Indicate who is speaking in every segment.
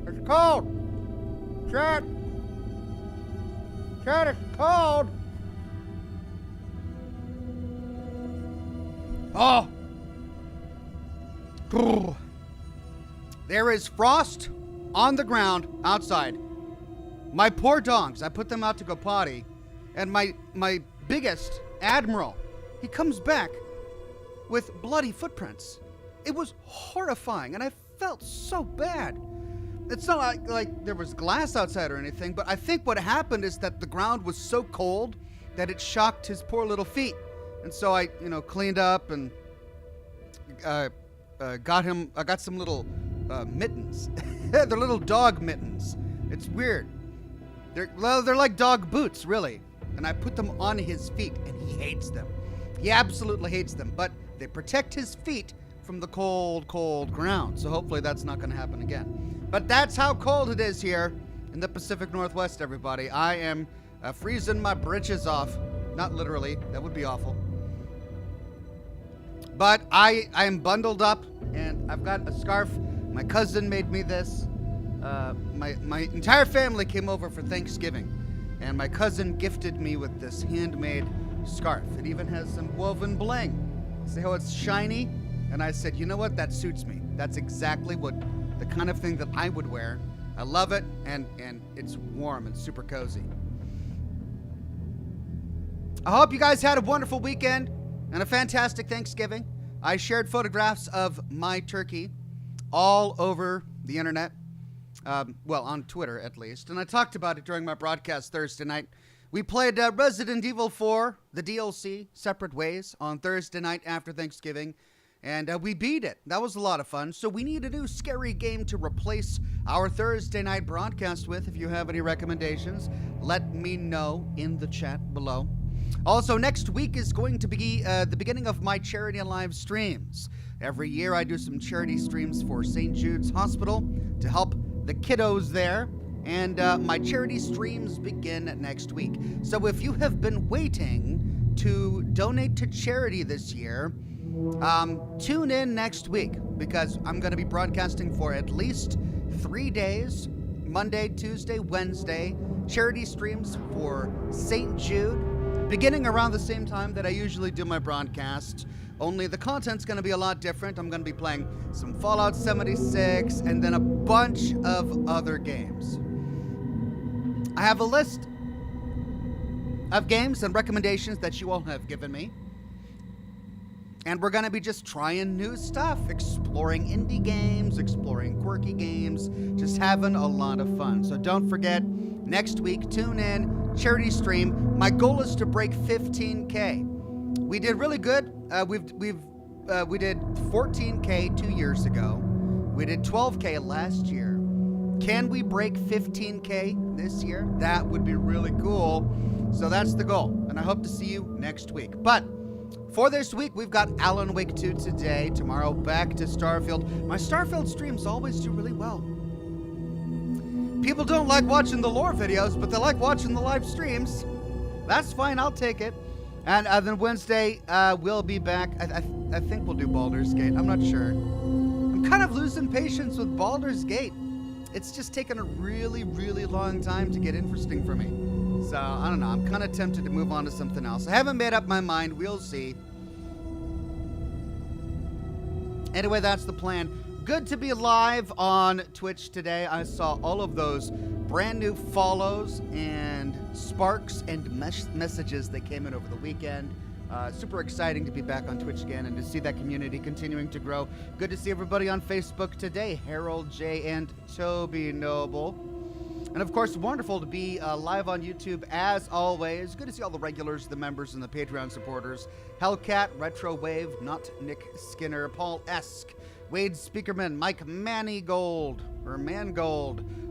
Speaker 1: It's cold. Chat. Chat, it's cold. Oh. There is frost on the ground outside. My poor dogs, I put them out to go potty, and my biggest, Admiral, he comes back with bloody footprints. It was horrifying, and I felt so bad. It's not like there was glass outside or anything, but I think what happened is that the ground was so cold that it shocked his poor little feet. And so I, cleaned up and got some little mittens. They're little dog mittens. It's weird. They're like dog boots, really. And I put them on his feet, and he hates them. He absolutely hates them, but they protect his feet from the cold, cold ground. So hopefully that's not going to happen again. But that's how cold it is here in the Pacific Northwest, everybody. I am freezing my britches off. Not literally. That would be awful. But I am bundled up, and I've got a scarf. My cousin made me this. My entire family came over for Thanksgiving, and my cousin gifted me with this handmade scarf. It even has some woven bling. See how it's shiny? And I said, you know what? That suits me. That's exactly the kind of thing that I would wear. I love it, and it's warm and super cozy. I hope you guys had a wonderful weekend and a fantastic Thanksgiving. I shared photographs of my turkey all over the internet. Well, on Twitter at least. And I talked about it during my broadcast Thursday night. We played Resident Evil 4, the DLC, Separate Ways, on Thursday night after Thanksgiving. And we beat it. That was a lot of fun. So we need a new scary game to replace our Thursday night broadcast with. If you have any recommendations, let me know in the chat below. Also, next week is going to be the beginning of my charity live streams. Every year I do some charity streams for St. Jude's Hospital to help the kiddos there. And my charity streams begin next week. So if you have been waiting to donate to charity this year, tune in next week, because I'm going to be broadcasting for at least 3 days, Monday, Tuesday, Wednesday, charity streams for St. Jude, beginning around the same time that I usually do my broadcast. Only the content's going to be a lot different. I'm going to be playing some Fallout 76 and then a bunch of other games. I have a list of games and recommendations that you all have given me. And we're going to be just trying new stuff, exploring indie games, exploring quirky games, just having a lot of fun. So don't forget, next week, tune in, charity stream. My goal is to break 15K. We did really good. We did 14K 2 years ago. We did 12K last year. Can we break 15K this year? That would be really cool. So that's the goal. And I hope to see you next week. But for this week, we've got Alan Wake 2 today. Tomorrow, back to Starfield. My Starfield streams always do really well. People don't like watching the lore videos, but they like watching the live streams. That's fine. I'll take it. And then Wednesday, we'll be back. I think we'll do Baldur's Gate. I'm not sure. I'm kind of losing patience with Baldur's Gate. It's just taken a really, really long time to get interesting for me. So, I don't know. I'm kind of tempted to move on to something else. I haven't made up my mind. We'll see. Anyway, that's the plan. Good to be live on Twitch today. I saw all of those brand new follows and sparks and messages that came in over the weekend. Super exciting to be back on Twitch again and to see that community continuing to grow. Good to see everybody on Facebook today. Harold J. and Toby Noble. And of course, wonderful to be live on YouTube as always. Good to see all the regulars, the members, and the Patreon supporters. Hellcat, Retro Wave, Not Nick Skinner, Paul Esk, Wade Speakerman, Mike Mangold,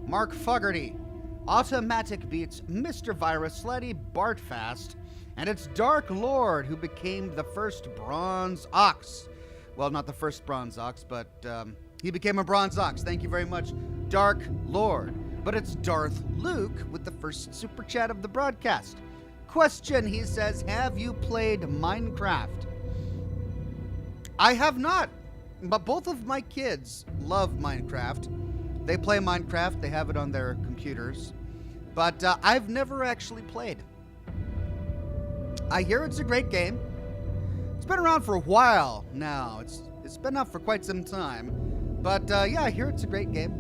Speaker 1: Mark Fogarty, Automatic Beats, Mr. Virus, Sleddy, Bart Fast, and it's Dark Lord who became the first Bronze Ox. Well, not the first Bronze Ox, but he became a Bronze Ox. Thank you very much, Dark Lord. But it's Darth Luke with the first super chat of the broadcast. Question, he says, have you played Minecraft? I have not, but both of my kids love Minecraft. They play Minecraft. They have it on their computers. But I've never actually played. I hear it's a great game. It's been around for a while now. It's been out for quite some time. But yeah, I hear it's a great game.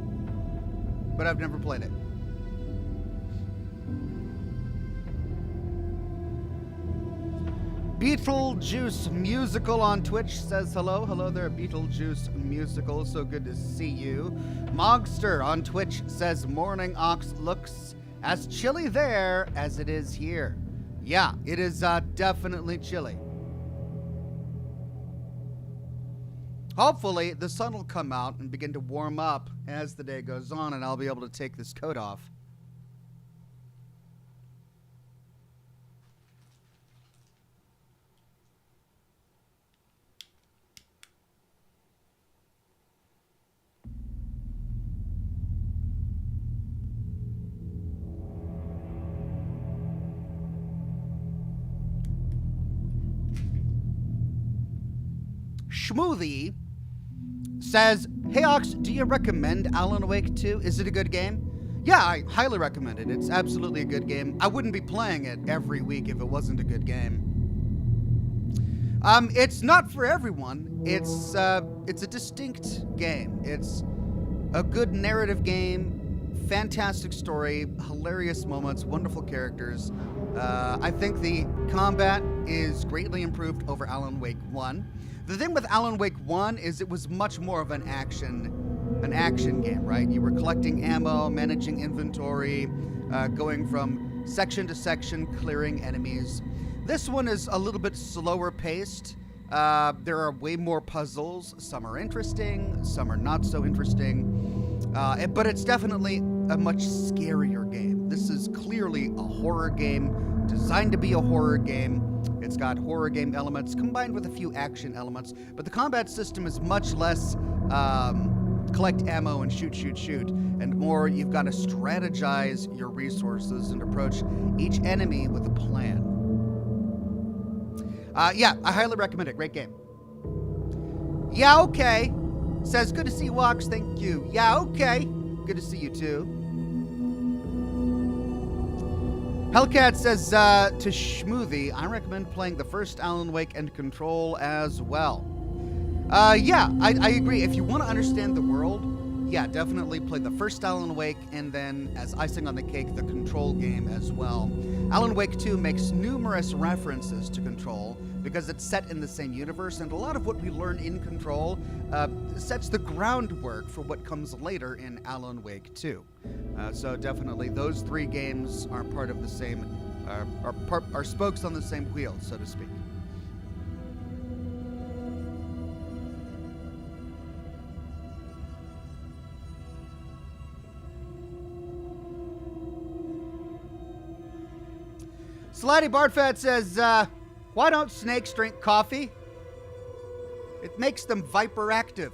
Speaker 1: But I've never played it. Beetlejuice Musical on Twitch says hello. Hello there, Beetlejuice Musical. So good to see you. Mogster on Twitch says Morning Ox looks as chilly there as it is here. Yeah, it is definitely chilly. Hopefully, the sun will come out and begin to warm up as the day goes on, and I'll be able to take this coat off. Schmoothie says, hey Ox, do you recommend Alan Wake 2? Is it a good game? Yeah, I highly recommend it. It's absolutely a good game. I wouldn't be playing it every week if it wasn't a good game. It's not for everyone. It's a distinct game. It's a good narrative game, fantastic story, hilarious moments, wonderful characters. I think the combat is greatly improved over Alan Wake 1. The thing with Alan Wake 1 is it was much more of an action game, right? You were collecting ammo, managing inventory, going from section to section, clearing enemies. This one is a little bit slower paced. There are way more puzzles. Some are interesting, some are not so interesting. But it's definitely a much scarier game. This is clearly a horror game, designed to be a horror game. It's got horror game elements combined with a few action elements, but the combat system is much less collect ammo and shoot, and more you've got to strategize your resources and approach each enemy with a plan. Yeah, I highly recommend it. Great game. Yeah, okay. Says, good to see you, Ox. Thank you. Yeah, okay. Good to see you, too. Hellcat says, to Schmoothie, I recommend playing the first Alan Wake and Control as well. Yeah, I agree. If you want to understand the world, yeah, definitely play the first Alan Wake, and then, as icing on the cake, the Control game as well. Alan Wake 2 makes numerous references to Control because it's set in the same universe, and a lot of what we learn in Control sets the groundwork for what comes later in Alan Wake 2. So definitely, those three games are part of the same, are spokes on the same wheel, so to speak. Slidey Bartfat says, why don't snakes drink coffee? It makes them viper active.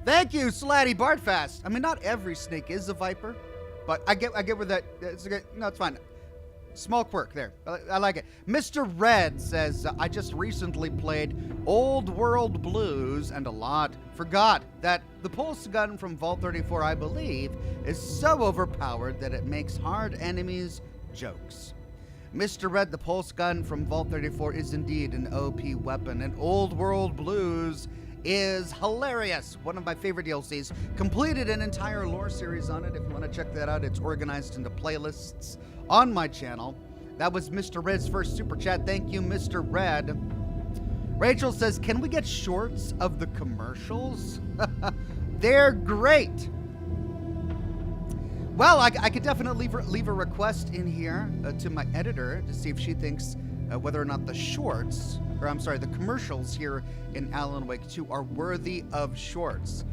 Speaker 1: Thank you, Slidey Bartfast. I mean, not every snake is a viper, but I get where that, it's okay. No, it's fine. Small quirk there. I like it. Mr. Red says, I just recently played Old World Blues and a lot forgot that the pulse gun from Vault 34, I believe, is so overpowered that it makes hard enemies jokes. Mr. Red, the pulse gun from Vault 34 is indeed an OP weapon, and Old World Blues is hilarious. One of my favorite DLCs. Completed an entire lore series on it. If you want to check that out, it's organized into playlists on my channel. That was Mr. Red's first super chat. Thank you, Mr. Red. Rachel says, can we get shorts of the commercials? They're great. Well, I could definitely leave a request in here to my editor to see if she thinks whether or not the shorts, or I'm sorry, the commercials here in Alan Wake 2 are worthy of shorts.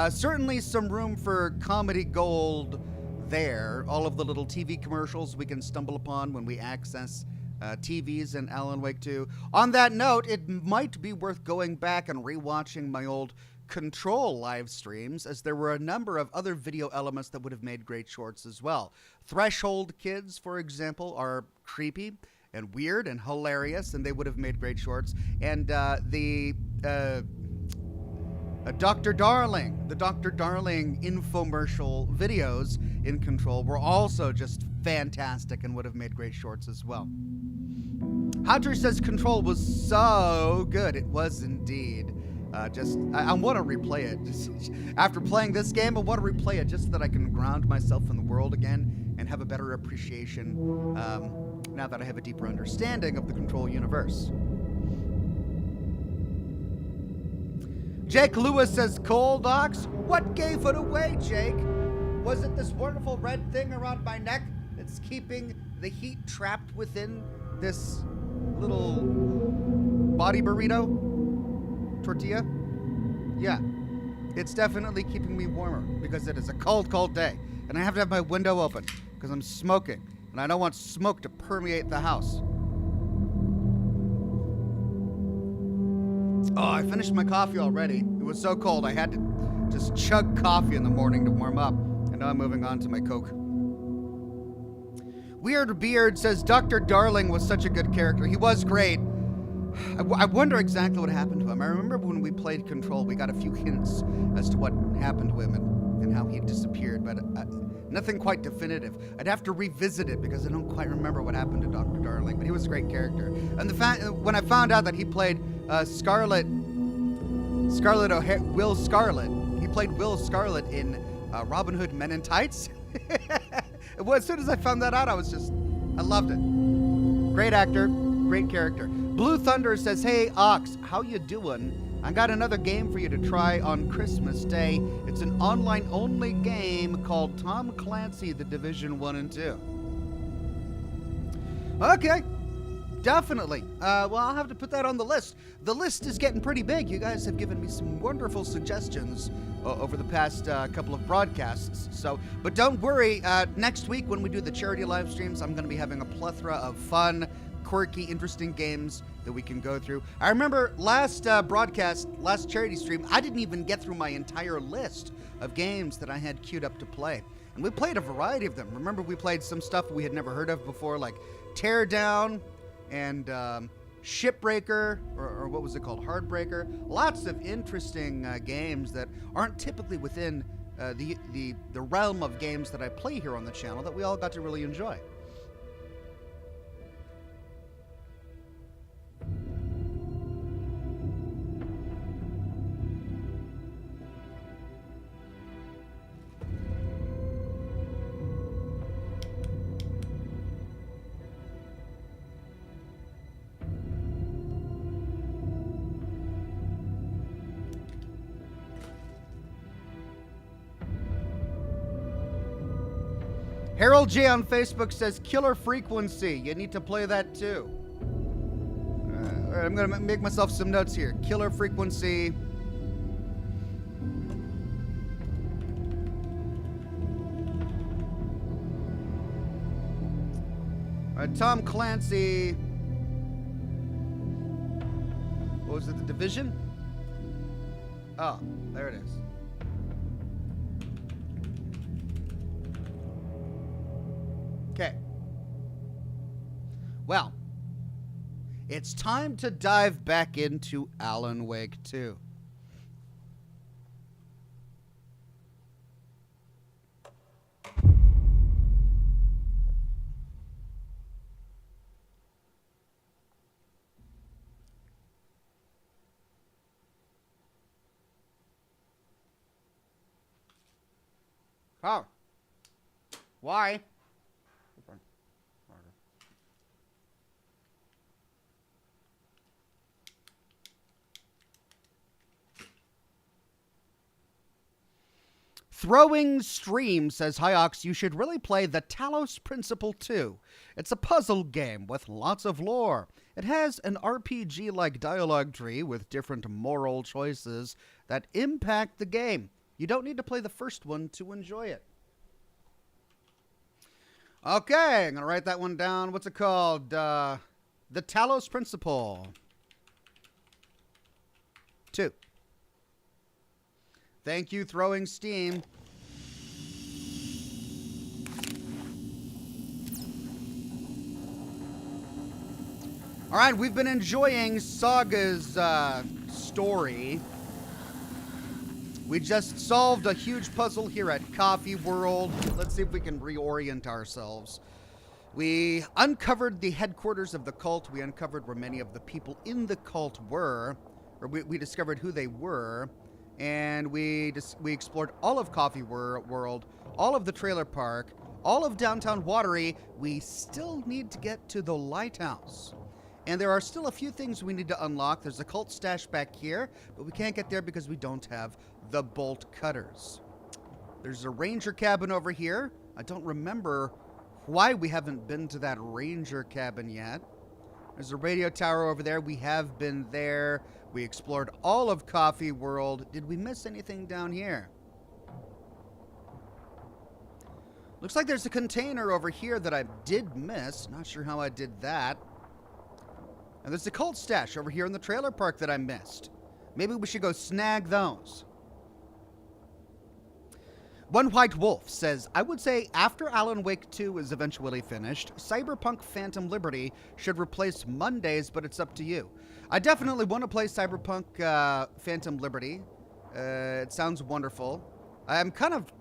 Speaker 1: Certainly some room for comedy gold there. All of the little TV commercials we can stumble upon when we access TVs in Alan Wake 2. On that note, it might be worth going back and rewatching my old Control live streams, as there were a number of other video elements that would have made great shorts as well. Threshold kids, for example, are creepy and weird and hilarious, and they would have made great shorts. And Dr. Darling, the Dr. Darling infomercial videos in Control were also just fantastic and would have made great shorts as well. Hunter says Control was so good. It was indeed. I want to replay it. Just, after playing this game, I want to replay it just so that I can ground myself in the world again and have a better appreciation now that I have a deeper understanding of the Control universe. Jake Lewis says, Cold Ox, what gave it away, Jake? Was it this wonderful red thing around my neck that's keeping the heat trapped within this little body burrito? Tortilla? Yeah. It's definitely keeping me warmer because it is a cold, cold day. And I have to have my window open because I'm smoking. And I don't want smoke to permeate the house. Oh, I finished my coffee already. It was so cold I had to just chug coffee in the morning to warm up. And now I'm moving on to my Coke. Weird Beard says Dr. Darling was such a good character. He was great. I wonder exactly what happened to him. I remember when we played Control, we got a few hints as to what happened to him and how he disappeared, but nothing quite definitive. I'd have to revisit it because I don't quite remember what happened to Dr. Darling, but he was a great character. And when I found out that he played Will Scarlet, he played Will Scarlet in Robin Hood Men in Tights. Well, as soon as I found that out, I loved it. Great actor, great character. Blue Thunder says, hey, Ox, how you doing? I got another game for you to try on Christmas Day. It's an online-only game called Tom Clancy, The Division 1 and 2. Okay, definitely. Well, I'll have to put that on the list. The list is getting pretty big. You guys have given me some wonderful suggestions over the past couple of broadcasts. But don't worry, next week when we do the charity live streams, I'm going to be having a plethora of fun, quirky, interesting games that we can go through. I remember last charity stream, I didn't even get through my entire list of games that I had queued up to play. And we played a variety of them. Remember, we played some stuff we had never heard of before, like Teardown and Shipbreaker, or what was it called? Heartbreaker. Lots of interesting games that aren't typically within the realm of games that I play here on the channel that we all got to really enjoy. Harold J on Facebook says, Killer Frequency. You need to play that too. All right, I'm going to make myself some notes here. Killer Frequency. All right, Tom Clancy. What was it, The Division? Oh, there it is. Okay. Well, it's time to dive back into Alan Wake 2. Oh. Why? Throwing Stream says, Hi Ox, you should really play the Talos Principle 2. It's a puzzle game with lots of lore. It has an RPG-like dialogue tree with different moral choices that impact the game. You don't need to play the first one to enjoy it. Okay, I'm going to write that one down. What's it called? The Talos Principle 2. Thank you, Throwing Steam. All right, we've been enjoying Saga's story. We just solved a huge puzzle here at Coffee World. Let's see if we can reorient ourselves. We uncovered the headquarters of the cult. We uncovered where many of the people in the cult were, or we discovered who they were, and we explored all of Coffee World, all of the trailer park, all of downtown Watery. We still need to get to the Lighthouse. And there are still a few things we need to unlock. There's a cult stash back here, but we can't get there because we don't have the bolt cutters. There's a ranger cabin over here. I don't remember why we haven't been to that ranger cabin yet. There's a radio tower over there. We have been there. We explored all of Coffee World. Did we miss anything down here? Looks like there's a container over here that I did miss. Not sure how I did that. And there's a cult stash over here in the trailer park that I missed. Maybe we should go snag those. One White Wolf says, I would say after Alan Wake 2 is eventually finished, Cyberpunk Phantom Liberty should replace Mondays, but it's up to you. I definitely want to play Cyberpunk Phantom Liberty. It sounds wonderful. I'm kind of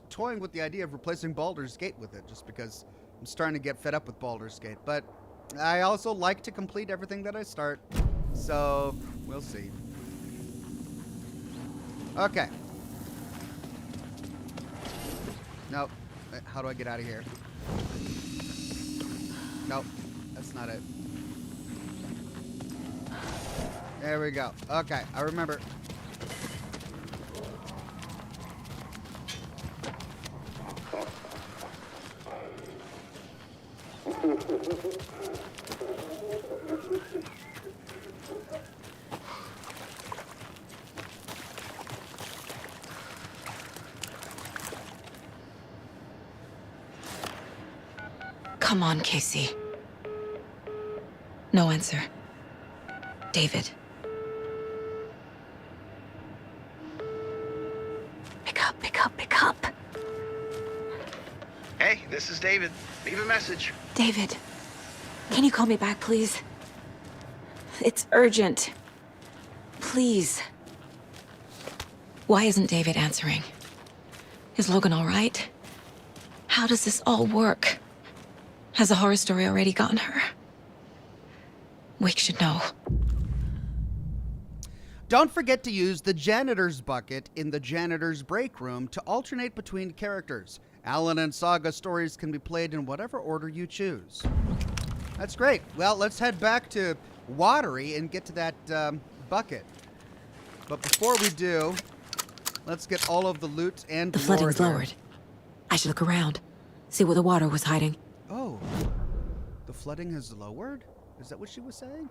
Speaker 1: toying with the idea of replacing Baldur's Gate with it, just because I'm starting to get fed up with Baldur's Gate. But I also like to complete everything that I start, so we'll see. Okay. Nope. How do I get out of here? Nope. That's not it. There we go. Okay, I remember.
Speaker 2: Come on, Casey. No answer. David. Pick up, pick up, pick up.
Speaker 3: Hey, this is David. Leave a message.
Speaker 2: David, can you call me back, please? It's urgent. Please. Why isn't David answering? Is Logan all right? How does this all work? Has the horror story already gotten her? Wake should know.
Speaker 1: Don't forget to use the janitor's bucket in the janitor's break room to alternate between characters. Alan and Saga stories can be played in whatever order you choose. That's great. Well, let's head back to Watery and get to that bucket. But before we do, let's get all of the loot and
Speaker 2: The flooding's lowered. I should look around, see where the water was hiding.
Speaker 1: Oh, the flooding has lowered? Is that what she was saying?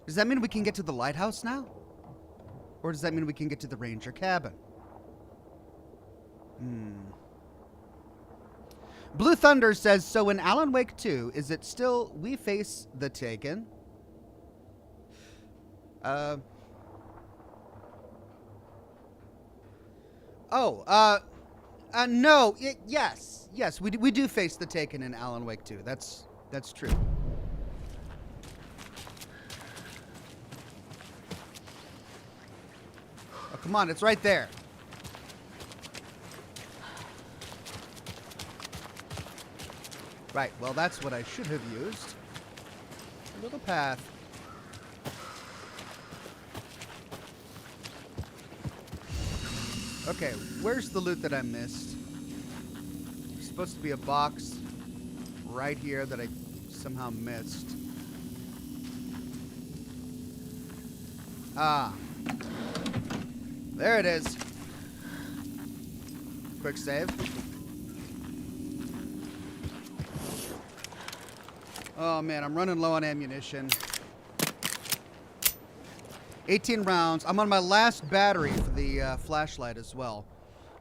Speaker 1: Does that mean we can get to the lighthouse now? Or does that mean we can get to the ranger cabin? Blue Thunder says, so in Alan Wake 2, is it still we face the Taken? No. Yes, we do face the Taken in Alan Wake 2. That's true. Oh, come on, it's right there. Right, well, that's what I should have used. A little path. Okay, where's the loot that I missed? There's supposed to be a box right here that I somehow missed. Ah. There it is. Quick save. Oh man, I'm running low on ammunition. 18 rounds. I'm on my last battery for the flashlight as well.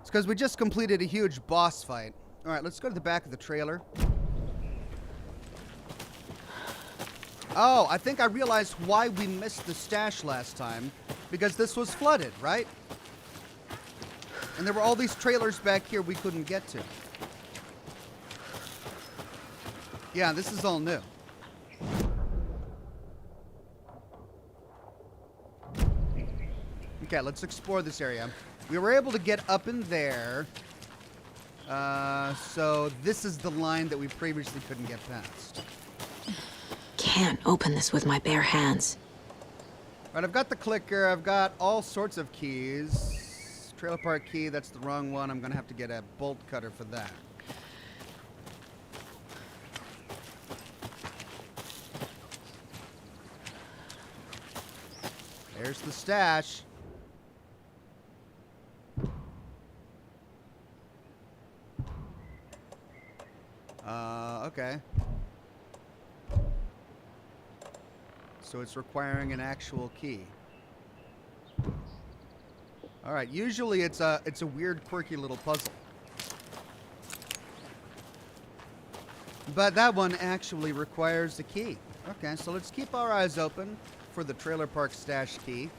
Speaker 1: It's because we just completed a huge boss fight. All right, let's go to the back of the trailer. Oh, I think I realized why we missed the stash last time. Because this was flooded, right? And there were all these trailers back here we couldn't get to. Yeah, this is all new. Okay, let's explore this area. We were able to get up in there. So this is the line that we previously couldn't get past.
Speaker 2: Can't open this with my bare hands.
Speaker 1: Alright, I've got the clicker. I've got all sorts of keys. Trailer park key, that's the wrong one. I'm going to have to get a bolt cutter for that. There's the stash. Okay. So it's requiring an actual key. All right. Usually it's a weird, quirky little puzzle. But that one actually requires a key. Okay, so let's keep our eyes open for the trailer park stash key.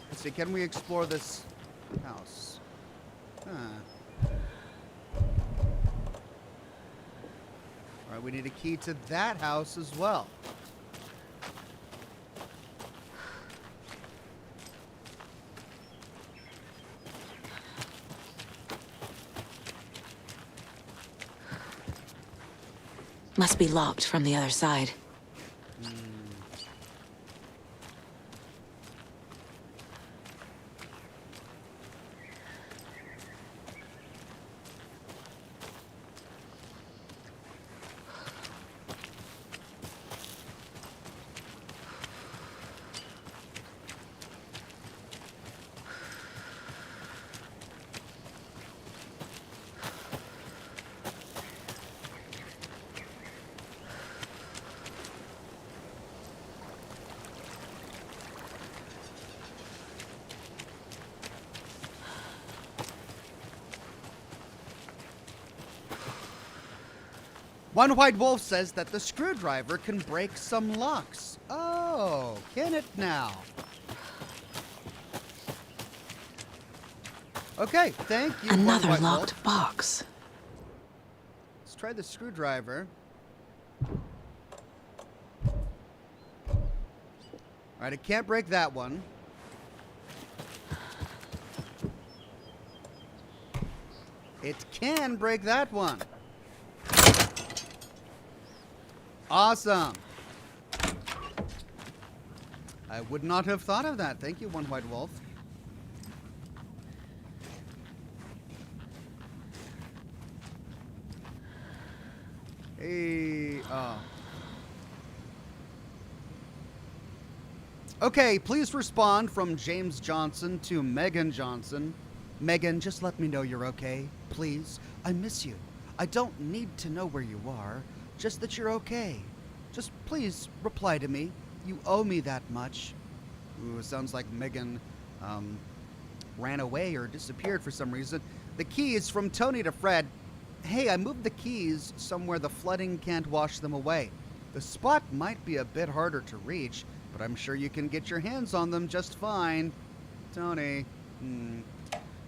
Speaker 1: Let's see, can we explore this house? Alright, we need a key to that house as well.
Speaker 2: Must be locked from the other side.
Speaker 1: One White Wolf says that the screwdriver can break some locks. Oh, can it now? Okay, thank you.
Speaker 2: Another
Speaker 1: One White
Speaker 2: locked
Speaker 1: Wolf.
Speaker 2: box.
Speaker 1: Let's try the screwdriver. All right, it can't break that one. It can break that one. Awesome. I would not have thought of that. Thank you, One White Wolf. Hey, oh. Okay, please respond from James Johnson to Megan Johnson. Megan, just let me know you're okay, please. I miss you. I don't need to know where you are. Just that you're okay. Just please reply to me. You owe me that much. Ooh, it sounds like Megan ran away or disappeared for some reason. The keys from Tony to Fred. Hey, I moved the keys somewhere the flooding can't wash them away. The spot might be a bit harder to reach, but I'm sure you can get your hands on them just fine. Tony.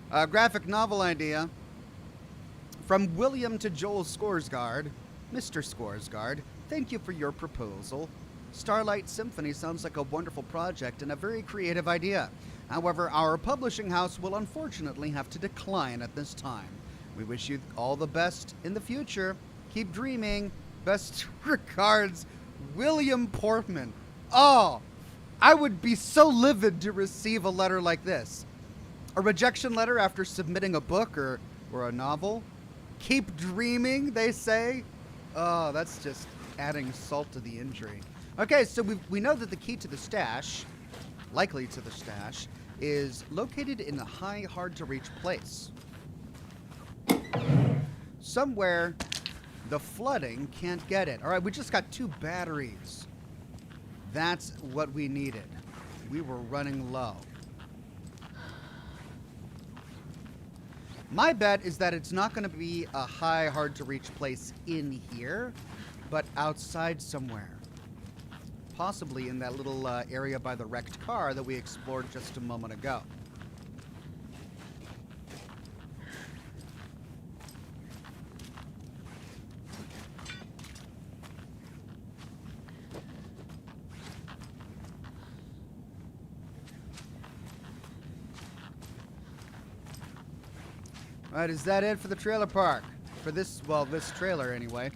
Speaker 1: Graphic novel idea. From William to Joel Scoresguard. Mr. Scoresguard, thank you for your proposal. Starlight Symphony sounds like a wonderful project and a very creative idea. However, our publishing house will unfortunately have to decline at this time. We wish you all the best in the future. Keep dreaming. Best regards, William Portman. Oh, I would be so livid to receive a letter like this. A rejection letter after submitting a book or a novel. Keep dreaming, they say. Oh, that's just adding salt to the injury. Okay, so we know that the key to the stash, likely to the stash, is located in a high, hard-to-reach place. Somewhere the flooding can't get it. All right, we just got 2 batteries. That's what we needed. We were running low. My bet is that it's not going to be a high, hard-to-reach place in here, but outside somewhere. Possibly in that little area by the wrecked car that we explored just a moment ago. Right, is that it for the trailer park? For this, well, this trailer anyway.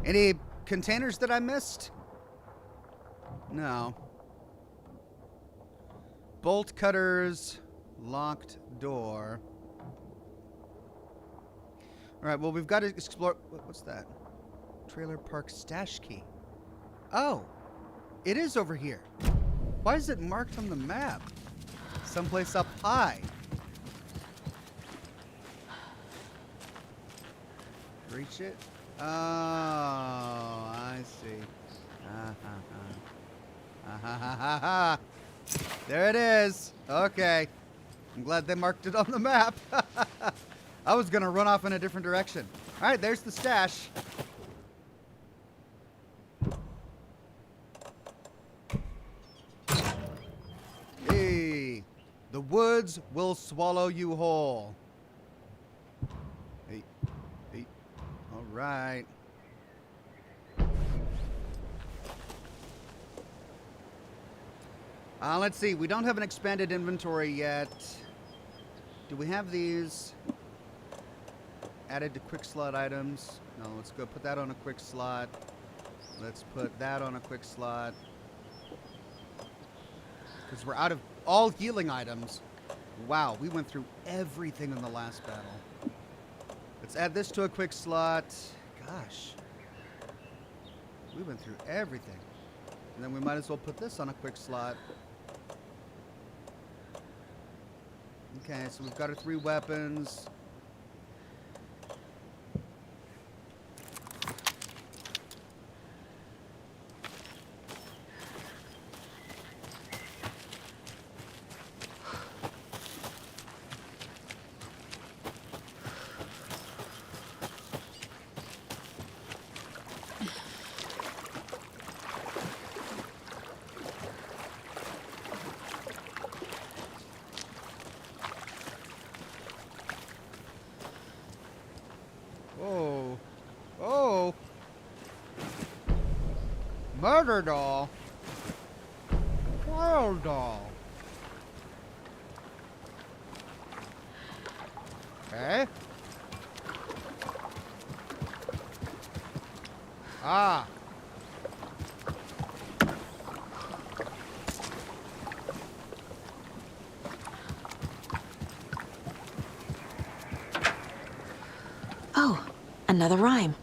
Speaker 1: Any containers that I missed? No. Bolt cutters, locked door. All right, well, we've got to explore. What's that? Trailer park stash key. Oh, it is over here. Why is it marked on the map? Someplace up high. Reach it? Oh, I see. There it is. Okay. I'm glad they marked it on the map. I was going to run off in a different direction. All right, there's the stash. Hey, the woods will swallow you whole. Hey, hey. All right. Let's see. We don't have an expanded inventory yet. Do we have these added to quick slot items? No, let's go put that on a quick slot. Let's put that on a quick slot. Because we're out of all healing items. Wow, we went through everything in the last battle. Let's add this to a quick slot. Gosh. We went through everything. And then we might as well put this on a quick slot. Okay, so we've got our 3 weapons. Oh. Oh. Murder doll. Wild doll. Okay. Ah.
Speaker 2: Oh, another rhyme.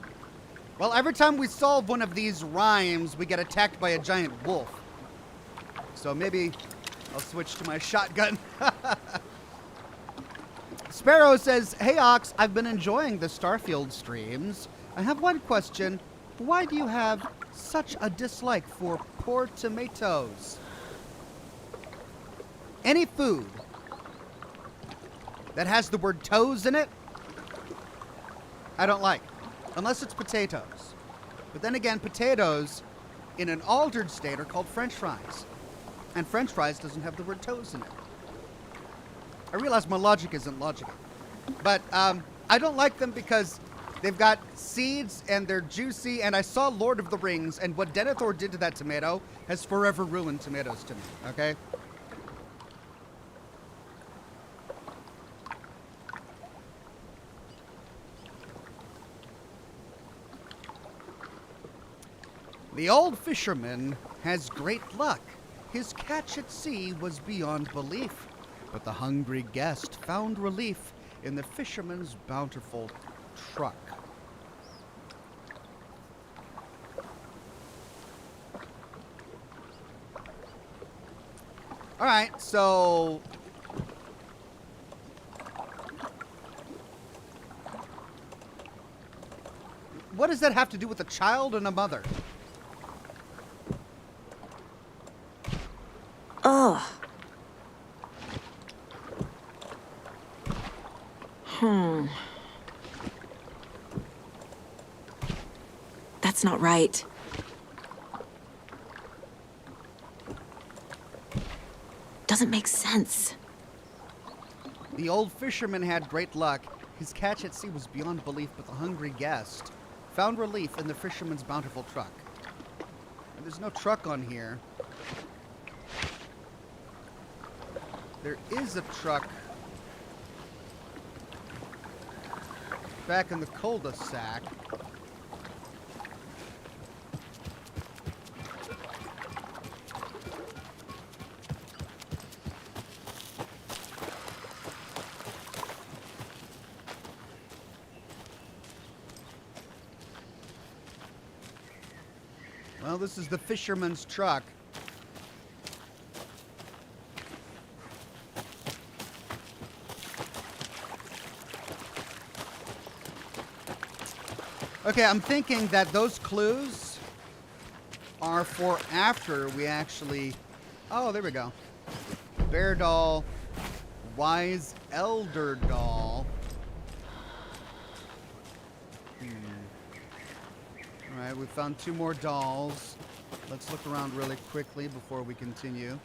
Speaker 1: Well, every time we solve one of these rhymes, we get attacked by a giant wolf. So maybe I'll switch to my shotgun. Sparrow says, "Hey Ox, I've been enjoying the Starfield streams. I have one question. Why do you have such a dislike for poor tomatoes? Any food that has the word toes in it, I don't like. Unless it's potatoes. But then again, potatoes in an altered state are called French fries. And French fries doesn't have the word toes in it. I realize my logic isn't logical. But I don't like them because they've got seeds and they're juicy. And I saw Lord of the Rings, and what Denethor did to that tomato has forever ruined tomatoes to me. Okay? The old fisherman has great luck. His catch at sea was beyond belief, but the hungry guest found relief in the fisherman's bountiful truck. All right, so what does that have to do with a child and a mother?
Speaker 2: Ugh. That's not right. Doesn't make sense.
Speaker 1: The old fisherman had great luck. His catch at sea was beyond belief, but the hungry guest found relief in the fisherman's bountiful truck. And there's no truck on here. There is a truck back in the cul-de-sac. Well, this is the fisherman's truck. Okay, I'm thinking that those clues are for after we actually... Oh, there we go. Bear doll, wise elder doll. All right, we found 2 more dolls. Let's look around really quickly before we continue.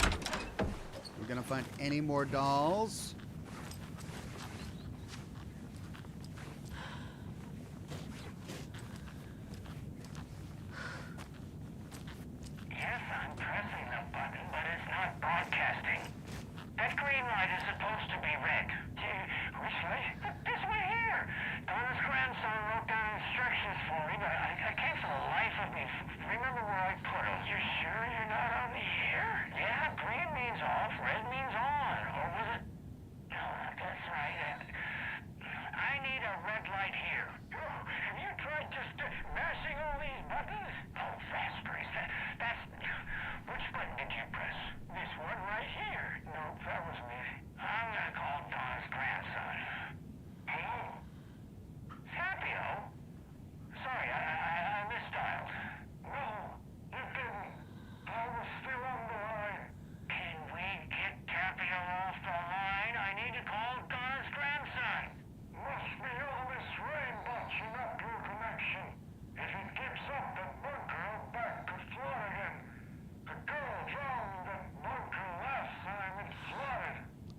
Speaker 1: We're gonna find any more dolls.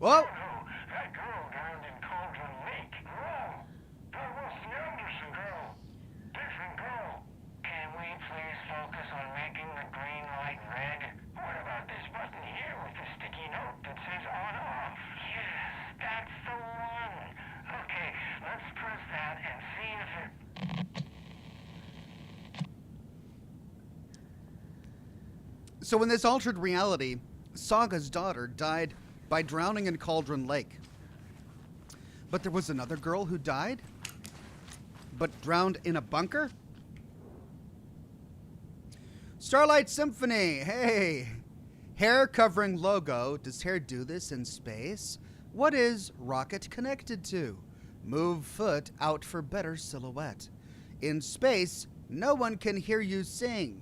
Speaker 1: Whoa!
Speaker 4: That girl drowned in Cauldron Lake. Wrong. That was the Anderson girl. Different girl. Can we please focus on making the green light red? What about this button here with the sticky note that says on off? Yes, that's the one. Okay, let's press that and see if it...
Speaker 1: So in this altered reality, Saga's daughter died by drowning in Cauldron Lake. But there was another girl who died? But drowned in a bunker? Starlight Symphony, hey! Hair covering logo. Does hair do this in space? What is rocket connected to? Move foot out for better silhouette. In space, no one can hear you sing.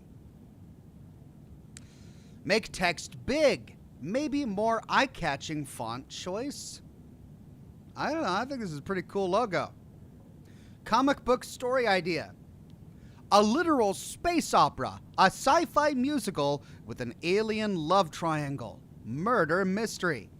Speaker 1: Make text big. Maybe more eye-catching font choice. I don't know. I think this is a pretty cool logo. Comic book story idea. A literal space opera. A sci-fi musical with an alien love triangle. Murder mystery.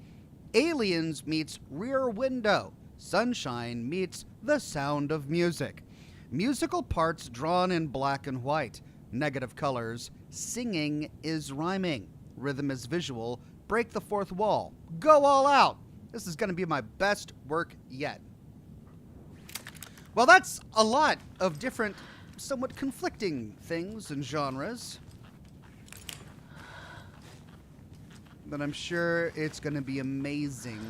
Speaker 1: Aliens meets Rear Window. Sunshine meets The Sound of Music. Musical parts drawn in black and white. Negative colors. Singing is rhyming. Rhythm is visual. Break the fourth wall. Go all out. This is going to be my best work yet. Well, that's a lot of different, somewhat conflicting things and genres. But I'm sure it's going to be amazing.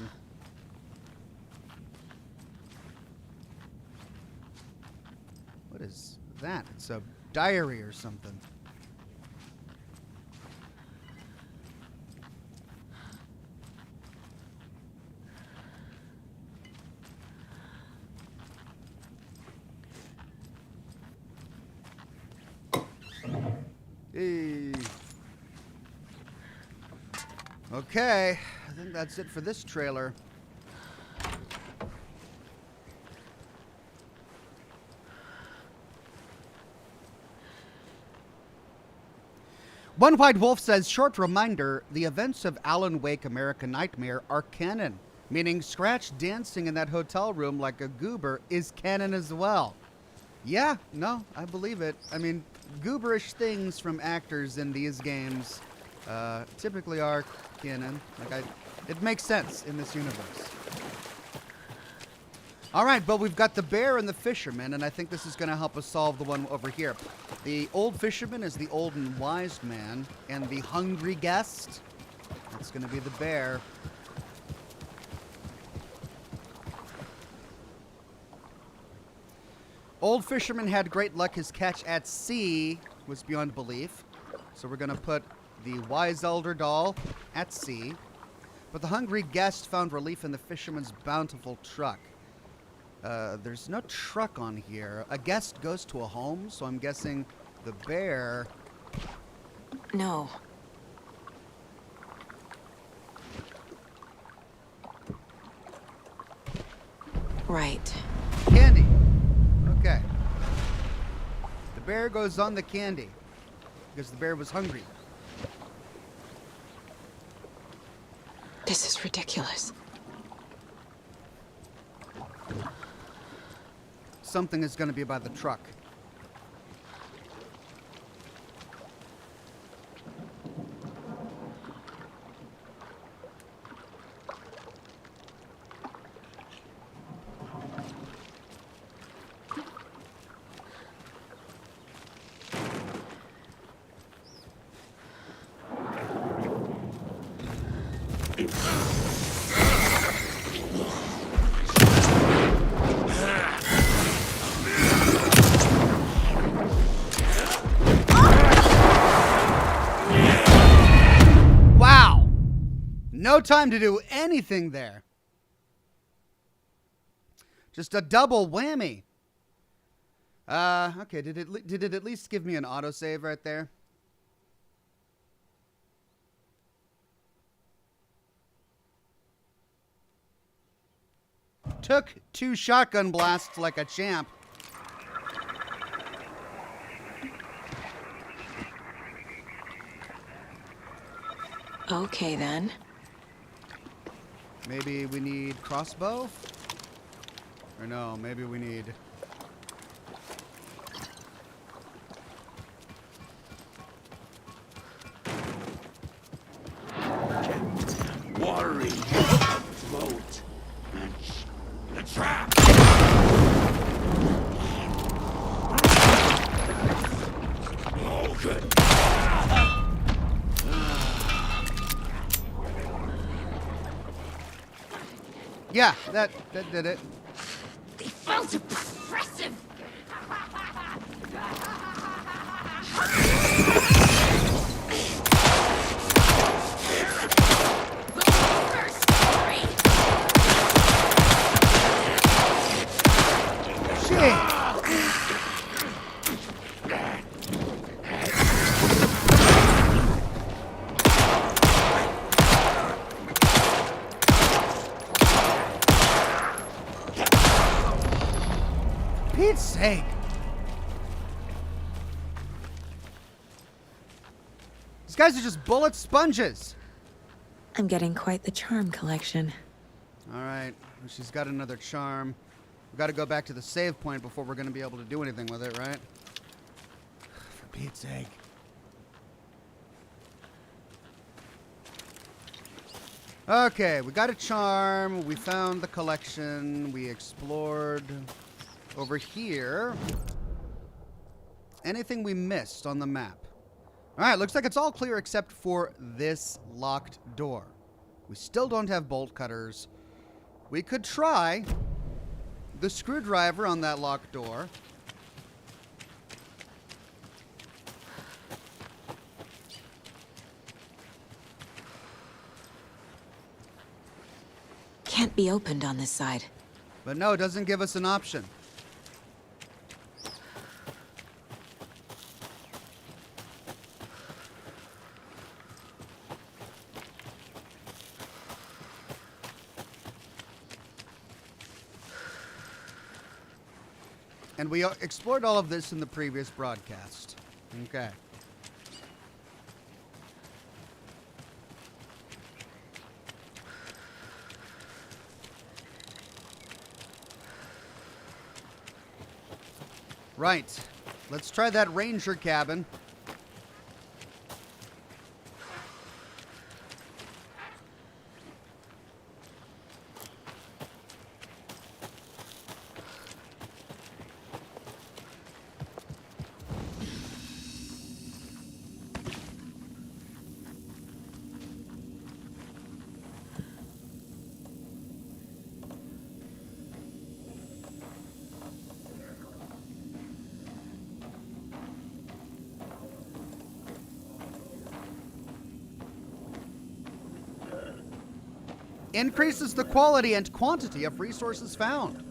Speaker 1: What is that? It's a diary or something. Hey. Okay, I think that's it for this trailer. One White Wolf says, short reminder, the events of Alan Wake American Nightmare are canon, meaning Scratch dancing in that hotel room like a goober is canon as well. Yeah, no, I believe it. I mean, gooberish things from actors in these games typically are canon. Like, it makes sense in this universe. All right, but we've got the bear and the fisherman, and I think this is going to help us solve the one over here. The old fisherman is the old and wise man, and the hungry guest, that's going to be the bear. Old fisherman had great luck. His catch at sea was beyond belief. So we're going to put the wise elder doll at sea. But the hungry guest found relief in the fisherman's bountiful truck. There's no truck on here. A guest goes to a home, so I'm guessing the bear...
Speaker 2: No. Right.
Speaker 1: Candy. Okay. The bear goes on the candy because the bear was hungry.
Speaker 2: This is ridiculous.
Speaker 1: Something is going to be by the truck. Wow! No time to do anything there. Just a double whammy. Okay, did it at least give me an autosave right there? Took 2 shotgun blasts like a champ.
Speaker 2: Okay, then.
Speaker 1: Maybe we need crossbow? Or no, maybe we need...
Speaker 5: Watery, float, and the trap. Oh, good.
Speaker 1: Yeah, that did it.
Speaker 2: They felt oppressive.
Speaker 1: Pete's sake. These guys are just bullet sponges.
Speaker 2: I'm getting quite the charm collection.
Speaker 1: All right, she's got another charm. We've got to go back to the save point before we're going to be able to do anything with it, right? For Pete's sake. Okay, we got a charm. We found the collection. We explored over here. Anything we missed on the map? All right, looks like it's all clear except for this locked door. We still don't have bolt cutters. We could try the screwdriver on that locked door.
Speaker 2: Can't be opened on this side.
Speaker 1: But no, it doesn't give us an option. And we explored all of this in the previous broadcast. Okay. Right. Let's try that ranger cabin. increases the quality and quantity of resources found.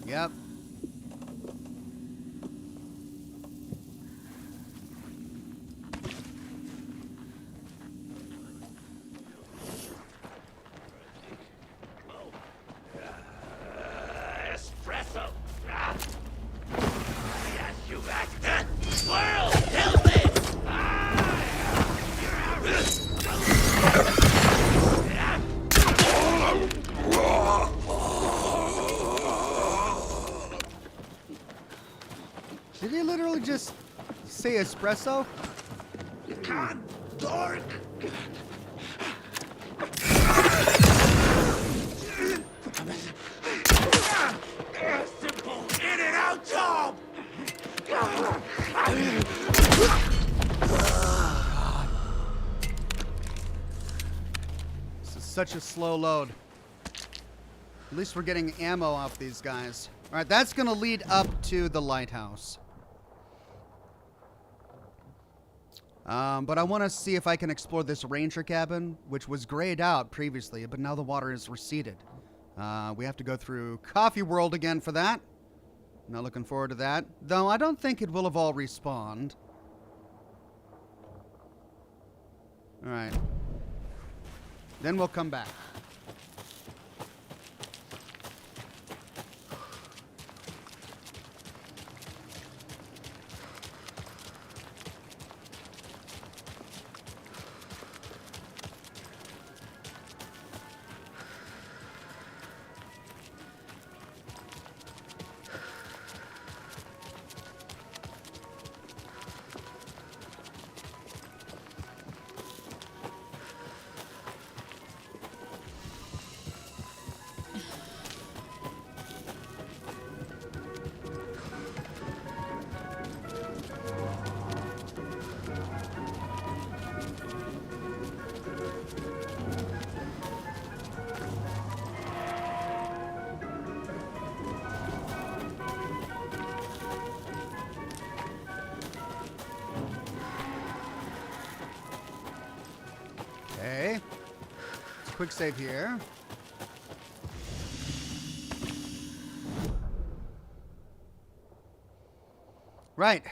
Speaker 1: Yep.
Speaker 5: Espresso. Ah. Yes, you bastard. Squirrel, kill me.
Speaker 1: Did he literally just say espresso?
Speaker 5: God, dork. Simple in and out job.
Speaker 1: This is such a slow load. At least we're getting ammo off these guys. All right, that's going to lead up to the lighthouse. But I want to see if I can explore this ranger cabin, which was grayed out previously, but now the water is receded. We have to go through Coffee World again for that. Not looking forward to that. Though I don't think it will have all respawned. All right. Then we'll come back. Okay. Let's quick save here. Right.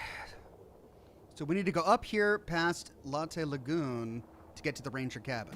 Speaker 1: So we need to go up here past Latte Lagoon to get to the ranger cabin.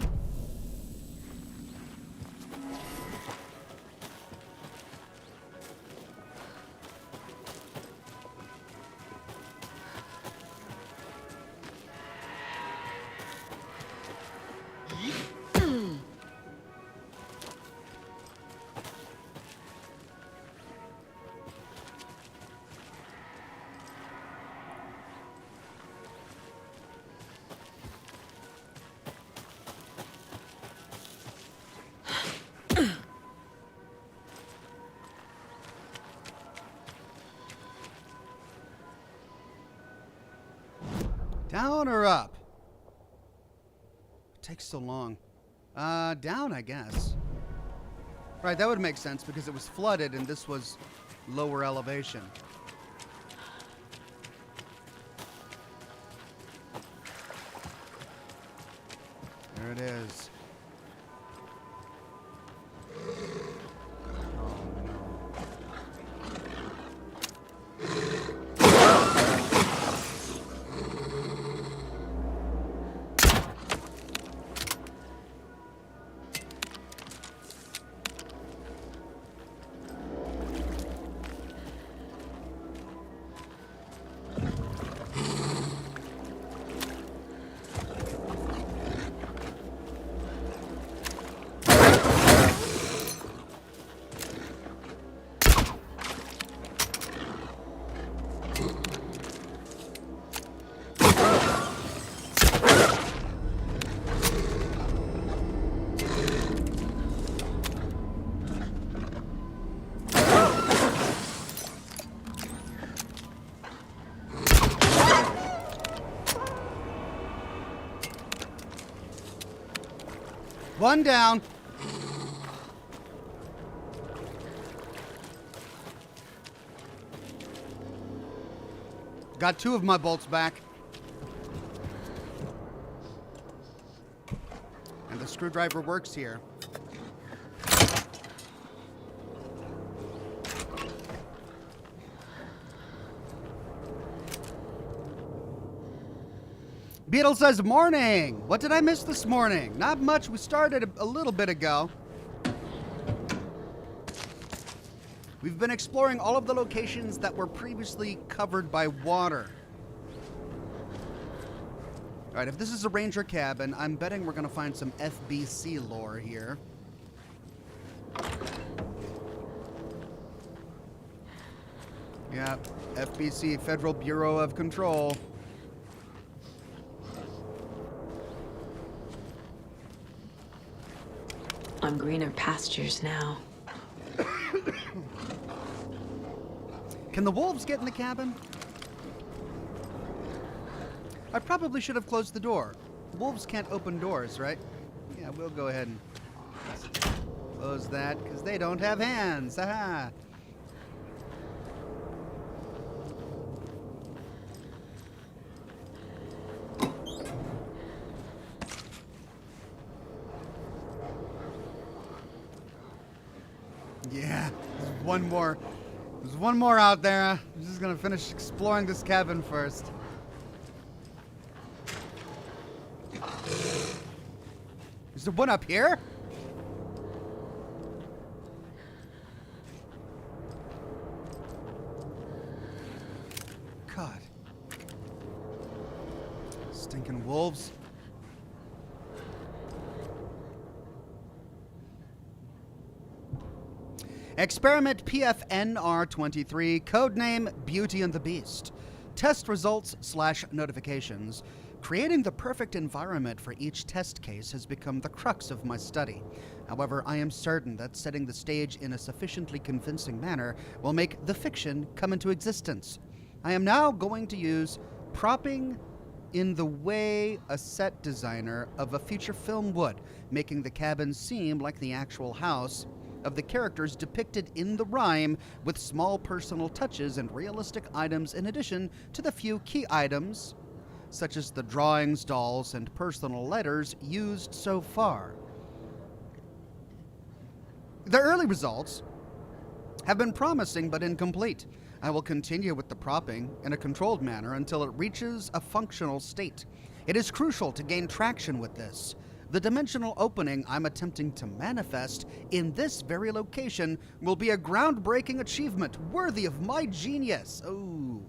Speaker 1: Down or up? It takes so long. Down, I guess. Right, that would make sense because it was flooded and this was lower elevation. There it is. One down. Got 2 of my bolts back. And the screwdriver works here. Beetle says, morning! What did I miss this morning? Not much. We started a little bit ago. We've been exploring all of the locations that were previously covered by water. Alright, if this is a ranger cabin, I'm betting we're going to find some FBC lore here. Yeah, FBC, Federal Bureau of Control.
Speaker 2: On greener pastures now.
Speaker 1: Can the wolves get in the cabin? I probably should have closed the door. Wolves can't open doors, right? Yeah, we'll go ahead and close that, because they don't have hands. Haha. Yeah, there's one more. There's one more out there. I'm just gonna finish exploring this cabin first. Is there one up here? God. Stinking wolves. Experiment PFNR23, codename Beauty and the Beast. Test results / notifications. Creating the perfect environment for each test case has become the crux of my study. However, I am certain that setting the stage in a sufficiently convincing manner will make the fiction come into existence. I am now going to use propping in the way a set designer of a feature film would, making the cabin seem like the actual house of the characters depicted in the rhyme, with small personal touches and realistic items in addition to the few key items, such as the drawings, dolls, and personal letters used so far. The early results have been promising but incomplete. I will continue with the propping in a controlled manner until it reaches a functional state. It is crucial to gain traction with this. The dimensional opening I'm attempting to manifest in this very location will be a groundbreaking achievement worthy of my genius. Ooh.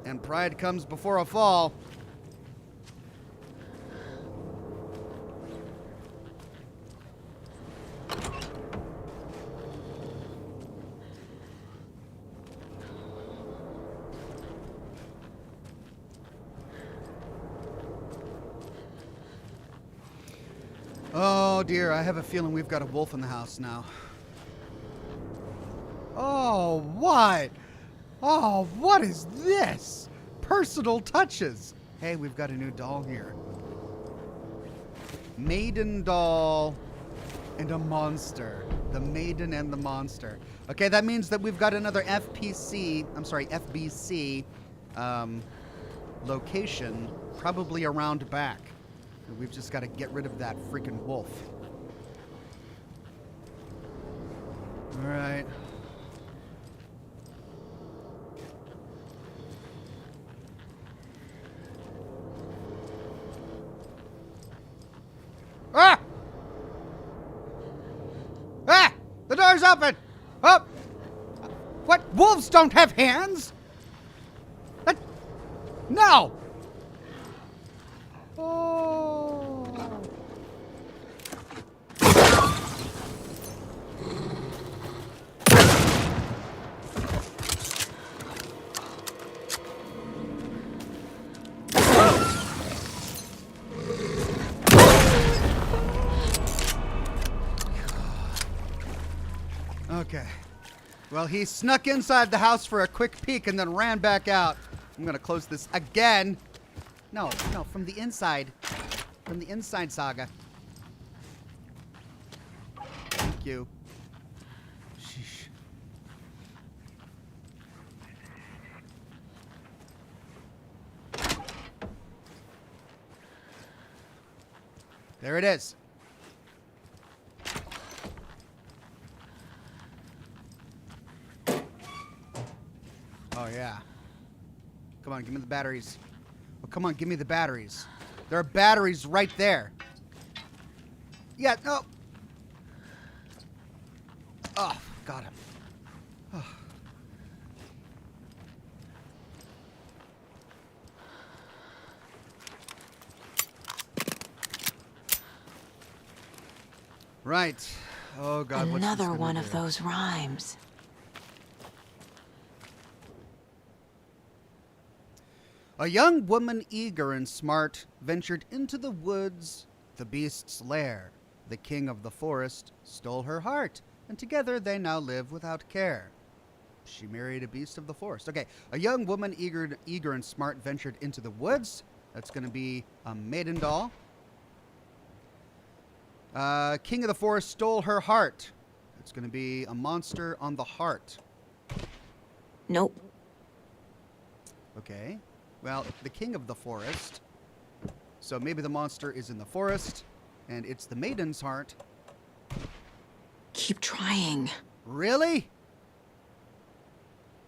Speaker 1: And pride comes before a fall. Oh dear, I have a feeling we've got a wolf in the house now. Oh, what? Oh, what is this? Personal touches. Hey, we've got a new doll here. Maiden doll and a monster. The maiden and the monster. Okay, that means that we've got another FBC location, probably around back. We've just got to get rid of that freaking wolf. All right. Ah! Ah! The door's open! Oh! What? Wolves don't have hands? No! Oh. Okay. Well, he snuck inside the house for a quick peek and then ran back out. I'm gonna close this again. No, from the inside. From the inside, Saga. Thank you. Sheesh. There it is. Oh, yeah. Come on, give me the batteries. Oh, come on, give me the batteries. There are batteries right there. Yeah, no. Oh, got him. Oh. Right. Oh, God. what's this
Speaker 2: Another
Speaker 1: gonna
Speaker 2: one of
Speaker 1: do?
Speaker 2: those rhymes.
Speaker 1: A young woman, eager and smart, ventured into the woods, the beast's lair. The king of the forest stole her heart, and together they now live without care. She married a beast of the forest. Okay, a young woman, eager and smart, ventured into the woods. That's going to be a maiden doll. King of the forest stole her heart. It's going to be a monster on the heart.
Speaker 2: Nope.
Speaker 1: Okay. Well, the king of the forest. So maybe the monster is in the forest, and it's the maiden's heart.
Speaker 2: Keep trying.
Speaker 1: Really?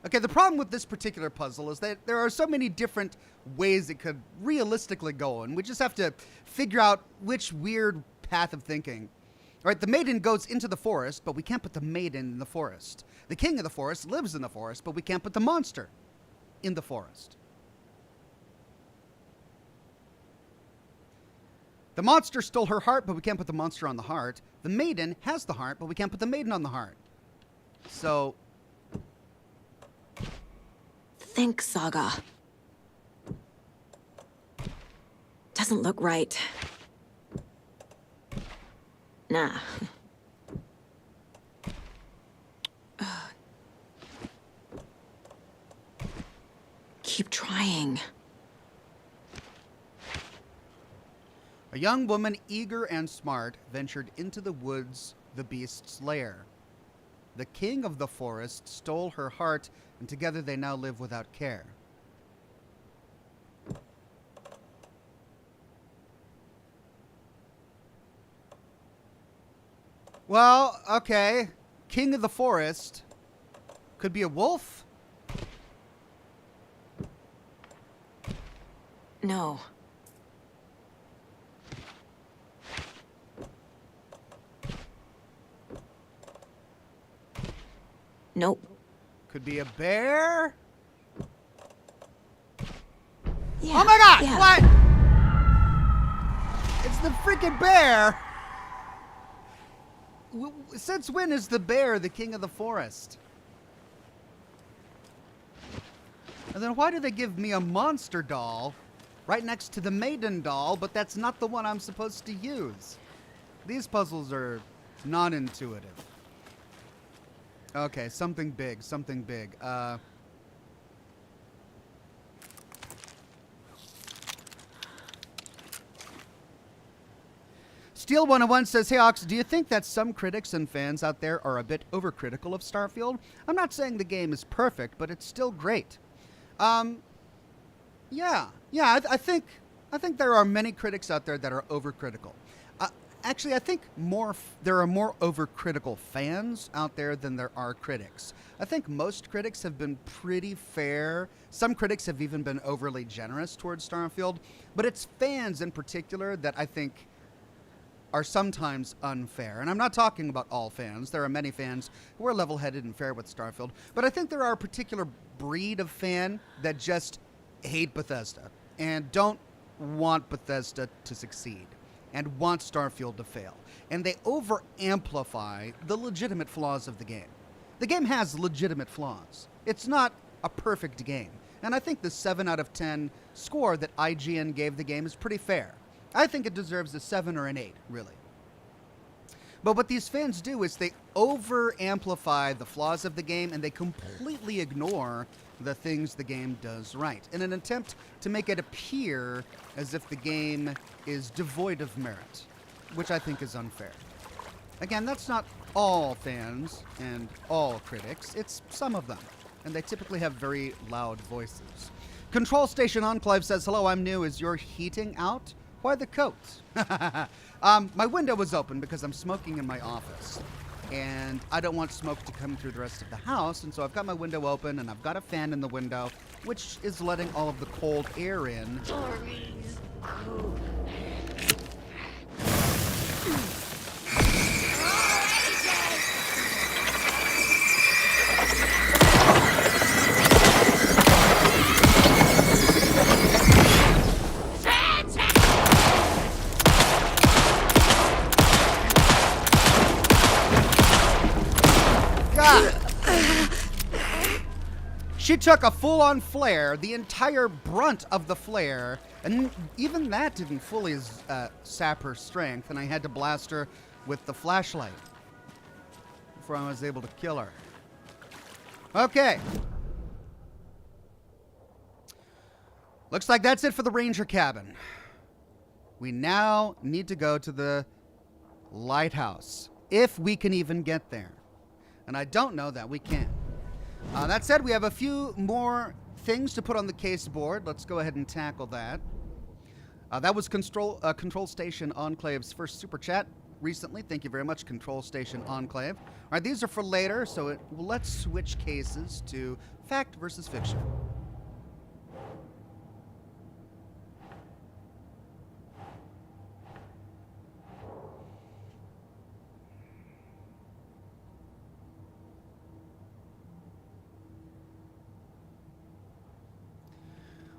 Speaker 1: Okay, the problem with this particular puzzle is that there are so many different ways it could realistically go, and we just have to figure out which weird path of thinking. All right, the maiden goes into the forest, but we can't put the maiden in the forest. The king of the forest lives in the forest, but we can't put the monster in the forest. The monster stole her heart, but we can't put the monster on the heart. The maiden has the heart, but we can't put the maiden on the heart. So...
Speaker 2: Think, Saga. Doesn't look right. Nah. Keep trying.
Speaker 1: A young woman, eager and smart, ventured into the woods, the beast's lair. The king of the forest stole her heart, and together they now live without care. Well, okay. King of the forest. Could be a wolf?
Speaker 2: No. Nope.
Speaker 1: Could be a bear?
Speaker 2: Yeah,
Speaker 1: Oh my god!
Speaker 2: yeah.
Speaker 1: What? It's the freaking bear! Since when is the bear the king of the forest? And then why do they give me a monster doll right next to the maiden doll, but that's not the one I'm supposed to use? These puzzles are non-intuitive. Okay, something big, something big. Steel 101 says, "Hey Ox, do you think that some critics and fans out there are a bit overcritical of Starfield? I'm not saying the game is perfect, but it's still great." Yeah, I think there are many critics out there that are overcritical. Actually, I think there are more overcritical fans out there than there are critics. I think most critics have been pretty fair. Some critics have even been overly generous towards Starfield, but it's fans in particular that I think are sometimes unfair. And I'm not talking about all fans. There are many fans who are level-headed and fair with Starfield, but I think there are a particular breed of fan that just hate Bethesda and don't want Bethesda to succeed and want Starfield to fail. And they over-amplify the legitimate flaws of the game. The game has legitimate flaws. It's not a perfect game. And I think the 7 out of 10 score that IGN gave the game is pretty fair. I think it deserves a 7 or an 8, really. But what these fans do is they over-amplify the flaws of the game and they completely ignore the things the game does right in an attempt to make it appear as if the game is devoid of merit, which I think is unfair. Again, that's not all fans and all critics. It's some of them, and they typically have very loud voices. Control Station Enclave says, "Hello, I'm new. Is your heating out? Why the coat? My window was open because I'm smoking in my office. And I don't want smoke to come through the rest of the house. And so I've got my window open and I've got a fan in the window, which is letting all of the cold air in. She took a full-on flare, the entire brunt of the flare, and even that didn't fully sap her strength, and I had to blast her with the flashlight before I was able to kill her. Okay. Looks like that's it for the ranger cabin. We now need to go to the lighthouse, if we can even get there. And I don't know that we can. That said, we have a few more things to put on the case board. Let's go ahead and tackle that. That was Control Station Enclave's first super chat recently. Thank you very much, Control Station Enclave. All right, these are for later, so let's switch cases to fact versus fiction.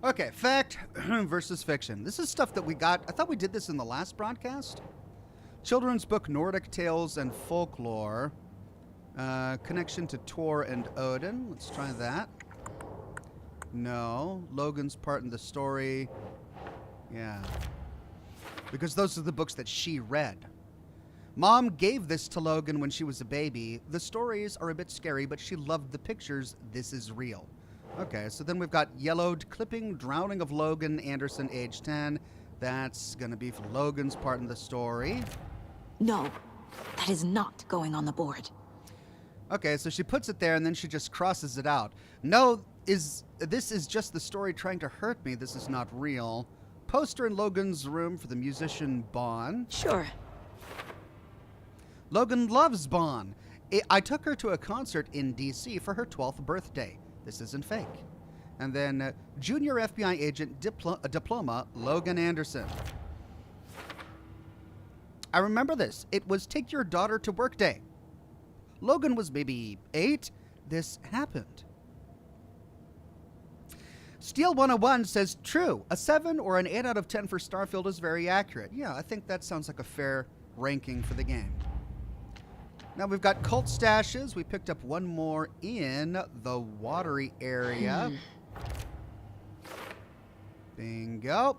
Speaker 1: Okay, fact versus fiction. This is stuff that we got. I thought we did this in the last broadcast. Children's book Nordic Tales and Folklore. Connection to Thor and Odin. Let's try that. No. Logan's part in the story. Yeah. Because those are the books that she read. Mom gave this to Logan when she was a baby. The stories are a bit scary, but she loved the pictures. This is real. Okay, so then we've got Yellowed Clipping, Drowning of Logan Anderson, age 10. That's going to be for Logan's part in the story.
Speaker 2: No, that is not going on the board.
Speaker 1: Okay, so she puts it there and then she just crosses it out. No, this is just the story trying to hurt me. This is not real. Poster in Logan's room for the musician Bon.
Speaker 2: Sure.
Speaker 1: Logan loves Bon. I took her to a concert in D.C. for her 12th birthday. This isn't fake. And then junior FBI agent diploma, Logan Anderson. I remember this. It was take your daughter to work day. Logan was maybe 8. This happened. Steel 101 says, true. A 7 or an 8 out of 10 for Starfield is very accurate. Yeah, I think that sounds like a fair ranking for the game. Now we've got cult stashes. We picked up one more in the Watery area. Bingo.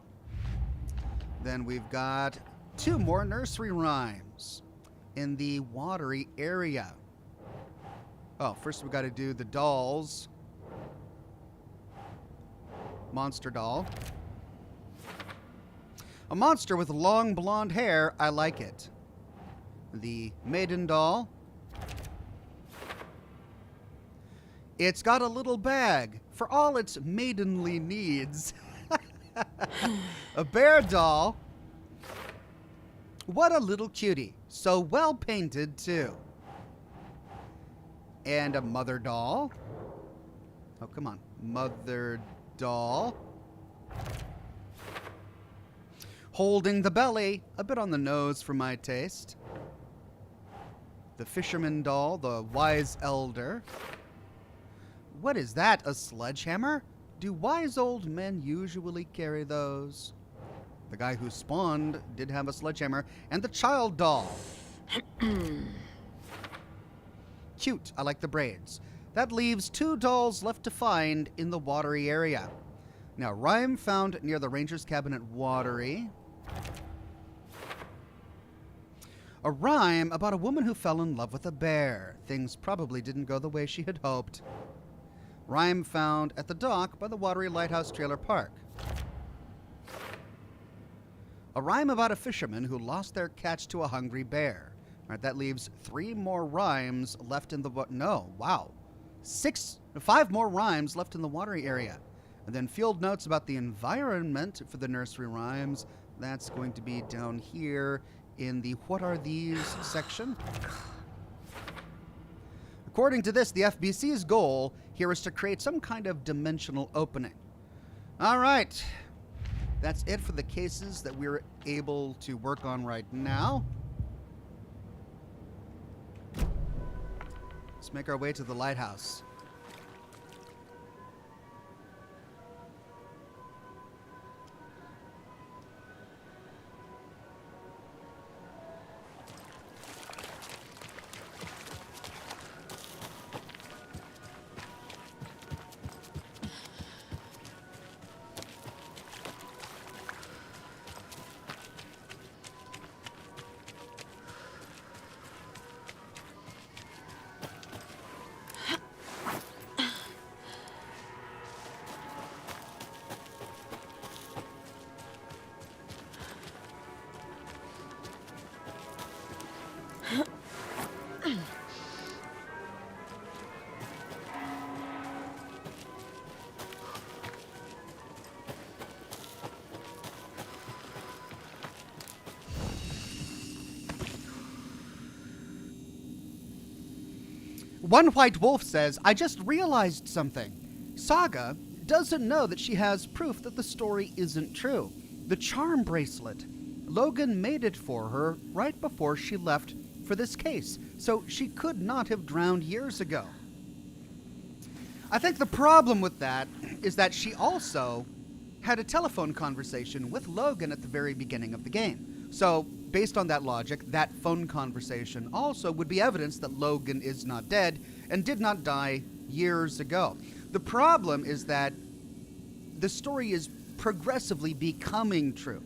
Speaker 1: Then we've got 2 more nursery rhymes in the Watery area. Oh, first we've got to do the dolls. Monster doll. A monster with long blonde hair. I like it. The maiden doll. It's got a little bag for all its maidenly needs. A bear doll. What a little cutie. So well painted, too. And a mother doll. Oh, come on. Mother doll. Holding the belly. A bit on the nose for my taste. The fisherman doll, the wise elder. What is that, a sledgehammer? Do wise old men usually carry those? The guy who spawned did have a sledgehammer. And the child doll. Cute, I like the braids. That leaves 2 dolls left to find in the Watery area. Now, rhyme found near the ranger's cabin at Watery. A rhyme about a woman who fell in love with a bear. Things probably didn't go the way she had hoped. Rhyme found at the dock by the Watery Lighthouse Trailer Park. A rhyme about a fisherman who lost their catch to a hungry bear. All right, that leaves 3 more rhymes left in the... No, wow. 5 more rhymes left in the Watery area. And then field notes about the environment for the nursery rhymes. That's going to be down here in the What Are These section. According to this, the FBC's goal here is to create some kind of dimensional opening. All right. That's it for the cases that we're able to work on right now. Let's make our way to the lighthouse. One white wolf says, I just realized something. Saga doesn't know that she has proof that the story isn't true. The charm bracelet. Logan made it for her right before she left for this case, so she could not have drowned years ago. I think the problem with that is that she also had a telephone conversation with Logan at the very beginning of the game. So, based on that logic, that phone conversation also would be evidence that Logan is not dead and did not die years ago. The problem is that the story is progressively becoming true.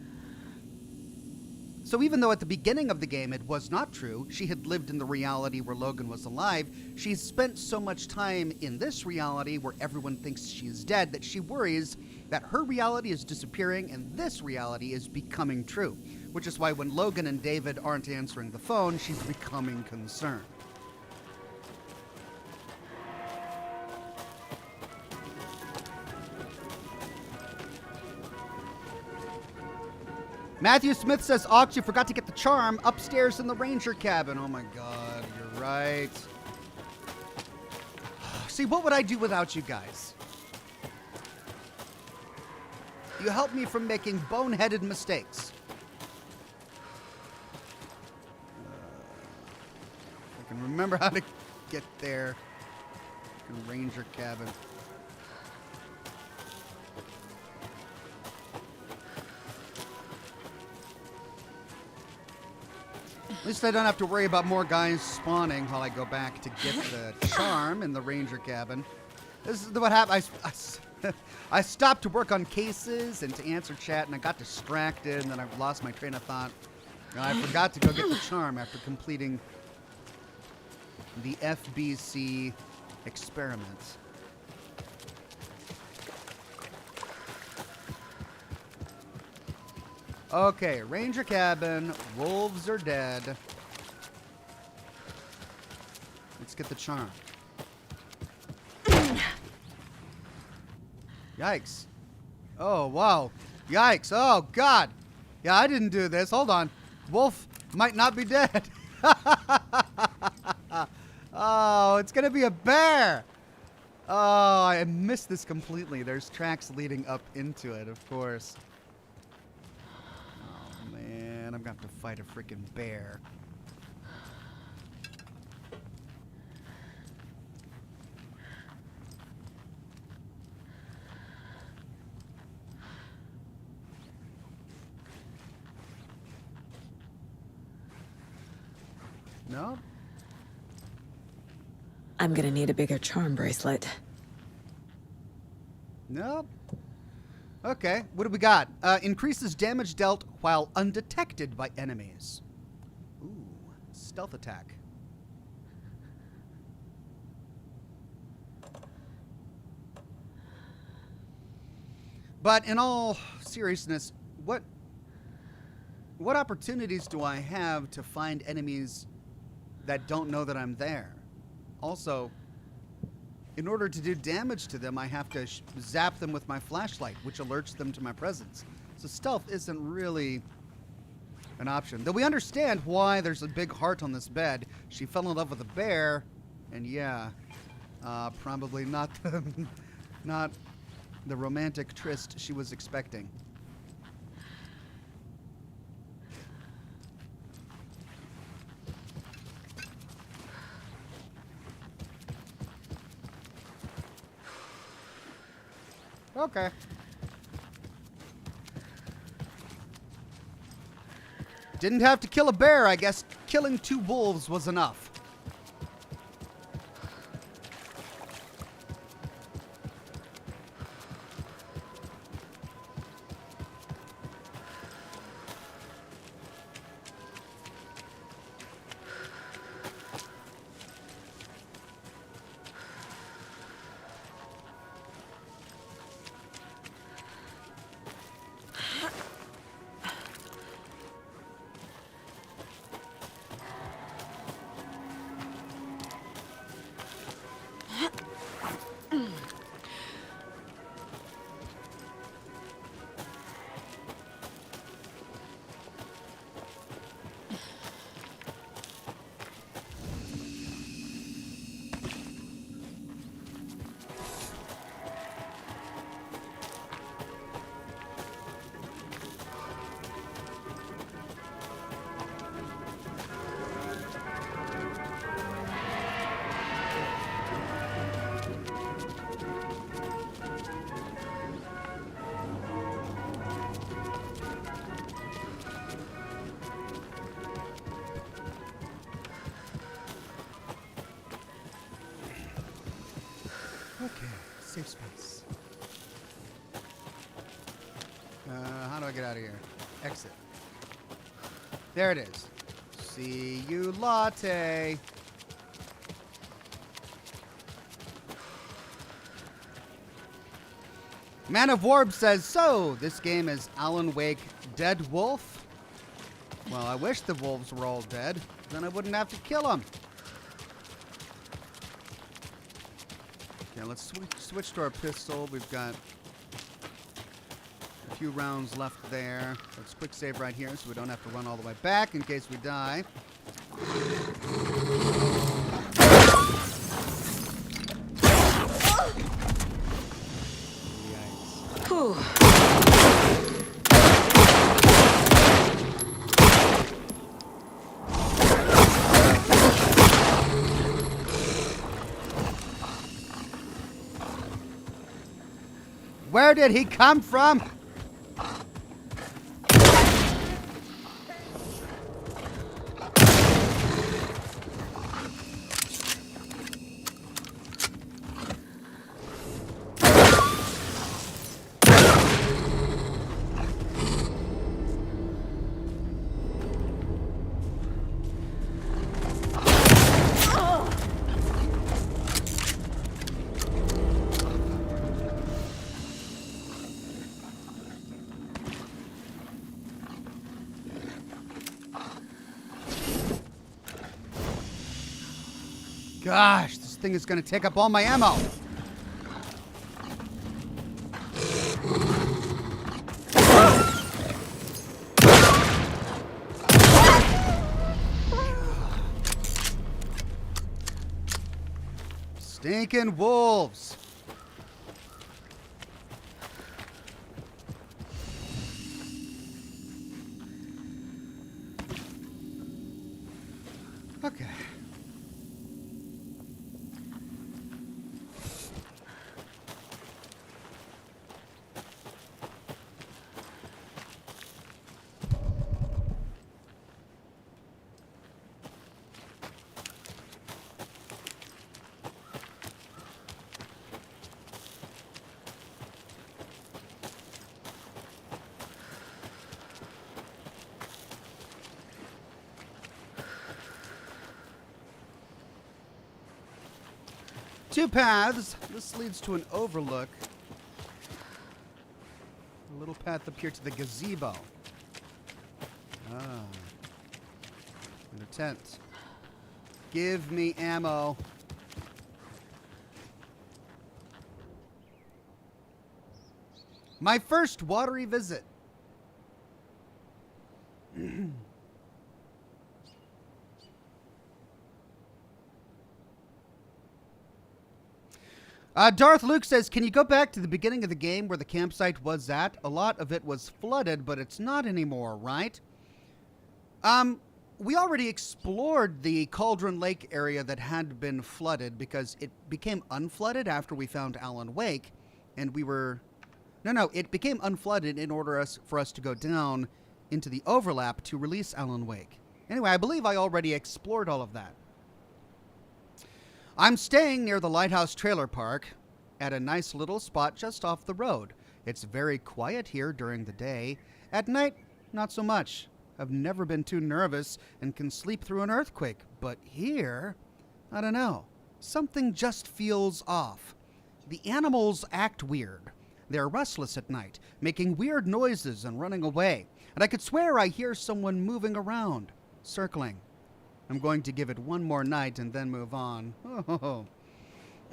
Speaker 1: So even though at the beginning of the game it was not true, she had lived in the reality where Logan was alive, she's spent so much time in this reality where everyone thinks she's dead that she worries that her reality is disappearing and this reality is becoming true. Which is why when Logan and David aren't answering the phone, she's becoming concerned. Matthew Smith says, Ox, you forgot to get the charm upstairs in the ranger cabin. Oh my god, you're right. See, what would I do without you guys? You help me from making boneheaded mistakes. I can remember how to get there. The ranger cabin. At least I don't have to worry about more guys spawning while I go back to get the charm in the ranger cabin. This is what happened. I stopped to work on cases and to answer chat, and I got distracted, and then I lost my train of thought. And I forgot to go get the charm after completing the FBC experiments. Okay, ranger cabin. Wolves are dead. Let's get the charm. Yikes. Oh, wow. Yikes. Oh, God. Yeah, I didn't do this. Hold on. Wolf might not be dead. Oh, it's going to be a bear. Oh, I missed this completely. There's tracks leading up into it, of course. Oh, man. I'm going to have to fight a freaking bear. No?
Speaker 2: I'm gonna need a bigger charm bracelet.
Speaker 1: Nope. Okay, what do we got? Increases damage dealt while undetected by enemies. Ooh, stealth attack. But in all seriousness, what opportunities do I have to find enemies that don't know that I'm there? Also, in order to do damage to them, I have to zap them with my flashlight, which alerts them to my presence. So stealth isn't really an option. Though we understand why there's a big heart on this bed. She fell in love with a bear, and yeah, probably not not the romantic tryst she was expecting. Okay. Didn't have to kill a bear. I guess killing 2 wolves was enough. Okay, safe space. How do I get out of here? Exit. There it is. See you, latte. Man of Warb says, so, this game is Alan Wake Dead Wolf? Well, I wish the wolves were all dead. Then I wouldn't have to kill them. Okay, let's switch to our pistol. We've got a few rounds left there. Let's quick save right here so we don't have to run all the way back in case we die. Yikes.
Speaker 2: Whew.
Speaker 1: Where did he come from? Gosh, this thing is going to take up all my ammo. Stinking wolves. Okay. Two paths. This leads to an overlook. A little path up here to the gazebo. Ah. And a tent. Give me ammo. My first watery visit. Darth Luke says, can you go back to the beginning of the game where the campsite was at? A lot of it was flooded, but it's not anymore, right? We already explored the Cauldron Lake area that had been flooded because it became unflooded after we found Alan Wake, and we were... No, it became unflooded in order for us to go down into the overlap to release Alan Wake. Anyway, I believe I already explored all of that. I'm staying near the Lighthouse trailer park at a nice little spot just off the road. It's very quiet here during the day. At night, not so much. I've never been too nervous and can sleep through an earthquake. But here, I don't know. Something just feels off. The animals act weird. They're restless at night, making weird noises and running away. And I could swear I hear someone moving around, circling. I'm going to give it one more night and then move on. Oh.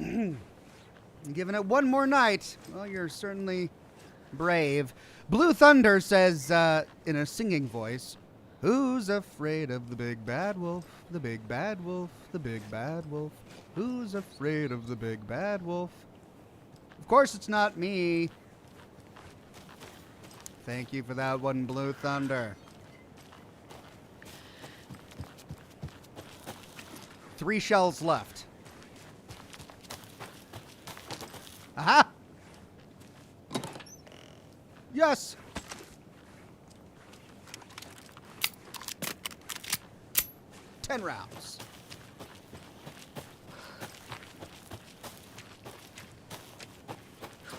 Speaker 1: Giving it one more night. Well, you're certainly brave. Blue Thunder says in a singing voice, who's afraid of the big bad wolf? The big bad wolf, the big bad wolf. Who's afraid of the big bad wolf? Of course it's not me. Thank you for that one, Blue Thunder. 3 shells left. Aha! Yes! Ten rounds.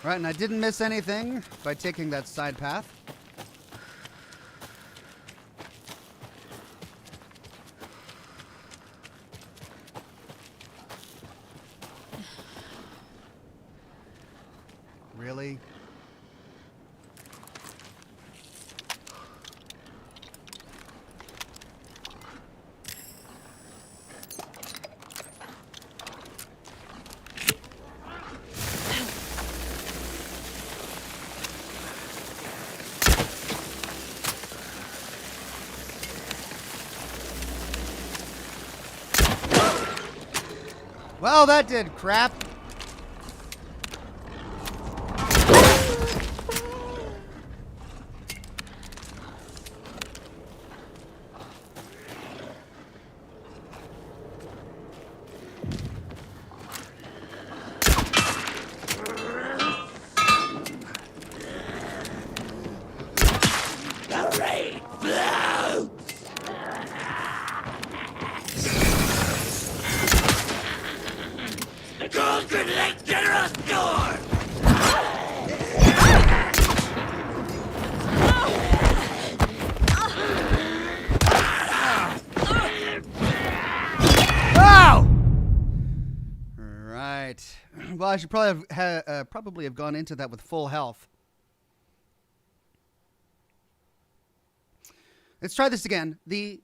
Speaker 1: Right, and I didn't miss anything by taking that side path. Really? Well, that did crap.
Speaker 5: The rain blows! The Cauldron Lake General Store!
Speaker 1: Oh! Right. Well, I should probably have gone into that with full health. Let's try this again. The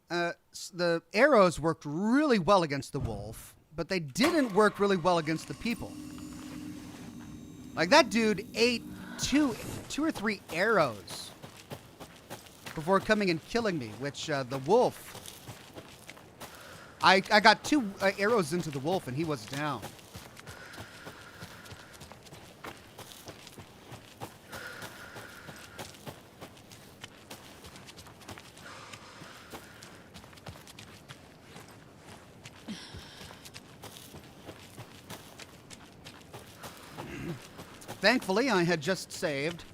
Speaker 1: arrows worked really well against the wolf, but they didn't work really well against the people. Like, that dude ate two or three arrows before coming and killing me, which the wolf... I got 2 arrows into the wolf and he was down. Thankfully, I had just saved.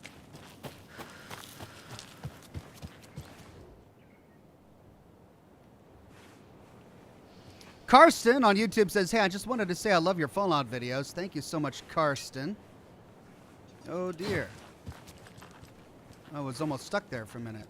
Speaker 1: Karsten on YouTube says, hey, I just wanted to say I love your Fallout videos. Thank you so much, Karsten. Oh, dear. I was almost stuck there for a minute.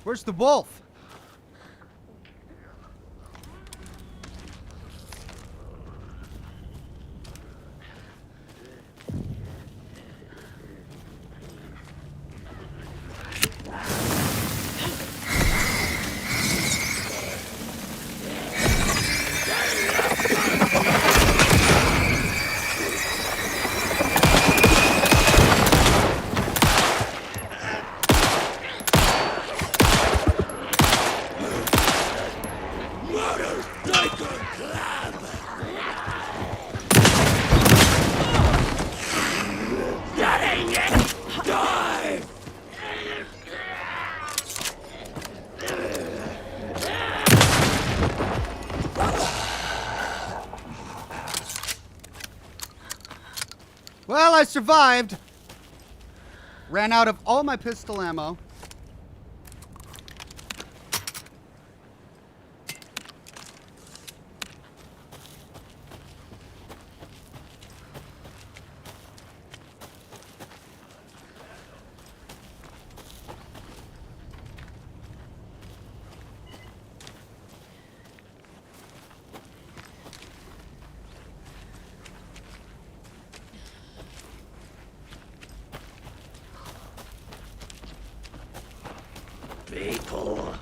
Speaker 1: Where's the wolf? Well, I survived. Ran out of all my pistol ammo.
Speaker 5: People.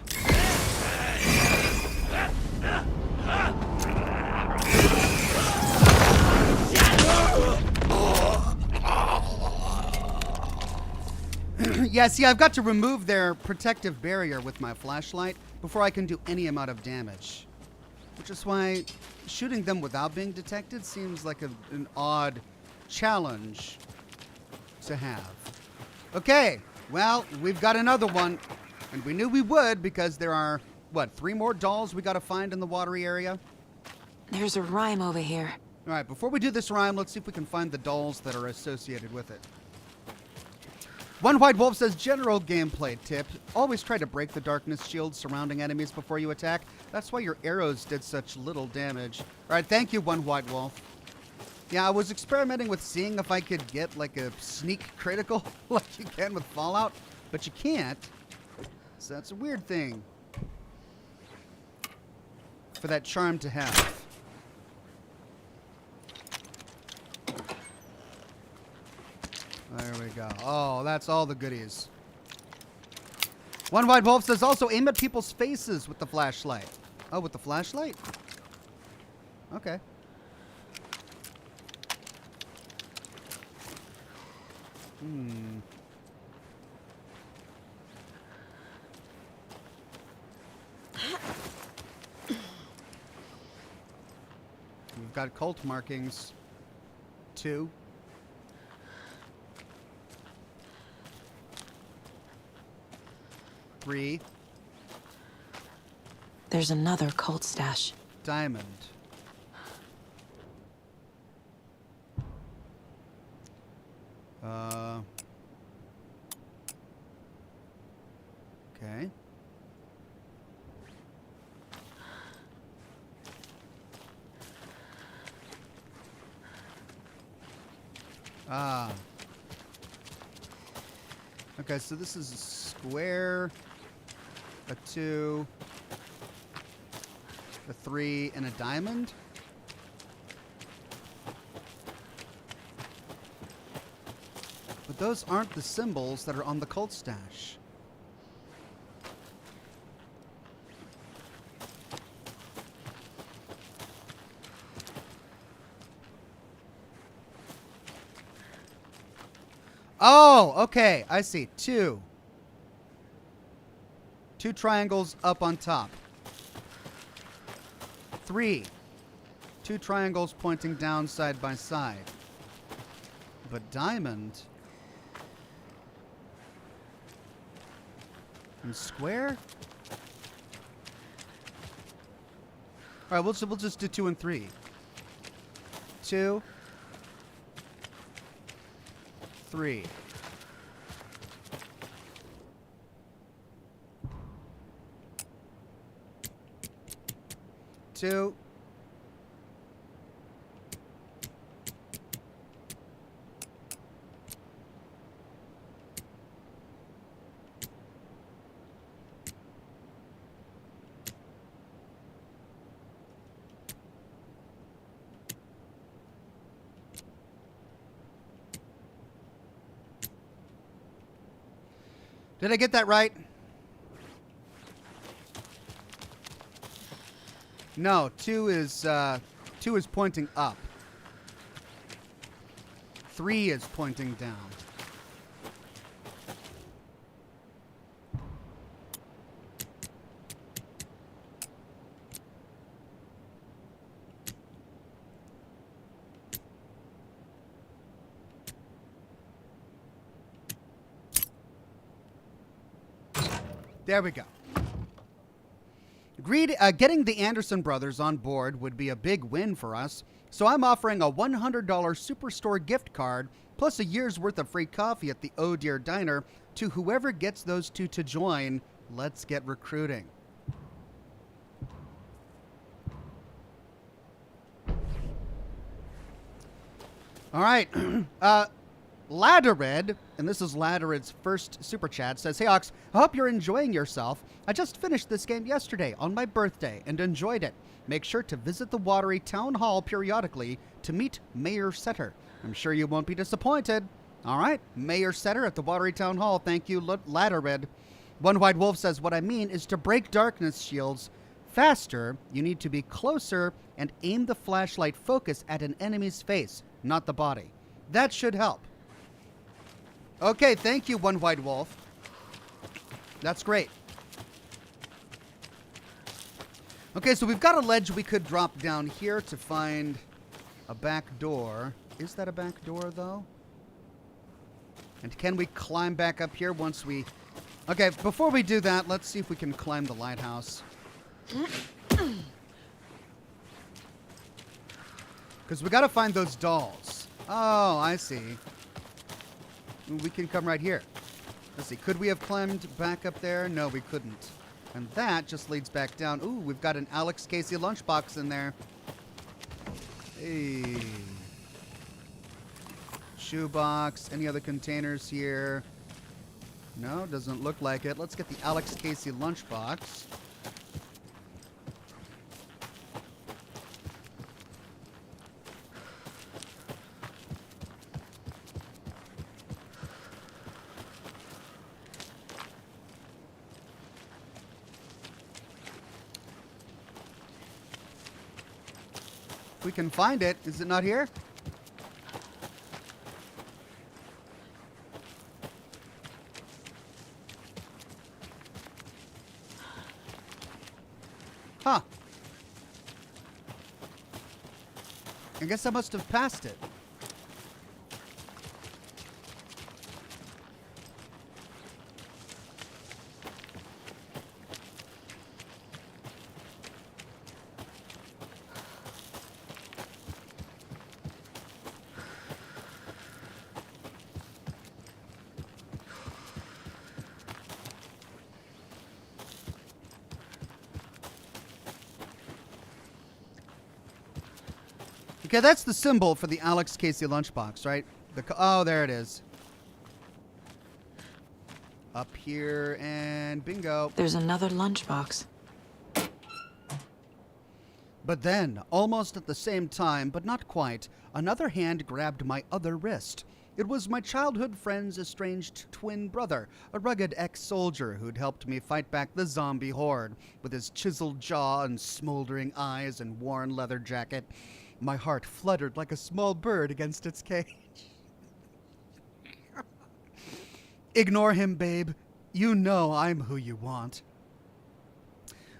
Speaker 1: Yeah, see, I've got to remove their protective barrier with my flashlight before I can do any amount of damage. Which is why shooting them without being detected seems like an odd challenge to have. Okay, well, we've got another one. And we knew we would because there are, what, 3 more dolls we got to find in the Watery area?
Speaker 2: There's a rhyme over here.
Speaker 1: All right, before we do this rhyme, let's see if we can find the dolls that are associated with it. One White Wolf says, general gameplay tip. Always try to break the darkness shield surrounding enemies before you attack. That's why your arrows did such little damage. All right, thank you, One White Wolf. Yeah, I was experimenting with seeing if I could get like a sneak critical like you can with Fallout, but you can't. So that's a weird thing for that charm to have. There we go. Oh, that's all the goodies. One White Wolf says also aim at people's faces with the flashlight. Oh, with the flashlight? Okay. We've got cult markings. 2. 3.
Speaker 2: There's another cult stash.
Speaker 1: Diamond. Okay. Okay, so this is a square, a 2, a 3, and a diamond. But those aren't the symbols that are on the cult stash. Oh, okay. I see. 2. 2 triangles up on top. 3. 2 triangles pointing down side by side. But diamond and square? All right, we'll just do 2 and 3. 2, 3. Two. Did I get that right? No, 2 is pointing up. 3 is pointing down. There we go. Agreed. Getting the Anderson brothers on board would be a big win for us. So I'm offering a $100 Superstore gift card plus a year's worth of free coffee at the Oh Dear Diner to whoever gets those two to join. Let's get recruiting. All right. Laddered, and this is Laddered's first super chat, says, "Hey Ox, I hope you're enjoying yourself. I just finished this game yesterday on my birthday and enjoyed it. Make sure to visit the Watery Town Hall periodically to meet Mayor Setter. I'm sure you won't be disappointed." All right, Mayor Setter at the Watery Town Hall. Thank you, Laddered. One White Wolf says, "What I mean is to break darkness shields faster, you need to be closer and aim the flashlight focus at an enemy's face, not the body. That should help." Okay, thank you, One White Wolf. That's great. Okay, so we've got a ledge we could drop down here to find a back door. Is that a back door, though? And can we climb back up here once we... Okay, before we do that, let's see if we can climb the lighthouse. Because we got to find those dolls. Oh, I see. We can come right here. Let's see. Could we have climbed back up there? No, we couldn't. And that just leads back down. Ooh, we've got an Alex Casey lunchbox in there. Hey. Shoebox. Any other containers here? No, doesn't look like it. Let's get the Alex Casey lunchbox. If we can find it. Is it not here? Huh. I guess I must have passed it. Okay, that's the symbol for the Alex Casey lunchbox, right? Oh, there it is. Up here, and bingo.
Speaker 2: There's another lunchbox.
Speaker 1: But then, almost at the same time, but not quite, another hand grabbed my other wrist. It was my childhood friend's estranged twin brother, a rugged ex-soldier who'd helped me fight back the zombie horde, with his chiseled jaw and smoldering eyes and worn leather jacket. My heart fluttered like a small bird against its cage. Ignore him, babe. You know I'm who you want.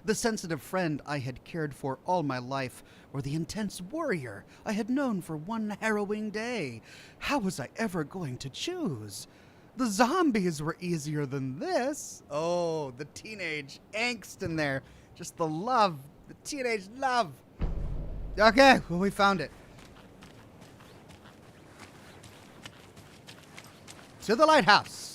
Speaker 1: The sensitive friend I had cared for all my life, or the intense warrior I had known for one harrowing day. How was I ever going to choose? The zombies were easier than this. Oh, the teenage angst in there. Just the love, the teenage love. Okay, well, we found it. To the lighthouse.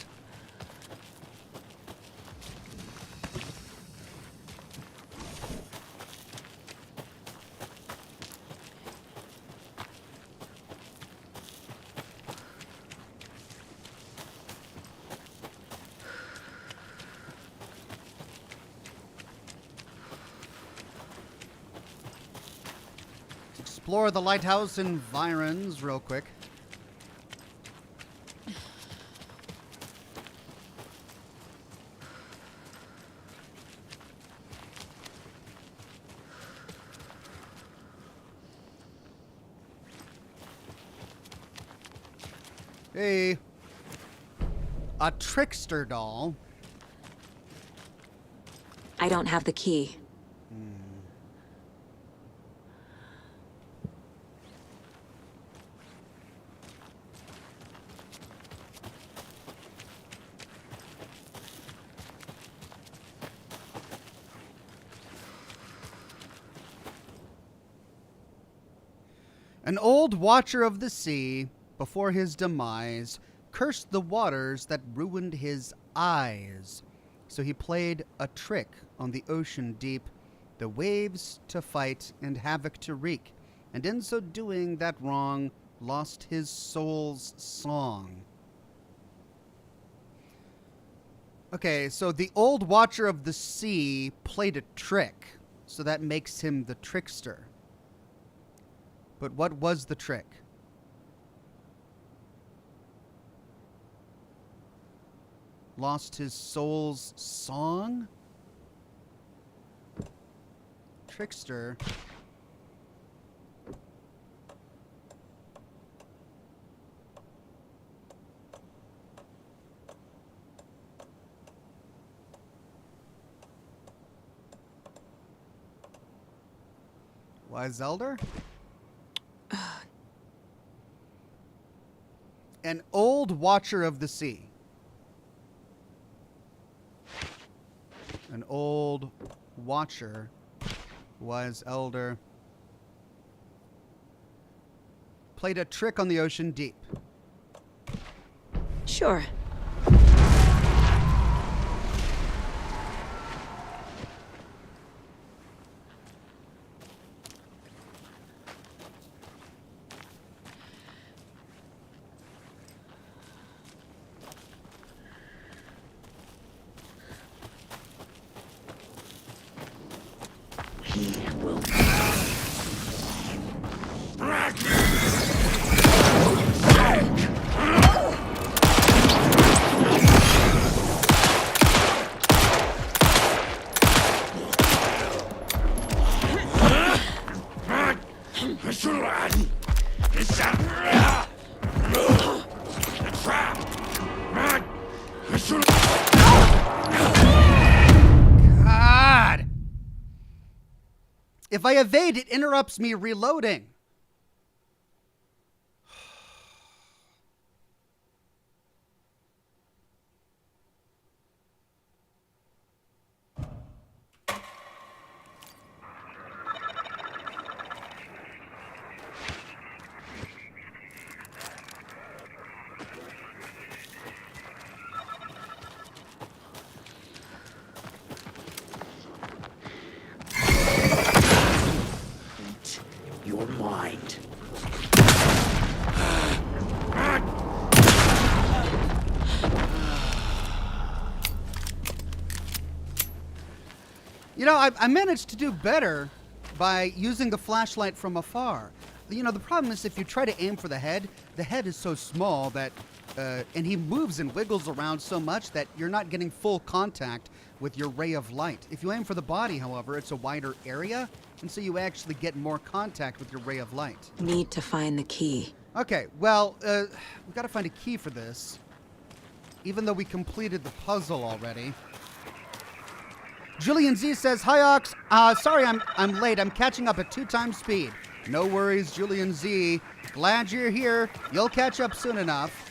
Speaker 1: Explore the lighthouse environs real quick. Hey, a trickster doll.
Speaker 2: I don't have the key.
Speaker 1: An old watcher of the sea, before his demise, cursed the waters that ruined his eyes. So he played a trick on the ocean deep, the waves to fight and havoc to wreak, and in so doing that wrong lost his soul's song. Okay, so the old watcher of the sea played a trick, so that makes him the trickster. But what was the trick? Lost his soul's song? Trickster. Wise Elder? An old watcher of the sea. An old watcher, wise elder, played a trick on the ocean deep.
Speaker 2: Sure.
Speaker 1: God! If I evade, it interrupts me reloading.
Speaker 5: Your mind.
Speaker 1: You know, I managed to do better by using the flashlight from afar. You know, the problem is if you try to aim for the head is so small that, and he moves and wiggles around so much that you're not getting full contact with your ray of light. If you aim for the body, however, it's a wider area, and so you actually get more contact with your ray of light.
Speaker 2: Need to find the key.
Speaker 1: Okay, well, we've got to find a key for this, even though we completed the puzzle already. Julian Z says, "Hi Ox, sorry I'm late. I'm catching up at 2 times speed." No worries, Julian Z. Glad you're here. You'll catch up soon enough.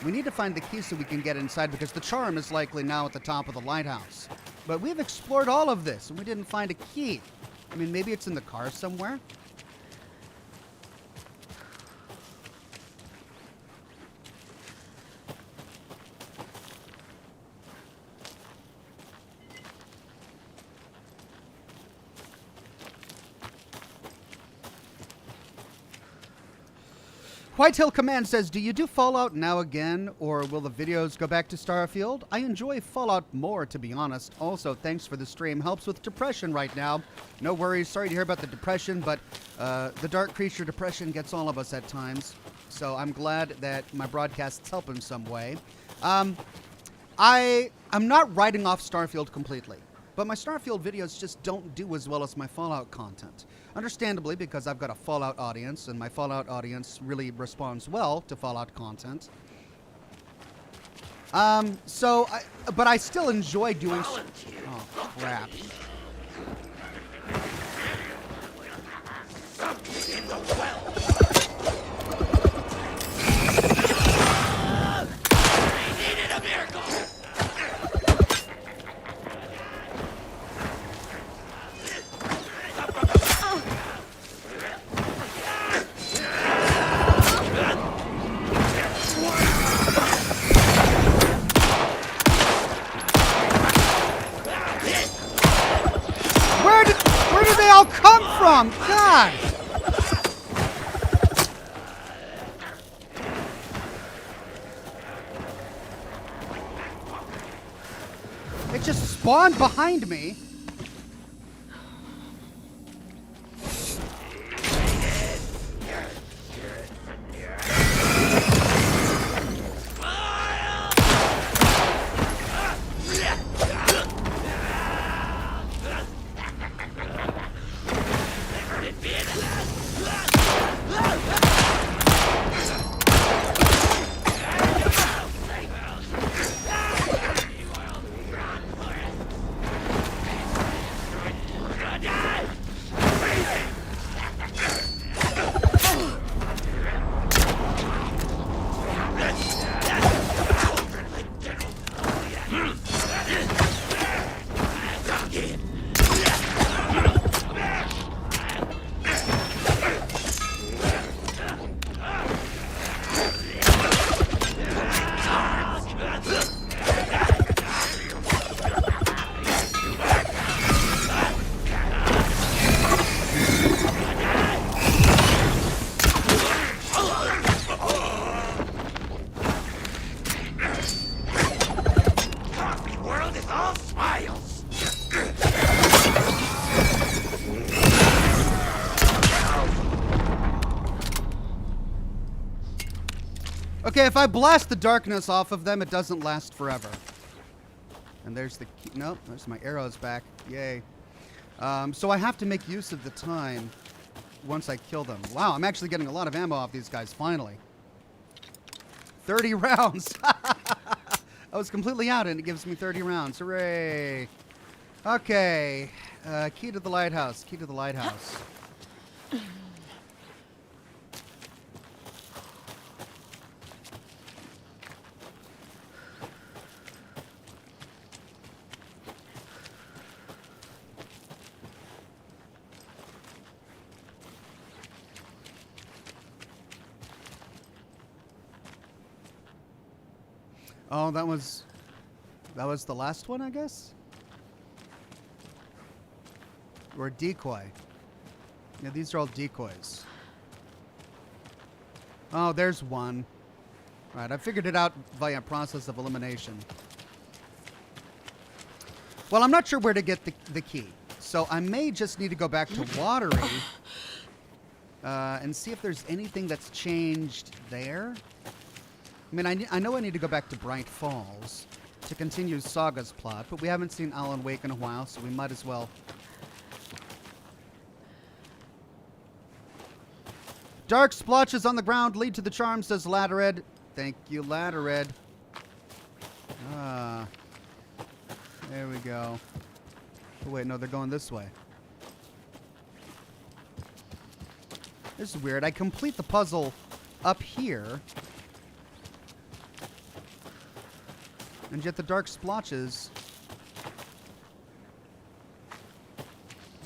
Speaker 1: We need to find the key so we can get inside because the charm is likely now at the top of the lighthouse. But we've explored all of this and we didn't find a key. I mean, maybe it's in the car somewhere. Whitehill Command says, "Do you do Fallout now again, or will the videos go back to Starfield? I enjoy Fallout more, to be honest. Also, thanks for the stream. Helps with depression right now." No worries. Sorry to hear about the depression, but the dark creature depression gets all of us at times. So I'm glad that my broadcasts help in some way. I'm not writing off Starfield completely, but my Starfield videos just don't do as well as my Fallout content. Understandably, because I've got a Fallout audience, and my Fallout audience really responds well to Fallout content. But I still enjoy doing... Oh, crap. all come from? God! It just spawned behind me. Okay, if I blast the darkness off of them, it doesn't last forever. And there's the key. Nope, there's my arrows back. Yay. So I have to make use of the time once I kill them. Wow, I'm actually getting a lot of ammo off these guys, finally. 30 rounds. I was completely out, and it gives me 30 rounds. Hooray. Okay. Key to the lighthouse. Key to the lighthouse. Oh, that was the last one, I guess? Or a decoy. Yeah, these are all decoys. Oh, there's one. All right, I figured it out via process of elimination. Well, I'm not sure where to get the key. So I may just need to go back to Watery and see if there's anything that's changed there. I mean, I know I need to go back to Bright Falls to continue Saga's plot, but we haven't seen Alan Wake in a while, so we might as well. Dark splotches on the ground lead to the charm, says Laddered. Thank you, Laddered. Ah. There we go. Oh, wait, no, they're going this way. This is weird. I complete the puzzle up here. And yet the dark splotches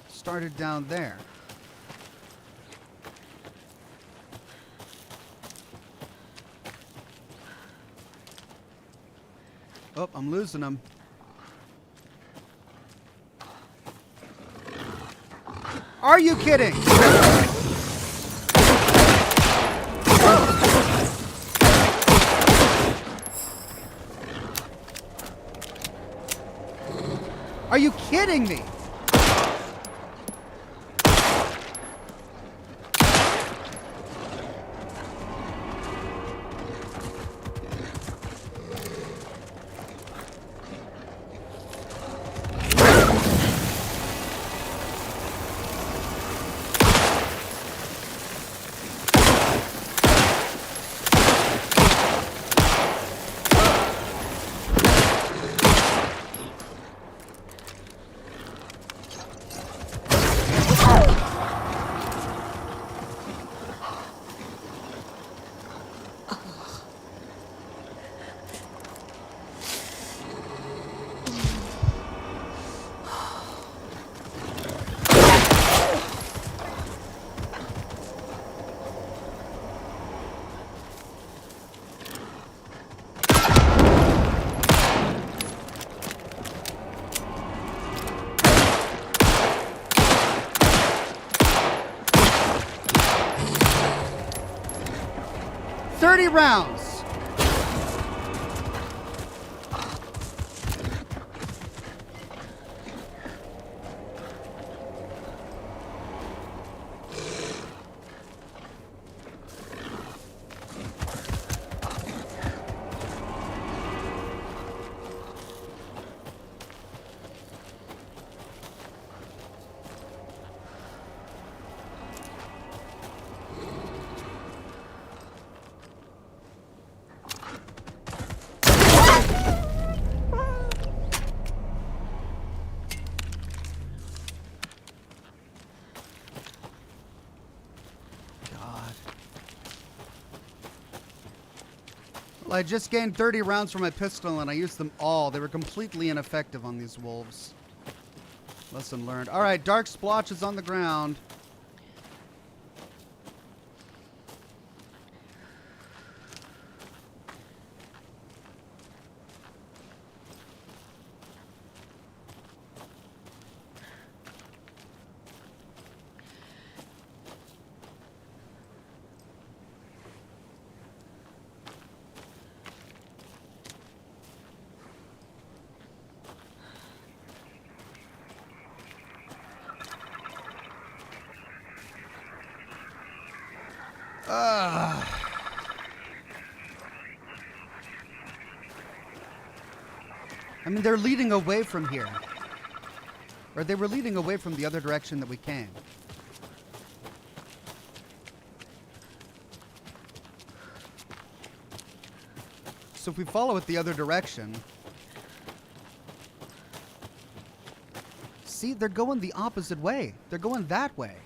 Speaker 1: started down there. Oh, I'm losing them. Are you kidding? Are you kidding me? 30 rounds. Well, I just gained 30 rounds from my pistol and I used them all. They were completely ineffective on these wolves. Lesson learned. All right, dark splotches on the ground. I mean, they're leading away from here. Or they were leading away from the other direction that we came. So if we follow it the other direction... See, they're going the opposite way. They're going that way.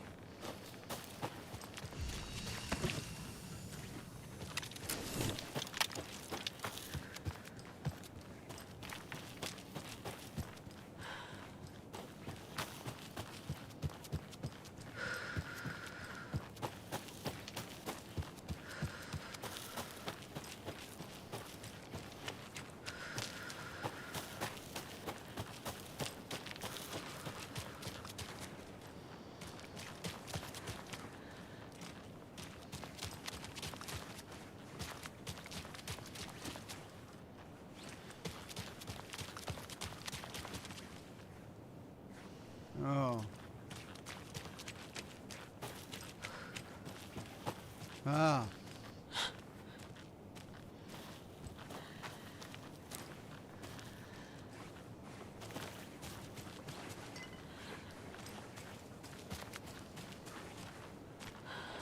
Speaker 1: Oh. Ah.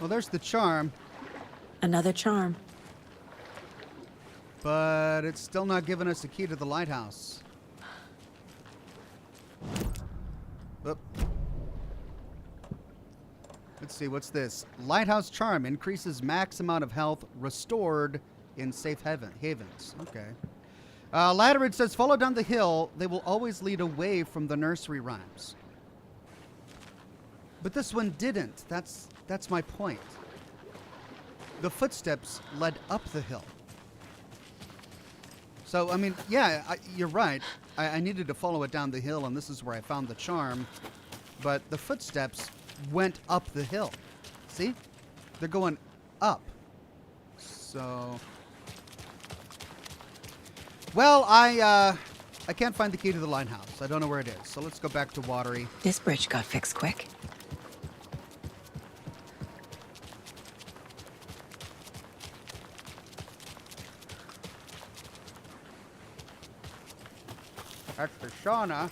Speaker 1: Well, there's the charm.
Speaker 2: Another charm.
Speaker 1: But it's still not giving us a key to the lighthouse. Oop. Let's see, what's this? Lighthouse charm increases max amount of health restored in safe havens. Okay. Ladder, it says, follow down the hill. They will always lead away from the nursery rhymes. But this one didn't. That's my point. The footsteps led up the hill. So, I mean, yeah, you're right. I needed to follow it down the hill, and this is where I found the charm. But the footsteps went up the hill. See? They're going up. So... Well, I can't find the key to the lighthouse. I don't know where it is. So let's go back to Watery.
Speaker 2: This bridge got fixed quick.
Speaker 1: That's the sauna.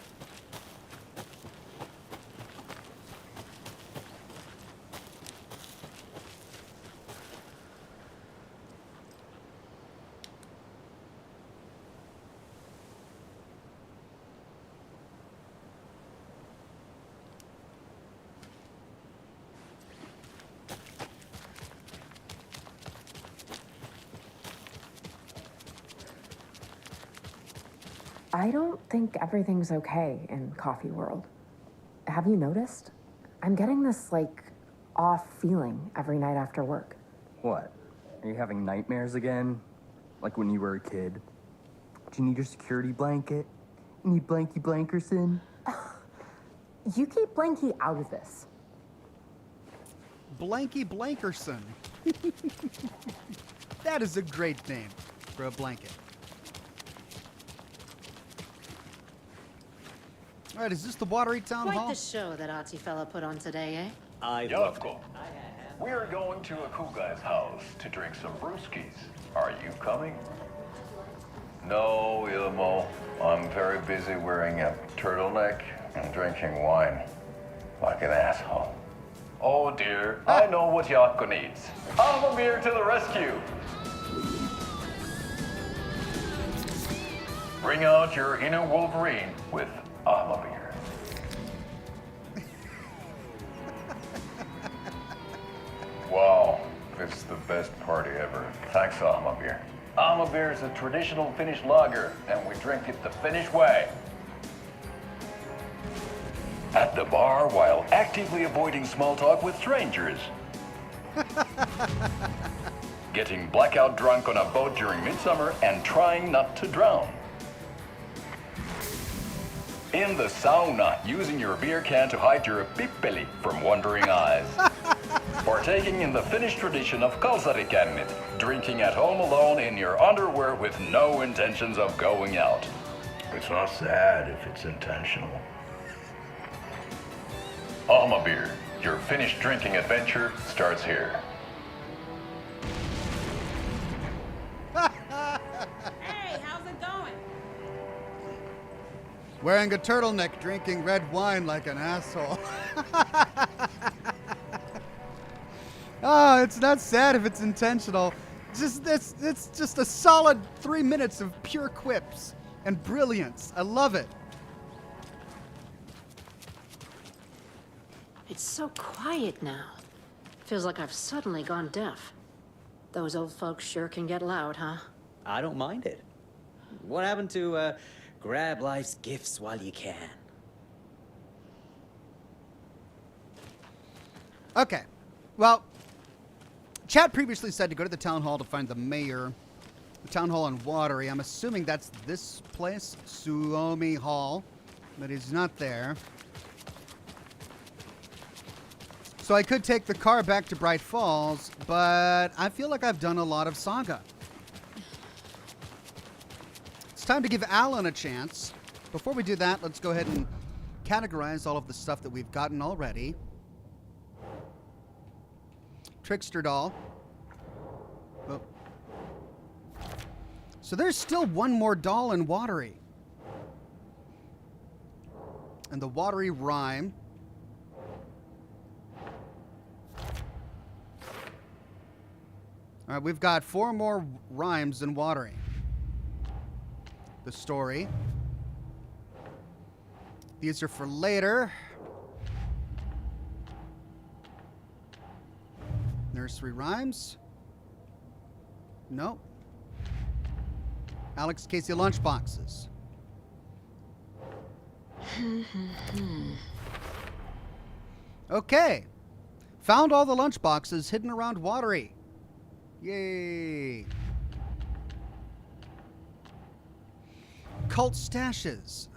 Speaker 6: I don't think everything's okay in Coffee World. Have you noticed? I'm getting this, off feeling every night after work.
Speaker 7: What? Are you having nightmares again? Like when you were a kid? Do you need your security blanket? You need Blanky Blankerson?
Speaker 6: You keep Blanky out of this.
Speaker 1: Blanky Blankerson. That is a great name for a blanket. All right, is this the Watery Town
Speaker 8: Quite
Speaker 1: Hall?
Speaker 8: the show that artsy fella put on today, eh?
Speaker 9: I loved it. We're going to a cool guy's house to drink some brewskis. Are you coming? No, Ilmo. I'm very busy wearing a turtleneck and drinking wine. Like an asshole. Oh dear, I know what Jaakko needs. Almamir to the rescue! Bring out your inner Wolverine with Almamir. Wow, this is the best party ever. Thanks, Almamir. Almamir is a traditional Finnish lager, and we drink it the Finnish way. At the bar while actively avoiding small talk with strangers. Getting blackout drunk on a boat during midsummer and trying not to drown. In the sauna, using your beer can to hide your pippeli from wondering eyes. Partaking in the Finnish tradition of kalsarikännit, drinking at home alone in your underwear with no intentions of going out. It's not sad if it's intentional. Alma beer, your Finnish drinking adventure starts here.
Speaker 8: Hey, how's it going?
Speaker 1: Wearing a turtleneck, drinking red wine like an asshole. Oh, it's not sad if it's intentional. It's just a solid 3 minutes of pure quips and brilliance. I love it.
Speaker 8: It's so quiet now. Feels like I've suddenly gone deaf. Those old folks sure can get loud, huh?
Speaker 10: I don't mind it. What happened to grab life's gifts while you can?
Speaker 1: Okay. Well, chat previously said to go to the town hall to find the mayor. The town hall on Watery. I'm assuming that's this place, Suomi Hall, but he's not there. So I could take the car back to Bright Falls, but I feel like I've done a lot of Saga. It's time to give Alan a chance. Before we do that, let's go ahead and categorize all of the stuff that we've gotten already. Trickster doll. Oh. So there's still one more doll in Watery. And the Watery rhyme. All right, we've got 4 more rhymes in Watery. The story. These are for later. Nursery rhymes. Nope. Alex Casey lunchboxes. Okay. Found all the lunchboxes hidden around Watery. Yay. Cult stashes.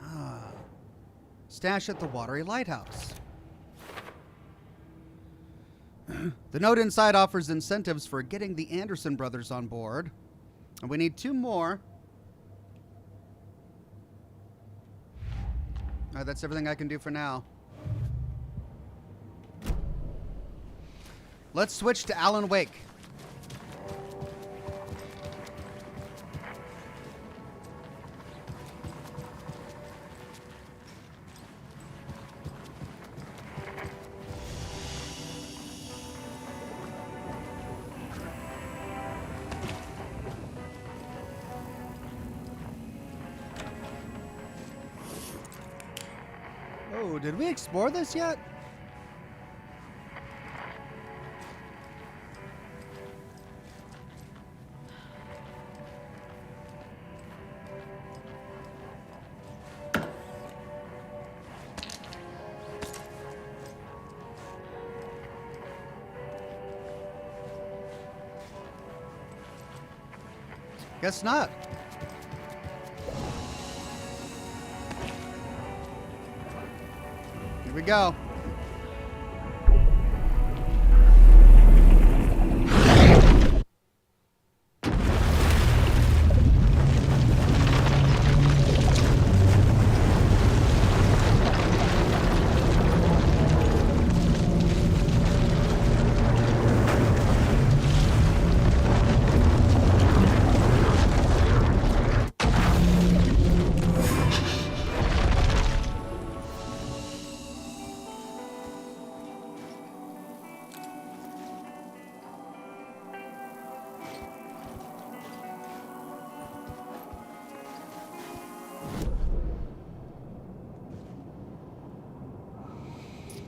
Speaker 1: Stash at the Watery Lighthouse. The note inside offers incentives for getting the Anderson brothers on board. And we need 2 more. All right, that's everything I can do for now. Let's switch to Alan Wake. Oh, did we explore this yet? Guess not. Here we go.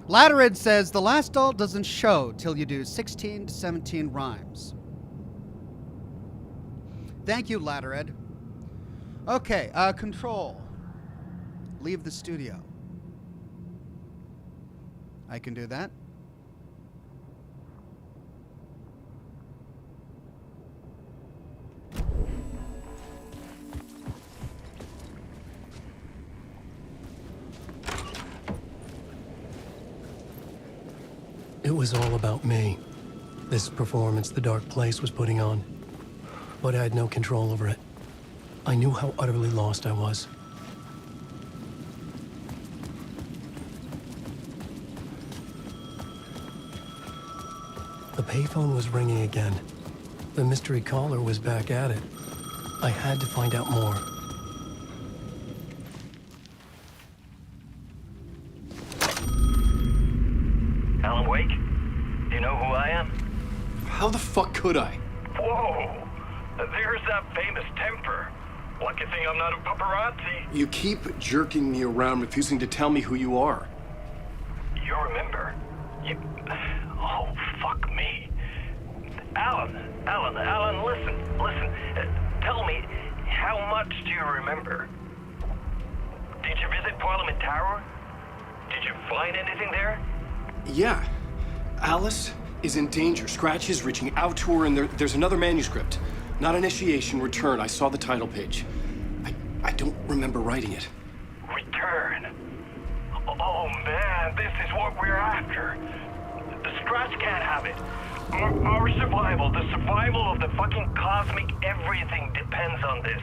Speaker 1: Latterid says the last doll doesn't show till you do 16 to 17 rhymes. Thank you, Latterid. Okay, control. Leave the studio. I can do that.
Speaker 11: It was all about me. This performance the Dark Place was putting on. But I had no control over it. I knew how utterly lost I was. The payphone was ringing again. The mystery caller was back at it. I had to find out more.
Speaker 12: Alan Wake? Do you know who I am?
Speaker 13: How the fuck could I?
Speaker 12: Whoa! There's that famous temper. Lucky thing I'm not a paparazzi.
Speaker 13: You keep jerking me around, refusing to tell me who you are.
Speaker 12: You remember? Oh, fuck me. Alan, listen. Tell me, how much do you remember? Did you visit Parliament Tower? Did you find anything there?
Speaker 13: Yeah. Alice is in danger. Scratch is reaching out to her, and there's another manuscript. Not initiation, return. I saw the title page. I don't remember writing it.
Speaker 12: Return? Oh man, this is what we're after. The Scratch can't have it. Our survival, the survival of the fucking cosmic everything depends on this.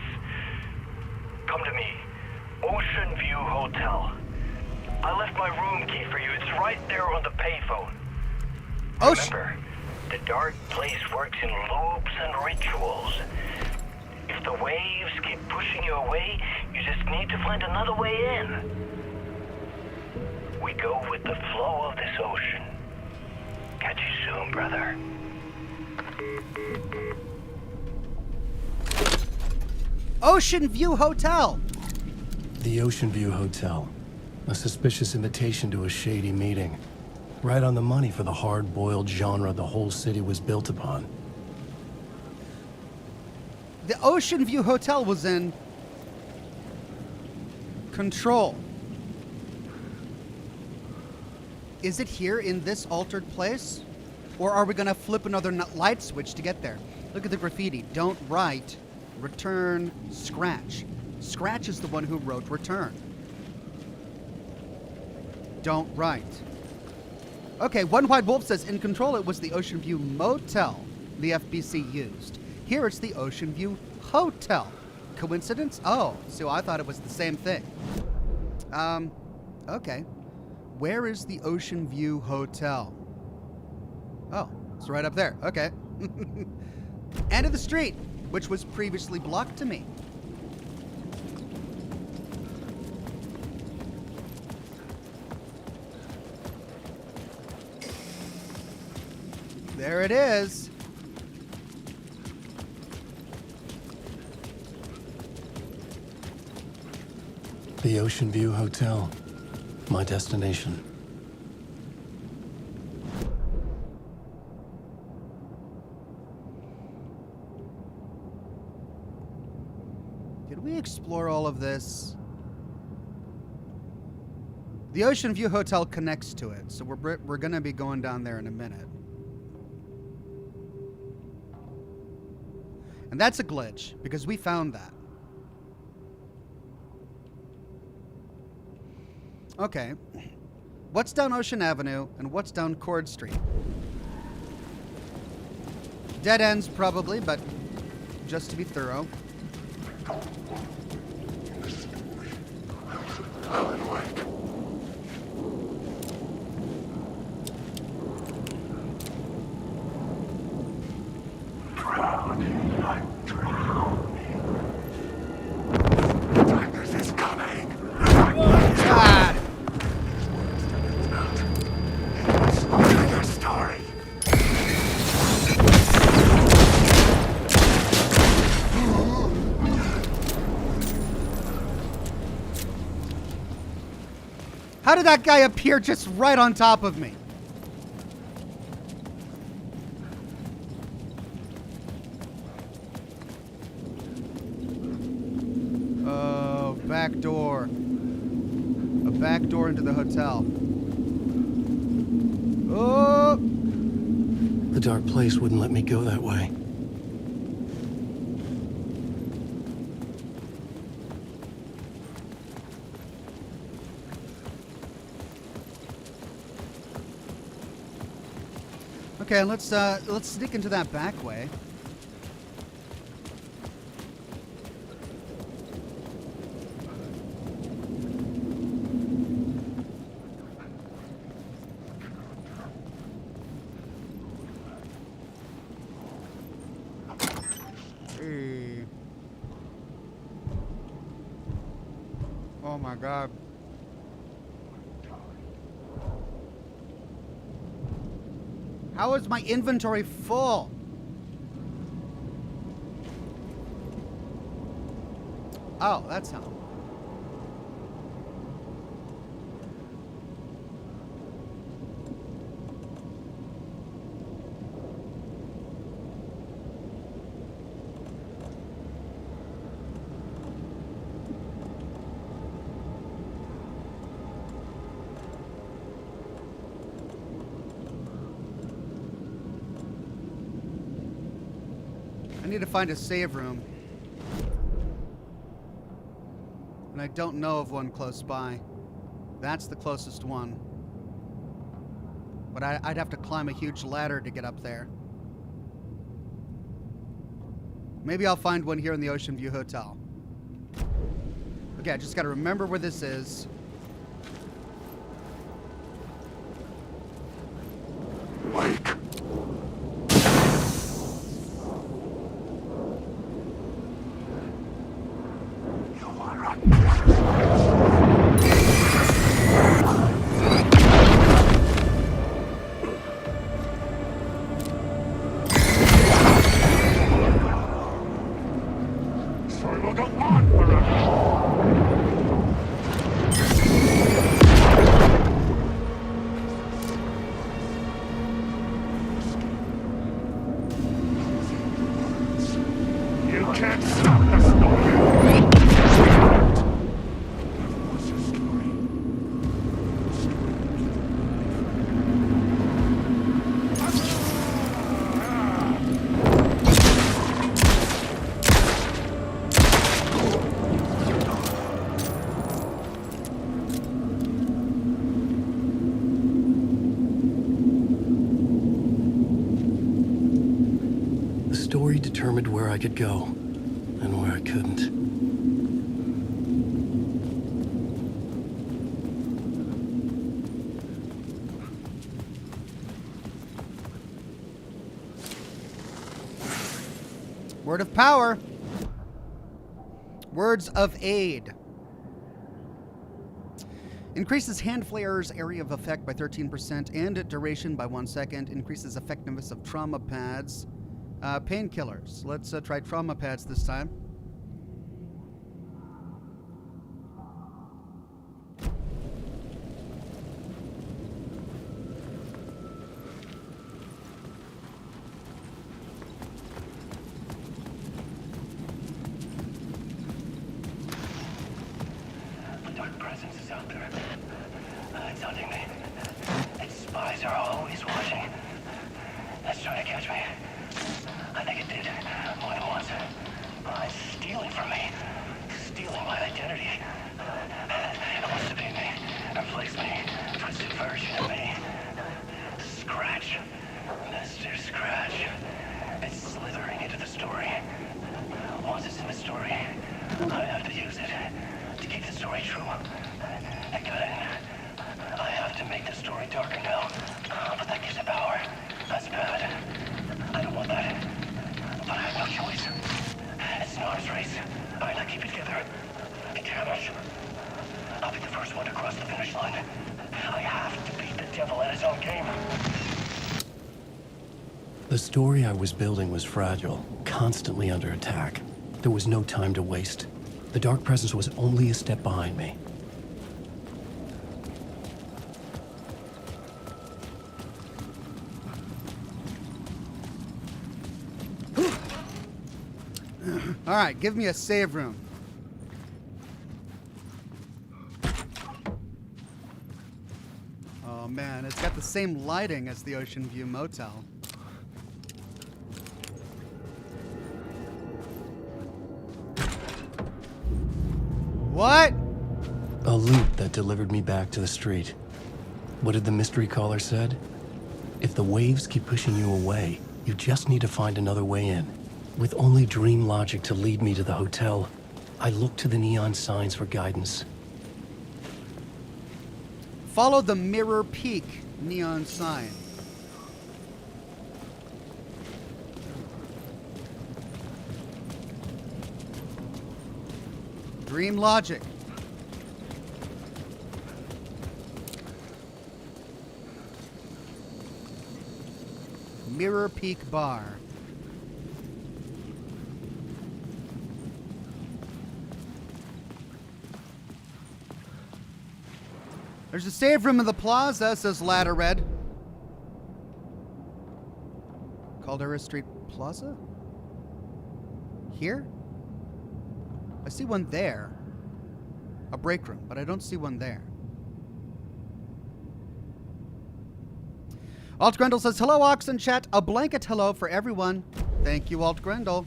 Speaker 12: Come to me. Ocean View Hotel. I left my room key for you. It's right there on the payphone. Remember, the Dark Place works in loops and rituals. If the waves keep pushing you away, you just need to find another way in. We go with the flow of this ocean. Catch you soon, brother.
Speaker 1: Ocean View Hotel.
Speaker 11: The Ocean View Hotel. A suspicious invitation to a shady meeting. Right on the money for the hard-boiled genre the whole city was built upon.
Speaker 1: The Ocean View Hotel was in Control. Is it here in this altered place? Or are we going to flip another light switch to get there? Look at the graffiti. Don't write, return, Scratch. Scratch is the one who wrote return. Don't write. Okay, One White Wolf says, in Control it was the Ocean View Motel the FBC used. Here it's the Ocean View Hotel. Coincidence? Oh, so I thought it was the same thing. Okay. Where is the Ocean View Hotel? Oh, it's right up there. Okay. End of the street, which was previously blocked to me. There it is.
Speaker 11: The Ocean View Hotel. My destination.
Speaker 1: Did we explore all of this? The Ocean View Hotel connects to it, so we're going to be going down there in a minute. And that's a glitch, because we found that. Okay. What's down Ocean Avenue, and what's down Cord Street? Dead ends, probably, but just to be thorough. How did that guy appear just right on top of me? Oh, back door. A back door into the hotel. Oh!
Speaker 11: The dark place wouldn't let me go that way.
Speaker 1: Okay, let's sneak into that back way. Hey. Oh my God. How is my inventory full? Oh, that's how. I need to find a save room. And I don't know of one close by. That's the closest one. But I'd have to climb a huge ladder to get up there. Maybe I'll find one here in the Ocean View Hotel. Okay, I just gotta remember where this is.
Speaker 5: Wake.
Speaker 11: Determined where I could go and where I couldn't.
Speaker 1: Word of power. Words of aid. Increases hand flayer's area of effect by 13% and duration by 1 second. Increases effectiveness of trauma pads. Painkillers. Let's try trauma pads this time.
Speaker 12: The dark presence is out there. It's hunting me. Its spies are always watching. It's trying to catch me. I think it did more than once. It's stealing from me. Stealing my identity. It wants to be me. Replace me. Twisted version of me. Scratch. Mr. Scratch. It's slithering into the story. Once it's in the story, I have to use it to keep the story true. I got it. I have to make the story darker now. But that gives it power. That's bad. I don't want that. But I have no choice. It's an arms race. I gotta keep it together. Damn it. I'll be the first one to cross the finish line. I have to beat the devil at his own game.
Speaker 11: The story I was building was fragile, constantly under attack. There was no time to waste. The dark presence was only a step behind me.
Speaker 1: All right, give me a save room. Oh man, it's got the same lighting as the Ocean View Motel. What?
Speaker 11: A loop that delivered me back to the street. What did the mystery caller said? If the waves keep pushing you away, you just need to find another way in. With only dream logic to lead me to the hotel, I looked to the neon signs for guidance.
Speaker 1: Follow the Mirror Peak neon sign. Dream logic. Mirror Peak Bar. There's a save room in the plaza, says Ladder Red. Caldera Street Plaza? Here? I see one there. A break room, but I don't see one there. Alt Grendel says, hello, Oxen chat. A blanket hello for everyone. Thank you, Alt Grendel.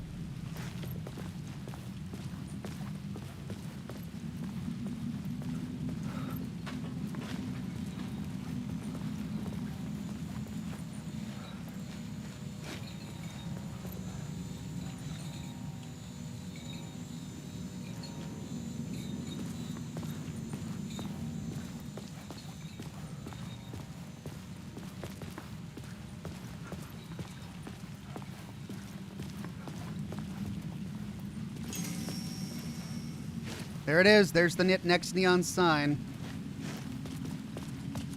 Speaker 1: There it is. There's the next neon sign.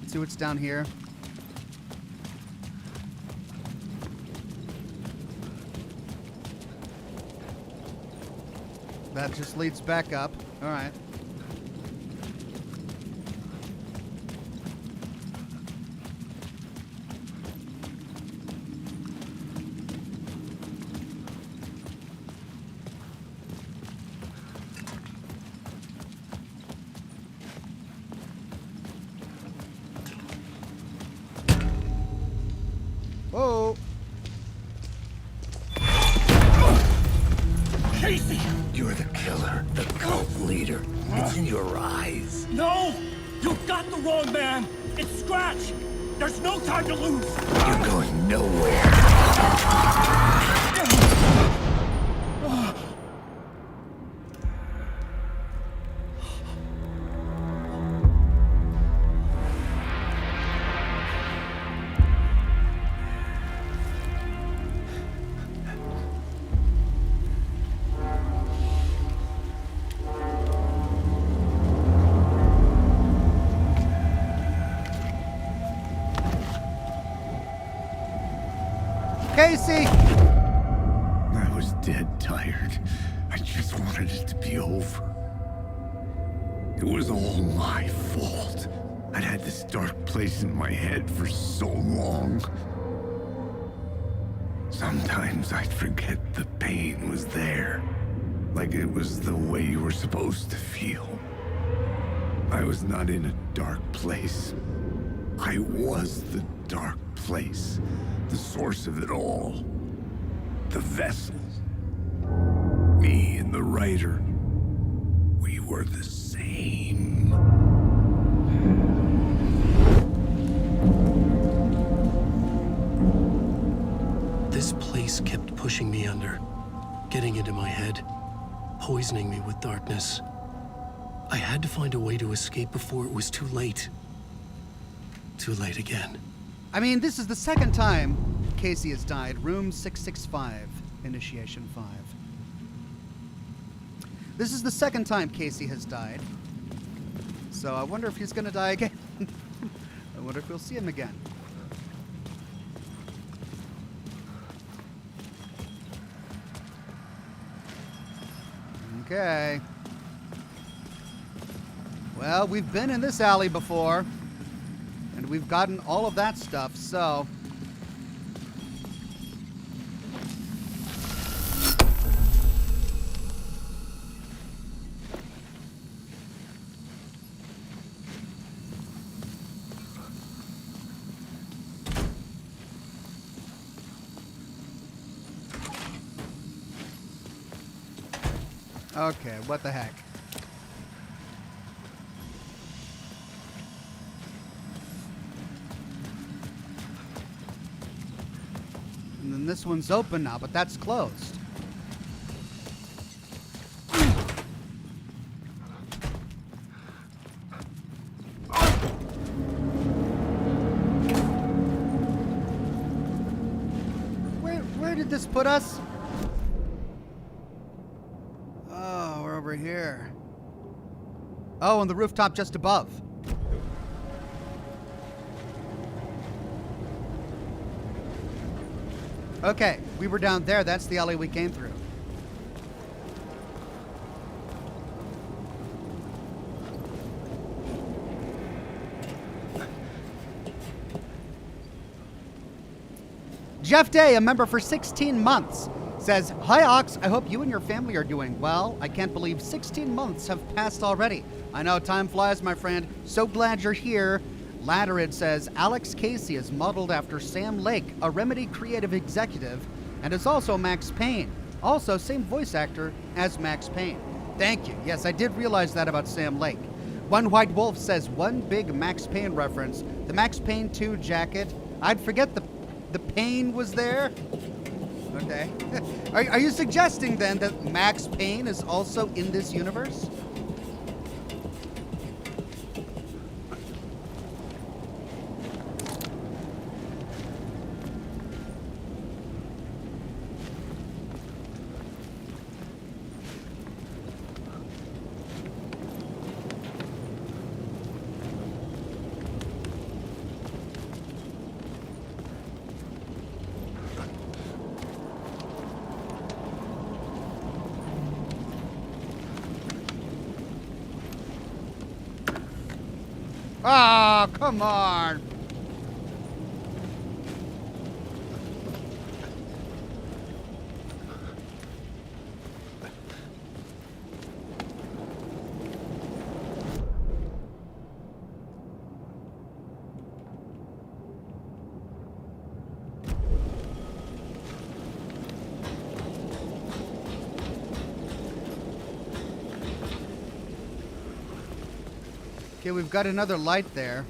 Speaker 1: Let's see what's down here. That just leads back up. All right. Whoa.
Speaker 5: Casey! You're the killer, the cult leader. It's in your eyes.
Speaker 12: No! You've got the wrong man! It's Scratch! There's no time to lose!
Speaker 5: You're going nowhere.
Speaker 1: Casey!
Speaker 5: I was dead tired. I just wanted it to be over. It was all my fault. I'd had this dark place in my head for so long. Sometimes I'd forget the pain was there. Like it was the way you were supposed to feel. I was not in a dark place. I was the dark place. The source of it all. The vessel. Me and the writer. We were the same.
Speaker 11: This place kept pushing me under, getting into my head, poisoning me with darkness. I had to find a way to escape before it was too late. Too late again.
Speaker 1: I mean, this is the second time Casey has died. Room 665, Initiation 5. This is the second time Casey has died. So I wonder if he's going to die again. I wonder if we'll see him again. Okay. Well, we've been in this alley before. And we've gotten all of that stuff, so... Okay, what the heck? And then this one's open now, but that's closed. Where did this put us? Oh, we're over here. Oh, on the rooftop just above. Okay, we were down there. That's the alley we came through. Jeff Day, a member for 16 months, says, "Hi Ox, I hope you and your family are doing well. I can't believe 16 months have passed already. I know time flies, my friend. So glad you're here." Latterid says, "Alex Casey is modeled after Sam Lake, a Remedy creative executive, and is also Max Payne. Also, same voice actor as Max Payne." Thank you. Yes, I did realize that about Sam Lake. One White Wolf says, "One big Max Payne reference. The Max Payne 2 jacket. I'd forget the pain was there." Okay. Are you suggesting then that Max Payne is also in this universe? Ah, oh, come on. Okay, we've got another light there.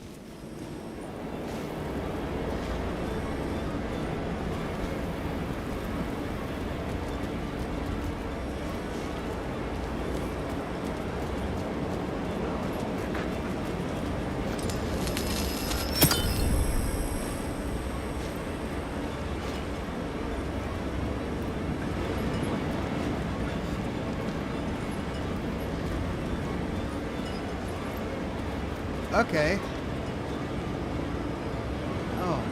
Speaker 1: Okay. Oh.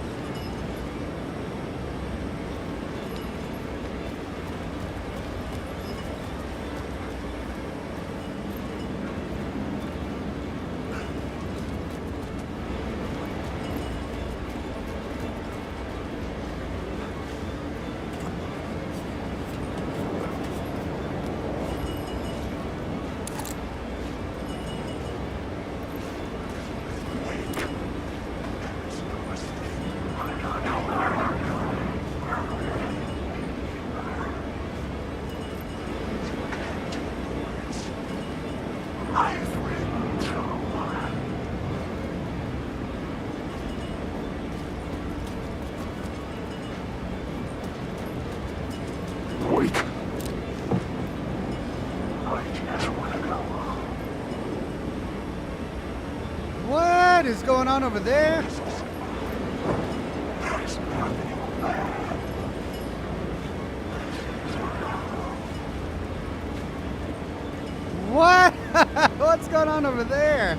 Speaker 1: What is going on over there? What? What's going on over there?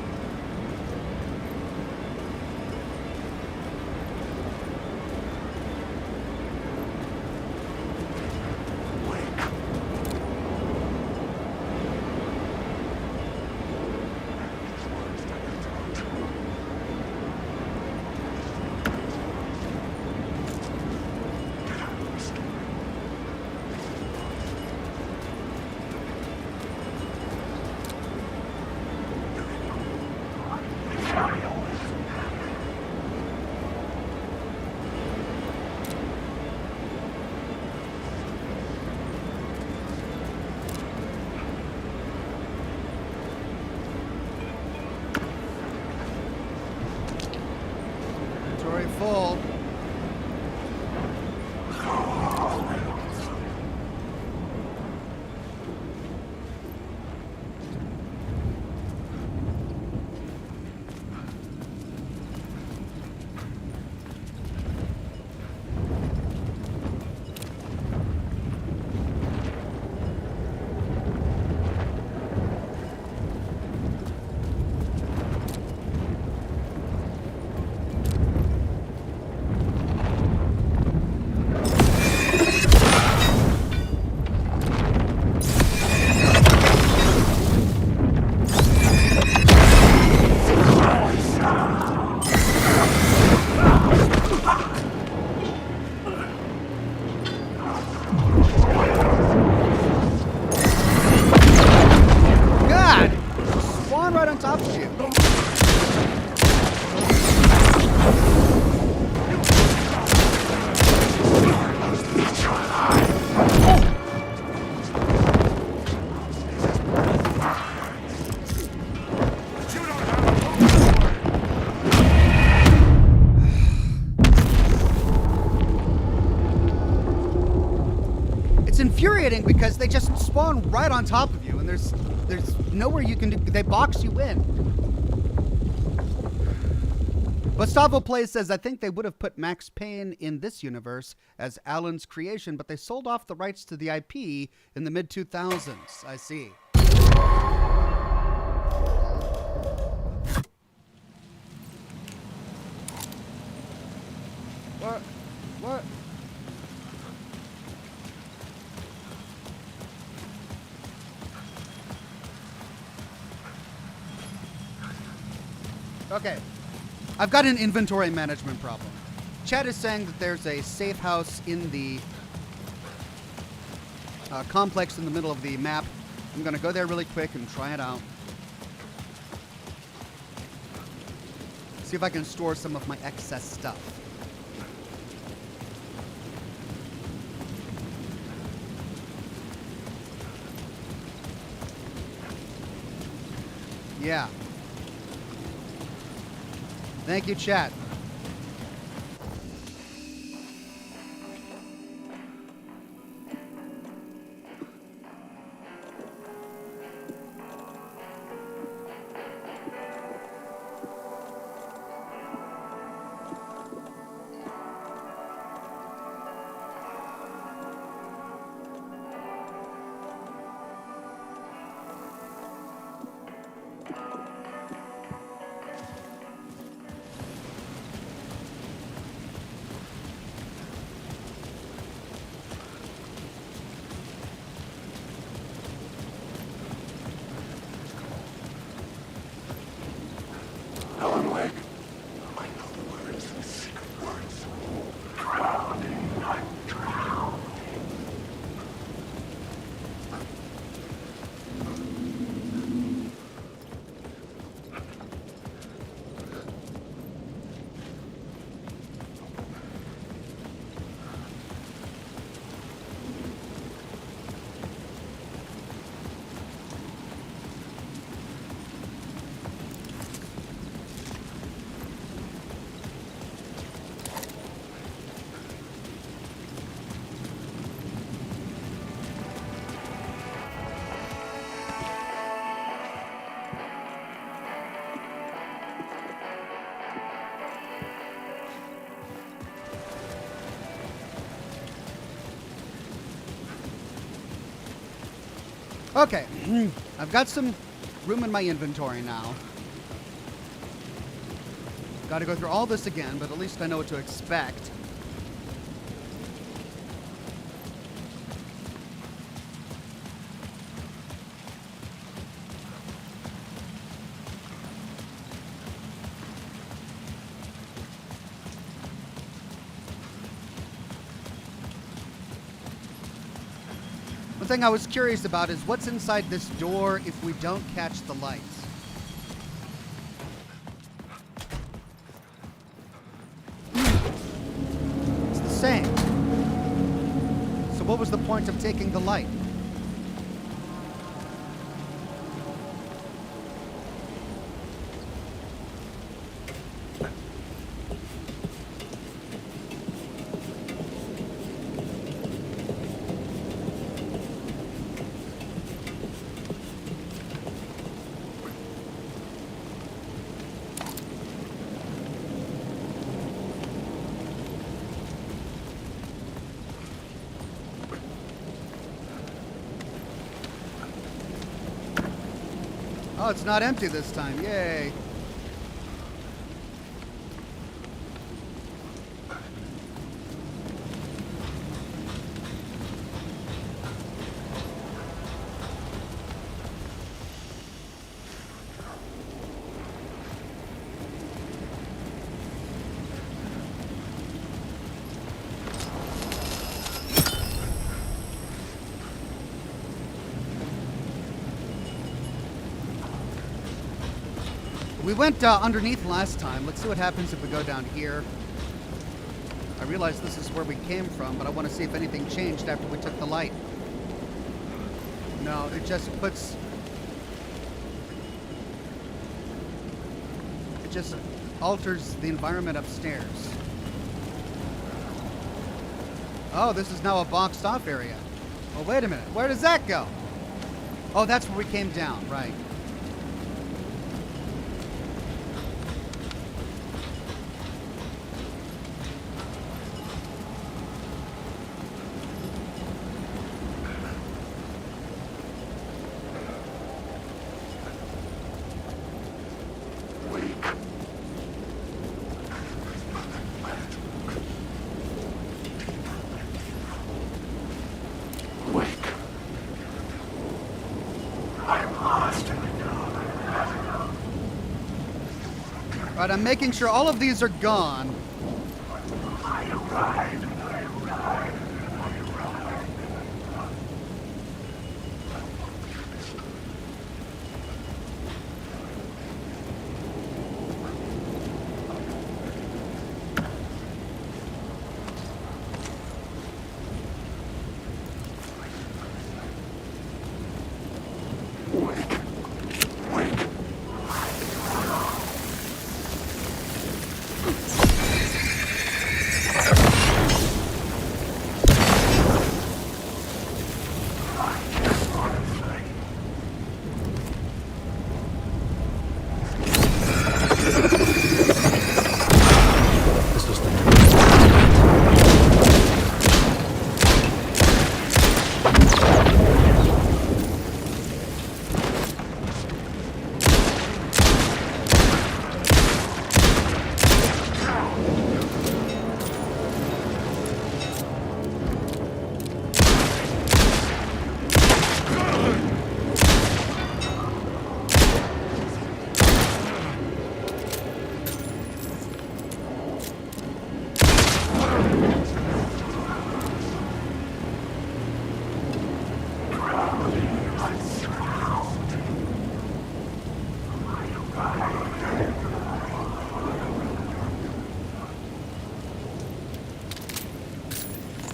Speaker 1: full. Infuriating because they just spawn right on top of you, and there's nowhere you can do. They box you in. Gustavo Plays says, I think they would have put Max Payne in this universe as Alan's creation, but they sold off the rights to the IP in the mid-2000s. I see. What? Okay, I've got an inventory management problem. Chat is saying that there's a safe house in the complex in the middle of the map. I'm gonna go there really quick and try it out. See if I can store some of my excess stuff. Yeah. Thank you, chat. Okay, I've got some room in my inventory now. Got to go through all this again, but at least I know what to expect. One thing I was curious about is what's inside this door if we don't catch the lights. It's the same. So what was the point of taking the light? Oh, it's not empty this time. Yay. We went underneath last time. Let's see what happens if we go down here. I realize this is where we came from, but I want to see if anything changed after we took the light. No, it just puts... It just alters the environment upstairs. Oh, this is now a boxed off area. Oh, wait a minute. Where does that go? Oh, that's where we came down, right. Right, I'm making sure all of these are gone.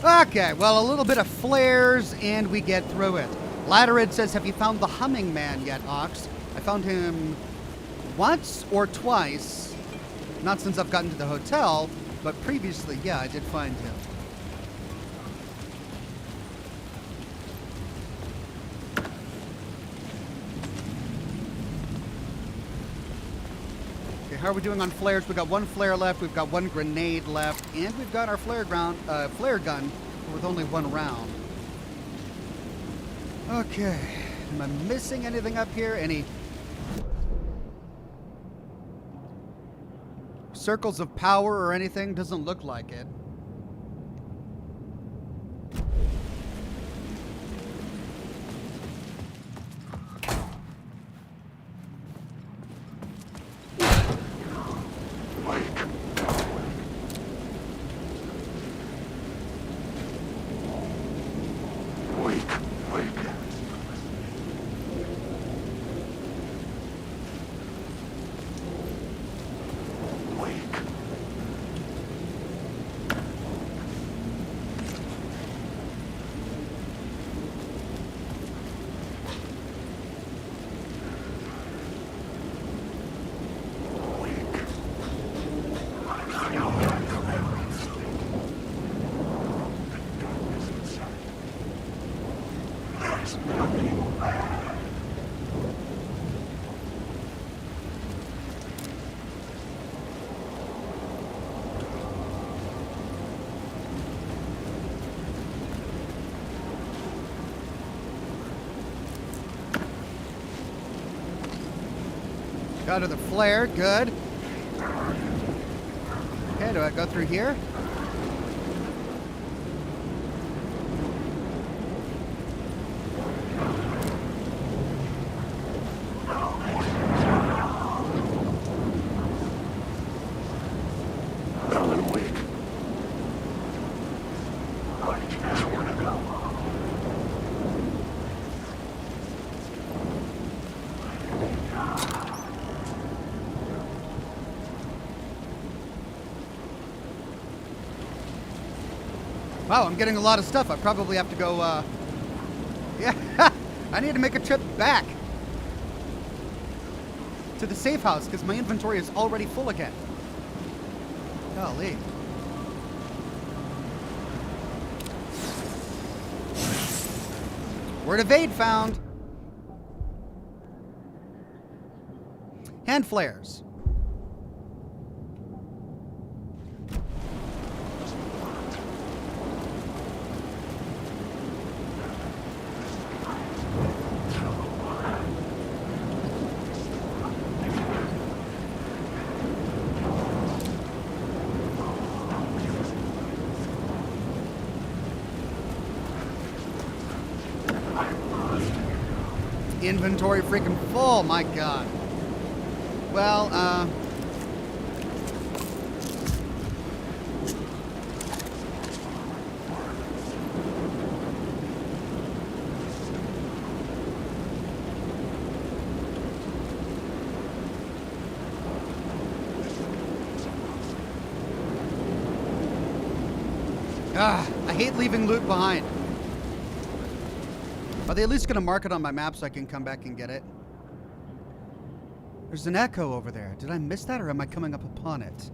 Speaker 1: Okay, well, a little bit of flares, and we get through it. Latterid says, have you found the Humming Man yet, Ox? I found him once or twice. Not since I've gotten to the hotel, but previously, yeah, I did find him. Okay, how are we doing on flares? We've got one flare left, we've got one grenade left, and we've got our flare gun with only one round. Okay, am I missing anything up here? Any circles of power or anything? Doesn't look like it. Got to the flare. Good. Okay, do I go through here? Wow, I'm getting a lot of stuff. I probably have to go, yeah, I need to make a trip back to the safe house because my inventory is already full again. Golly. Word of aid found. Hand flares. Inventory freaking full, my god. Well, I hate leaving loot behind. Are they at least going to mark it on my map so I can come back and get it? There's an echo over there. Did I miss that or am I coming up upon it?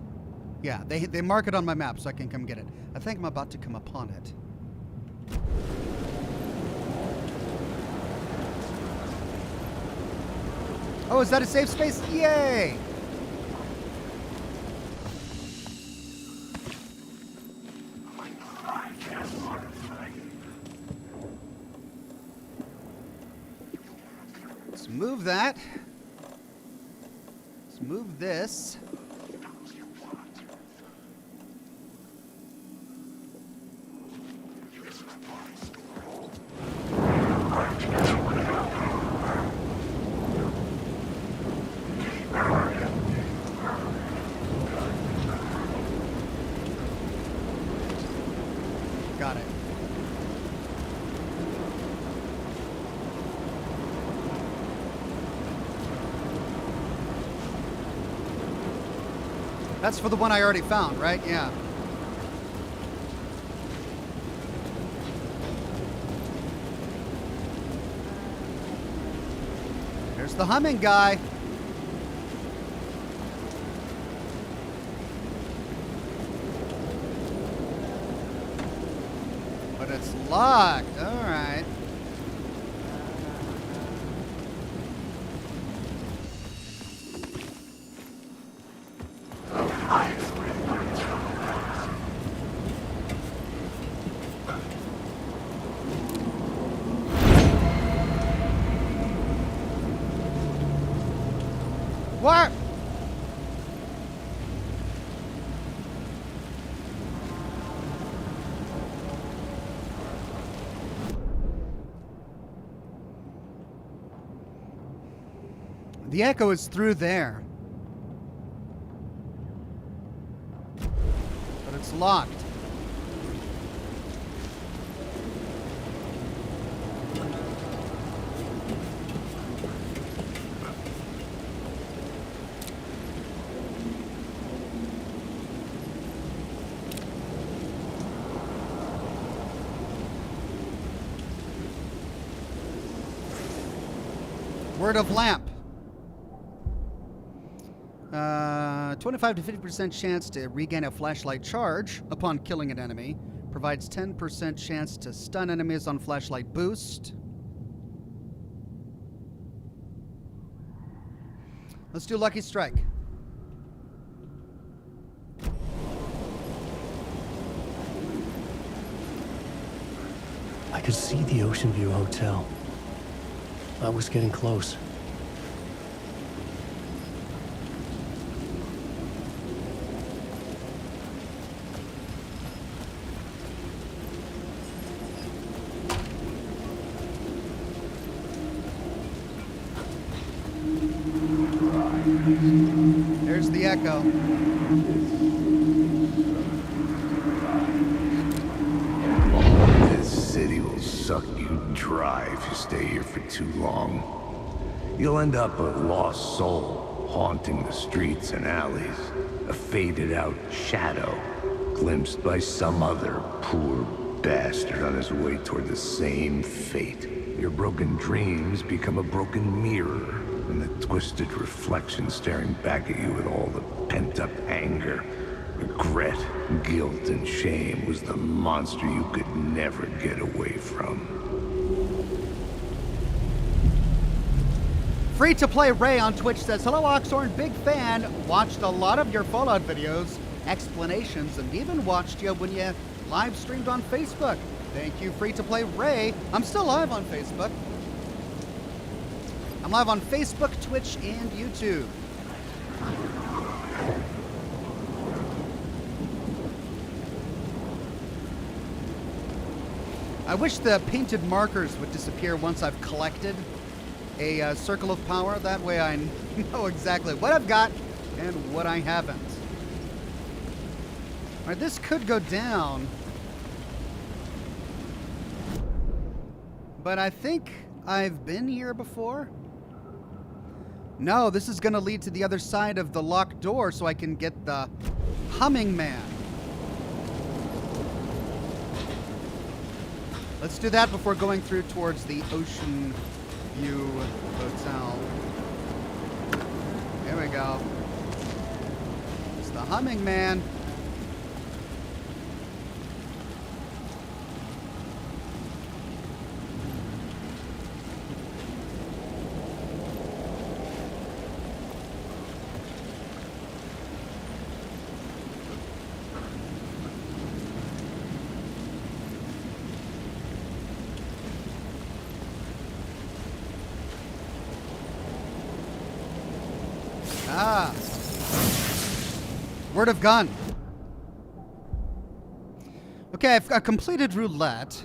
Speaker 1: Yeah, they mark it on my map so I can come get it. I think I'm about to come upon it. Oh, is that a safe space? Yay! Let's move that. Let's move this. Got it. That's for the one I already found, right? Yeah. There's the humming guy. But it's locked. All right. What? The echo is through there. But it's locked. Word of lamp. 25 to 50% chance to regain a flashlight charge upon killing an enemy. Provides 10% chance to stun enemies on flashlight boost. Let's do Lucky Strike.
Speaker 11: I could see the Ocean View Hotel. I was getting close.
Speaker 1: echo.
Speaker 5: This city will suck you dry if you stay here for too long. You'll end up a lost soul, haunting the streets and alleys. A faded-out shadow, glimpsed by some other poor bastard on his way toward the same fate. Your broken dreams become a broken mirror, and the twisted reflection staring back at you with all the pent-up anger, regret, guilt, and shame was the monster you could never get away from.
Speaker 1: Free to play Ray on Twitch says, hello Oxhorn, big fan. Watched a lot of your Fallout videos, explanations, and even watched you when you live streamed on Facebook. Thank you, Free to play Ray. I'm still live on Facebook. I'm live on Facebook, Twitch, and YouTube. I wish the painted markers would disappear once I've collected a circle of power. That way I know exactly what I've got and what I haven't. All right, this could go down. But I think I've been here before. No, this is going to lead to the other side of the locked door so I can get the humming man. Let's do that before going through towards the Ocean View Hotel. There we go. It's the humming man. Ah. Word of gun. Okay, I've got completed roulette.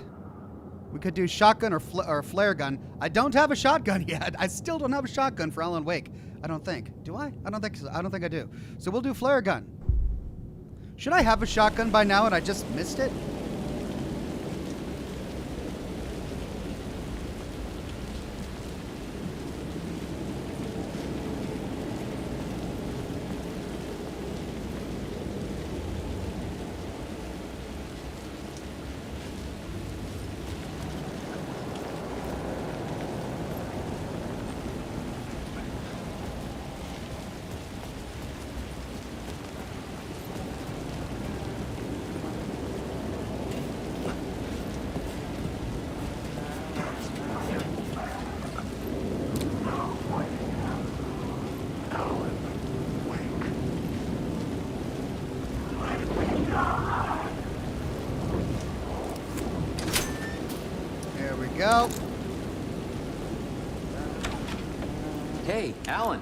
Speaker 1: We could do shotgun or flare gun. I don't have a shotgun yet. I still don't have a shotgun for Alan Wake. I don't think. Do I? I don't think so. I don't think I do. So we'll do flare gun. Should I have a shotgun by now and I just missed it? Go.
Speaker 14: Hey, Alan.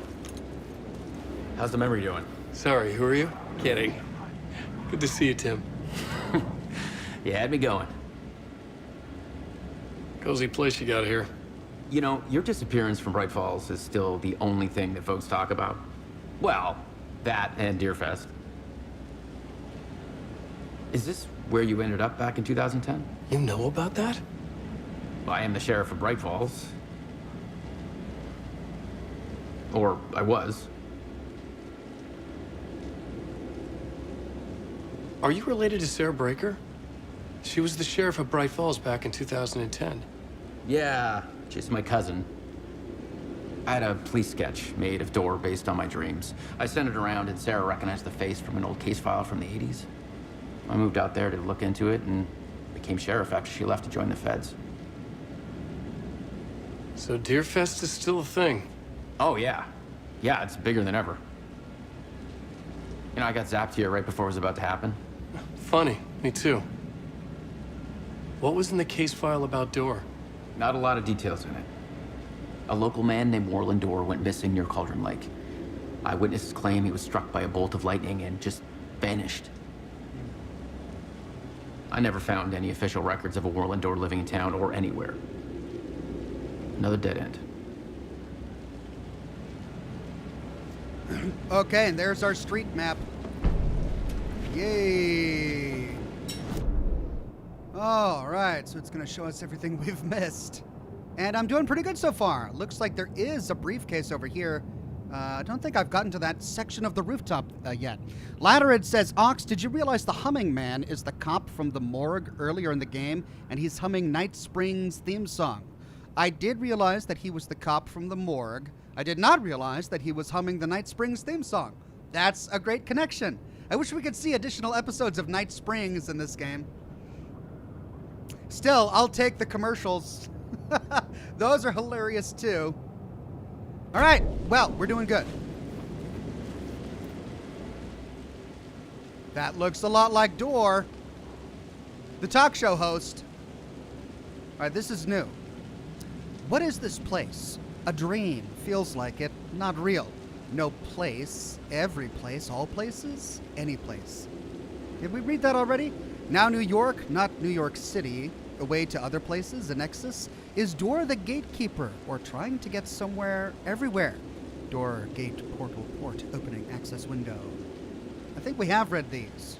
Speaker 14: How's the memory doing?
Speaker 13: Sorry, who are you? Kidding. Good to see you, Tim.
Speaker 14: You had me going.
Speaker 13: Cozy place you got here.
Speaker 14: You know, your disappearance from Bright Falls is still the only thing that folks talk about. Well, that and Deerfest. Is this where you ended up back in 2010?
Speaker 13: You know about that?
Speaker 14: I am the sheriff of Bright Falls. Or I was.
Speaker 13: Are you related to Sarah Breaker? She was the sheriff of Bright Falls back in 2010.
Speaker 14: Yeah, she's my cousin. I had a police sketch made of Door based on my dreams. I sent it around and Sarah recognized the face from an old case file from the 80s. I moved out there to look into it and became sheriff after she left to join the feds.
Speaker 13: So Deerfest is still a thing?
Speaker 14: Oh, yeah. Yeah, it's bigger than ever. You know, I got zapped here right before it was about to happen.
Speaker 13: Funny, me too. What was in the case file about Door?
Speaker 14: Not a lot of details in it. A local man named Warland Door went missing near Cauldron Lake. Eyewitnesses claim he was struck by a bolt of lightning and just vanished. I never found any official records of a Warland Door living in town or anywhere. Another dead end.
Speaker 1: Okay, and there's our street map. Yay! All right, so it's going to show us everything we've missed. And I'm doing pretty good so far. Looks like there is a briefcase over here. I don't think I've gotten to that section of the rooftop yet. Latterid says, Ox, did you realize the humming man is the cop from the morgue earlier in the game, and he's humming Night Spring's theme song? I did realize that he was the cop from the morgue. I did not realize that he was humming the Night Springs theme song. That's a great connection. I wish we could see additional episodes of Night Springs in this game. Still, I'll take the commercials. Those are hilarious too. All right, well, we're doing good. That looks a lot like Door, the talk show host. All right, this is new. What is this place? A dream. Feels like it. Not real. No place. Every place. All places. Any place. Did we read that already? Now New York, not New York City. Away to other places. A nexus. Is Door the gatekeeper or trying to get somewhere everywhere? Door, gate, portal, port, opening, access window. I think we have read these.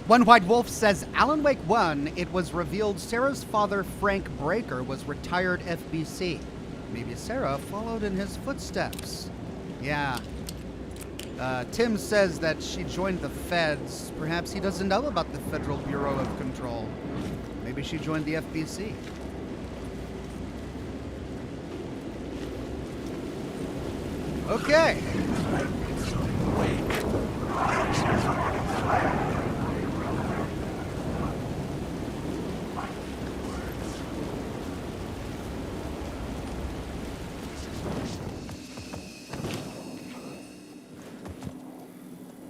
Speaker 1: One White Wolf says, Alan Wake 1, it was revealed Sarah's father, Frank Breaker, was retired FBC. Maybe Sarah followed in his footsteps. Yeah. Tim says that she joined the feds. Perhaps he doesn't know about the Federal Bureau of Control. Maybe she joined the FBC. Okay.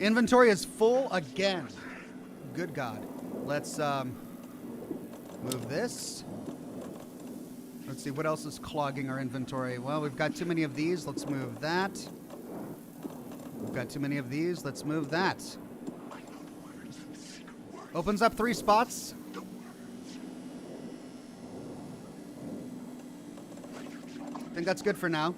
Speaker 1: Inventory is full again. Good God. Let's move this. Let's see what else is clogging our inventory. Well, we've got too many of these. Let's move that. We've got too many of these. Let's move that. Opens up 3 spots. I think that's good for now.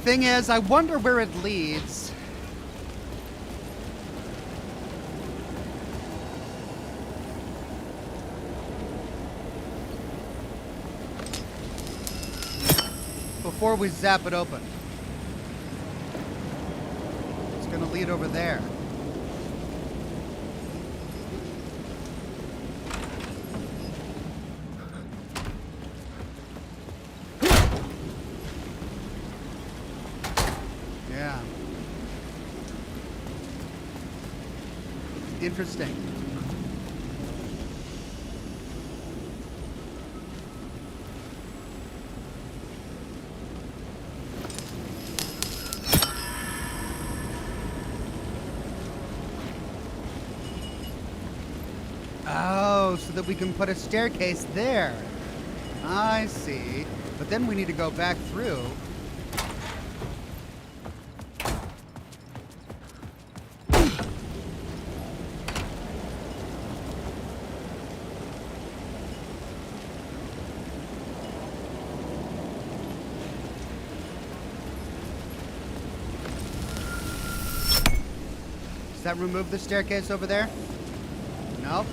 Speaker 1: Thing is, I wonder where it leads. Before we zap it open. It's gonna lead over there. Yeah. Interesting. Oh, so that we can put a staircase there. I see. But then we need to go back through. Does that remove the staircase over there? Nope.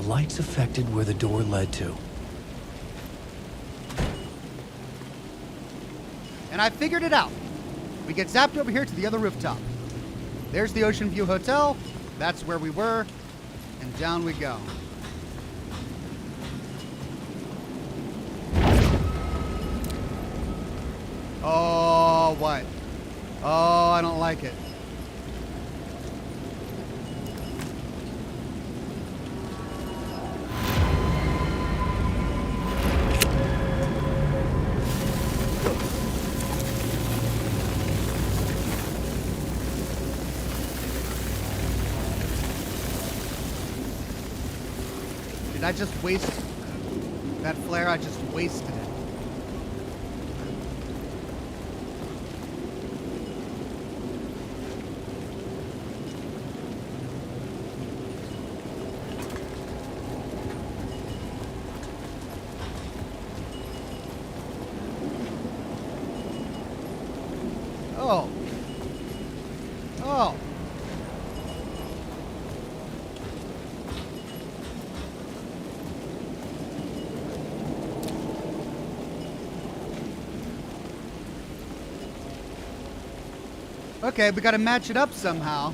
Speaker 11: lights affected where the door led to.
Speaker 1: And I figured it out. We get zapped over here to the other rooftop. There's the Ocean View Hotel. That's where we were. And down we go. Oh, what? Oh, I don't like it. Did I just waste that flare? I just wasted it. Oh. Oh. Okay, we gotta match it up somehow.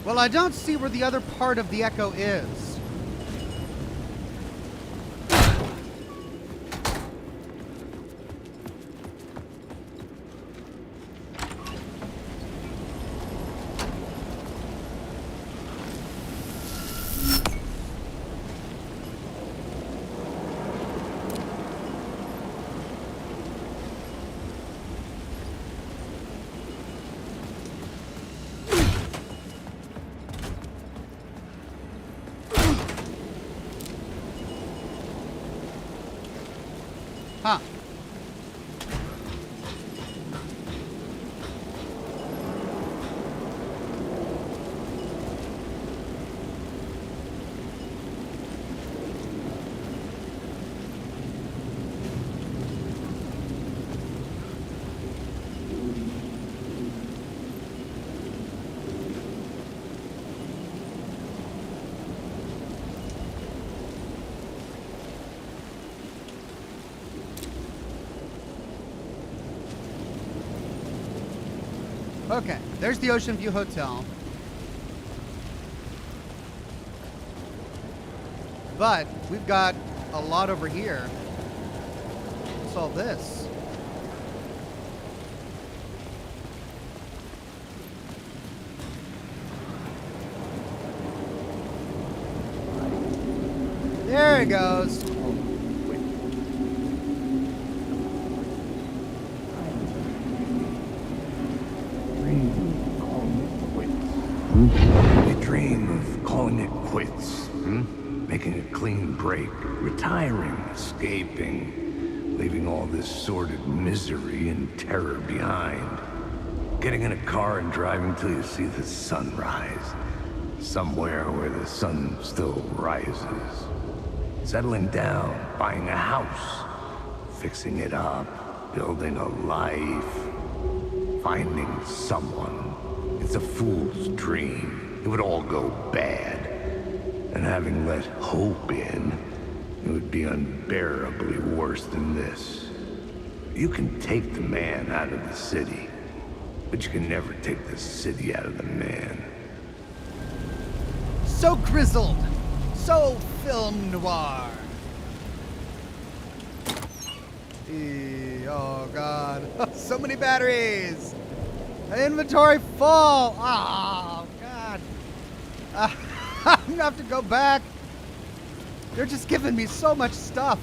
Speaker 1: Well, I don't see where the other part of the echo is. Huh. Okay, there's the Ocean View Hotel. But we've got a lot over here. What's all this? There it goes.
Speaker 5: You dream of calling it quits, making a clean break, retiring, escaping, leaving all this sordid misery and terror behind. Getting in a car and driving till you see the sun rise, somewhere where the sun still rises. Settling down, buying a house, fixing it up, building a life, finding someone. It's a fool's dream. It would all go bad. And having let hope in, it would be unbearably worse than this. You can take the man out of the city, but you can never take the city out of the man.
Speaker 1: So grizzled. So film noir. Oh, God. So many batteries. Inventory full. Oh, God. I'm going to have to go back. They're just giving me so much stuff.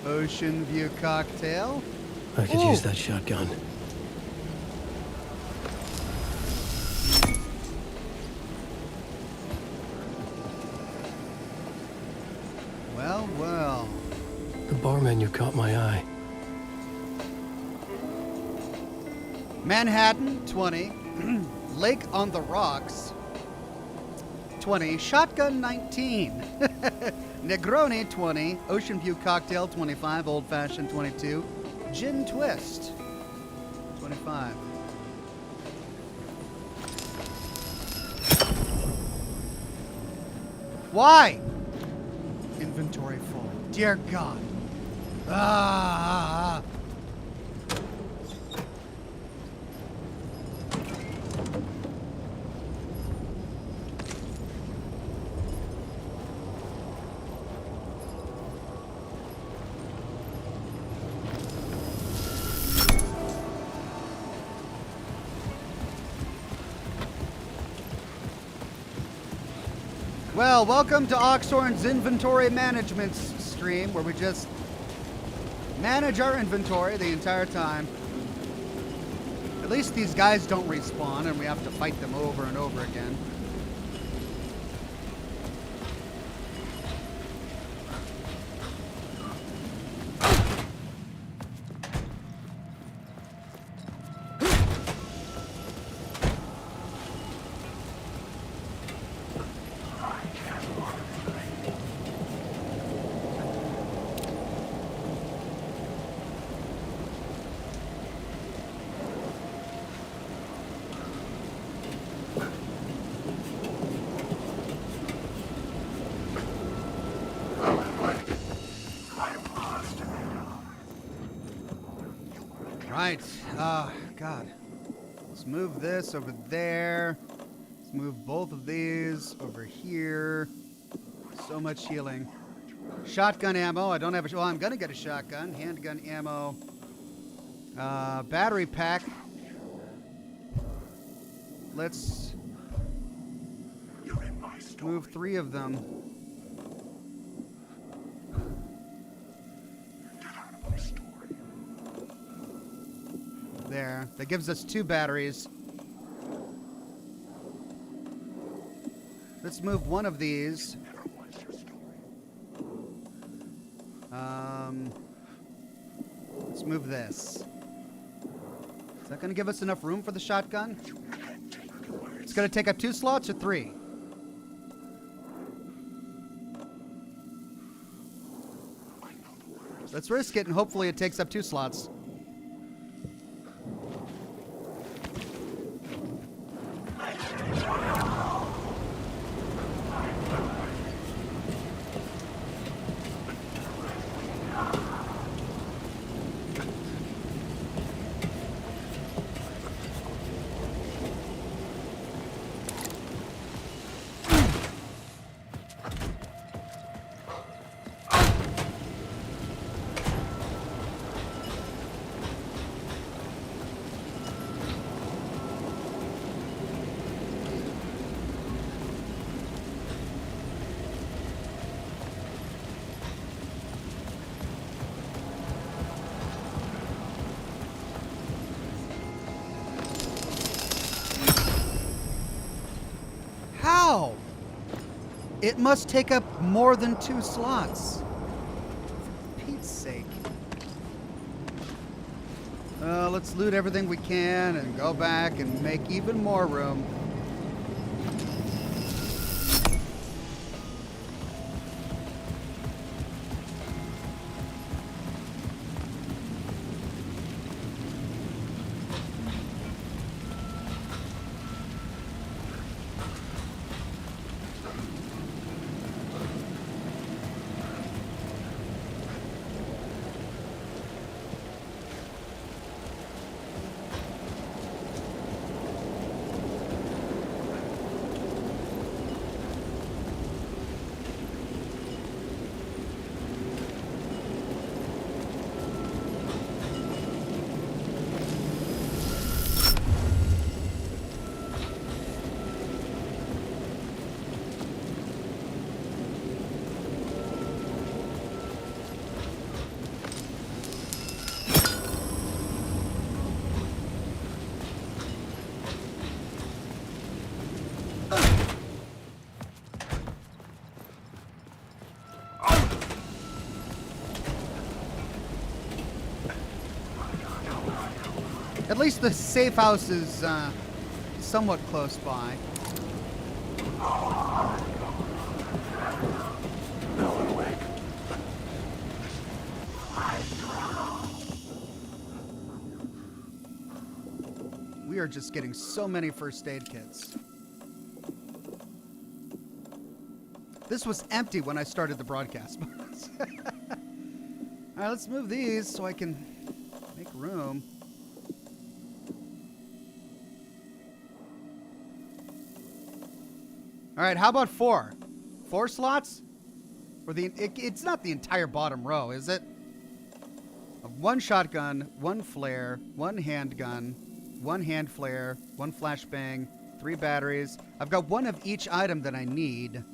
Speaker 1: Ocean View cocktail.
Speaker 11: I could use that shotgun.
Speaker 1: Well, well.
Speaker 11: The bar menu caught my eye.
Speaker 1: Manhattan, 20. Lake on the Rocks, 20. Shotgun, 19. Negroni, 20. Ocean View Cocktail, 25. Old Fashioned, 22. Gin Twist, 25. Why? Inventory full. Dear God. Ah. Well, welcome to Oxhorn's inventory management stream, where we just manage our inventory the entire time. At least these guys don't respawn and we have to fight them over and over again. Right. God. Let's move this over there. Let's move both of these over here. So much healing. Shotgun ammo. I don't have a... Well, I'm going to get a shotgun. Handgun ammo. Battery pack. Let's move 3 of them. There. That gives us 2 batteries. Let's move one of these. Let's move this. Is that going to give us enough room for the shotgun? It's going to take up 2 slots or 3? Let's risk it and hopefully it takes up 2 slots. How? It must take up more than 2 slots. For Pete's sake. Let's loot everything we can and go back and make even more room. At least the safe house is somewhat close by. We are just getting so many first aid kits. This was empty when I started the broadcast. All right, let's move these so I can make room. All right, how about 4? 4 slots? Or it's not the entire bottom row, is it? 1 shotgun, 1 flare, 1 handgun, 1 hand flare, 1 flashbang, 3 batteries. I've got 1 of each item that I need.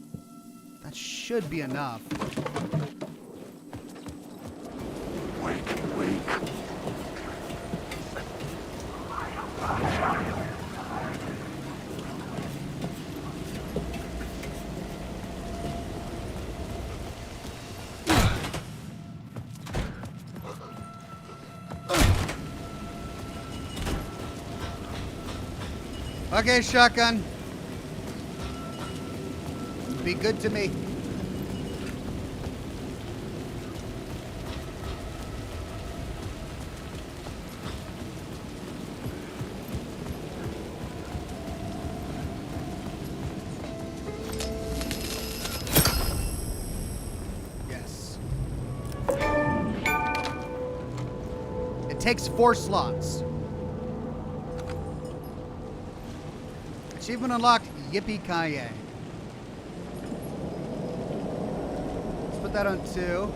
Speaker 1: That should be enough. Okay, shotgun. Be good to me. Yes. It takes 4 slots. Achievement unlocked. Yippee-ki-yay. Let's put that on 2.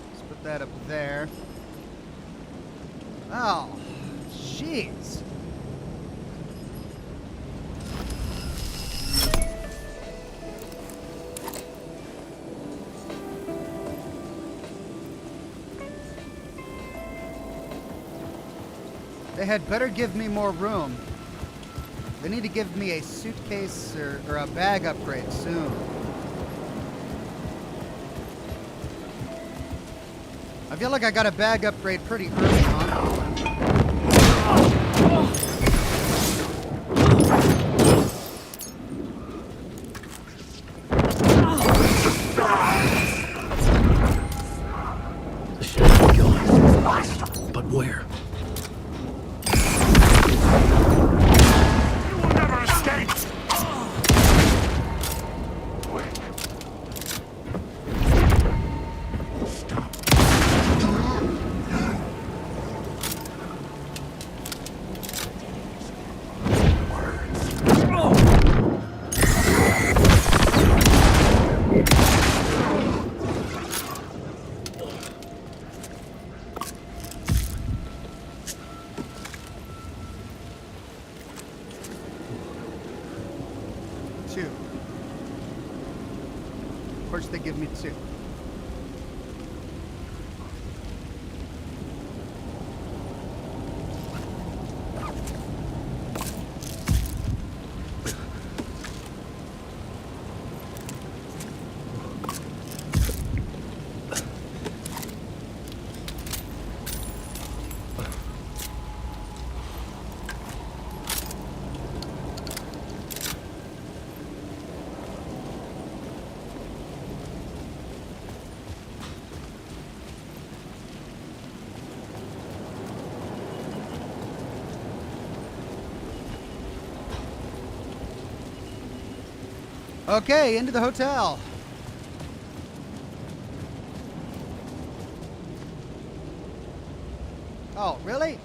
Speaker 1: Let's put that up there. Oh, jeez. They had better give me more room. They need to give me a suitcase or a bag upgrade soon. I feel like I got a bag upgrade pretty early on.
Speaker 11: The shadow killer. But where?
Speaker 1: They give me 2. Okay, into the hotel. Oh, really?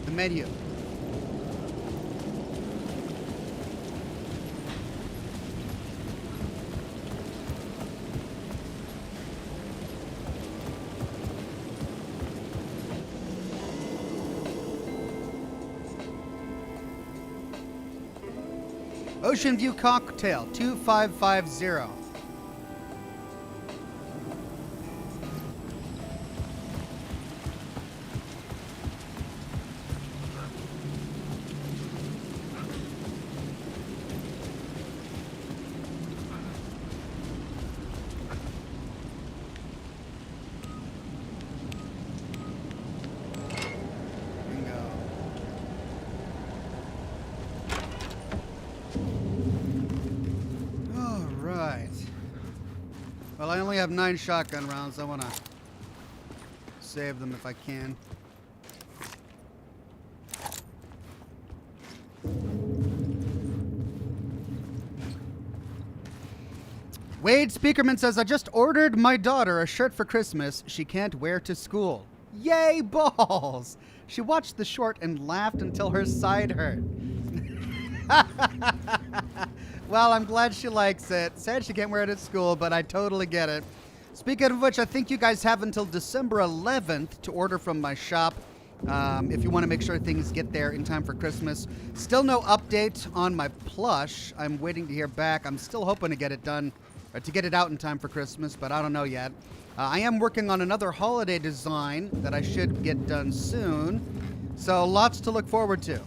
Speaker 1: The menu. Ocean View Cocktail, 2550. Well, I only have 9 shotgun rounds. I want to save them if I can. Wade Speakerman says, I just ordered my daughter a shirt for Christmas she can't wear to school. Yay, balls! She watched the short and laughed until her side hurt. Well, I'm glad she likes it. Sad she can't wear it at school, but I totally get it. Speaking of which, I think you guys have until December 11th to order from my shop. If you want to make sure things get there in time for Christmas. Still no update on my plush. I'm waiting to hear back. I'm still hoping to get it done, or to get it out in time for Christmas, but I don't know yet. I am working on another holiday design that I should get done soon. So lots to look forward to.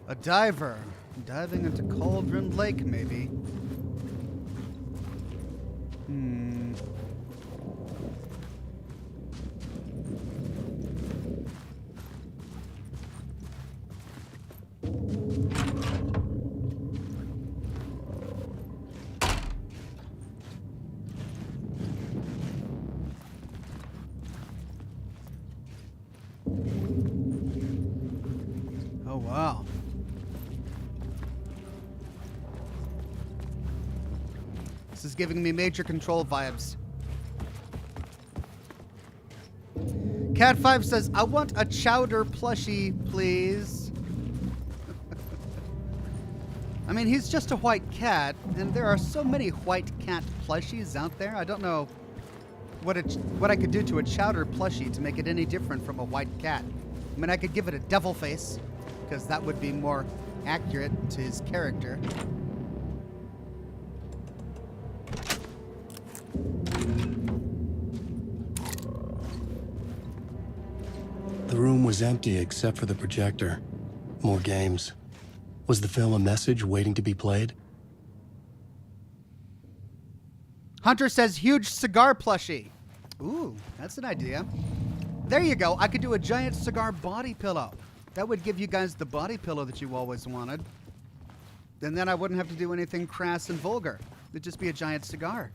Speaker 1: A diver. Diving into Cauldron Lake, maybe. Oh, wow. This is giving me major Control vibes. Cat5 says, I want a chowder plushie, please. I mean, he's just a white cat, and there are so many white cat plushies out there. I don't know what I could do to a chowder plushie to make it any different from a white cat. I mean, I could give it a devil face, because that would be more accurate to his character.
Speaker 11: The room was empty except for the projector. More games. Was the film a message waiting to be played?
Speaker 1: Hunter says, huge cigar plushie. Ooh, that's an idea. There you go. I could do a giant cigar body pillow. That would give you guys the body pillow that you always wanted. And then I wouldn't have to do anything crass and vulgar. It'd just be a giant cigar.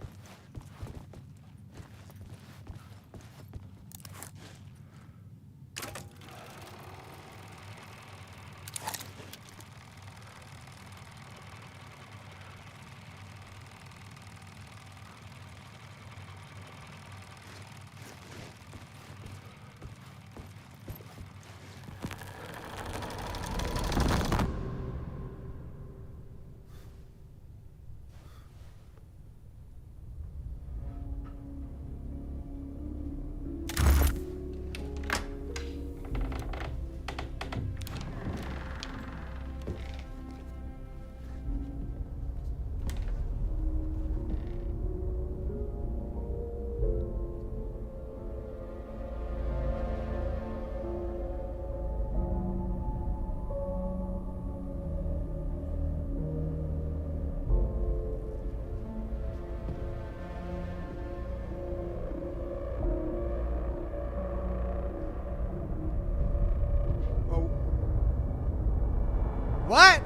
Speaker 1: What?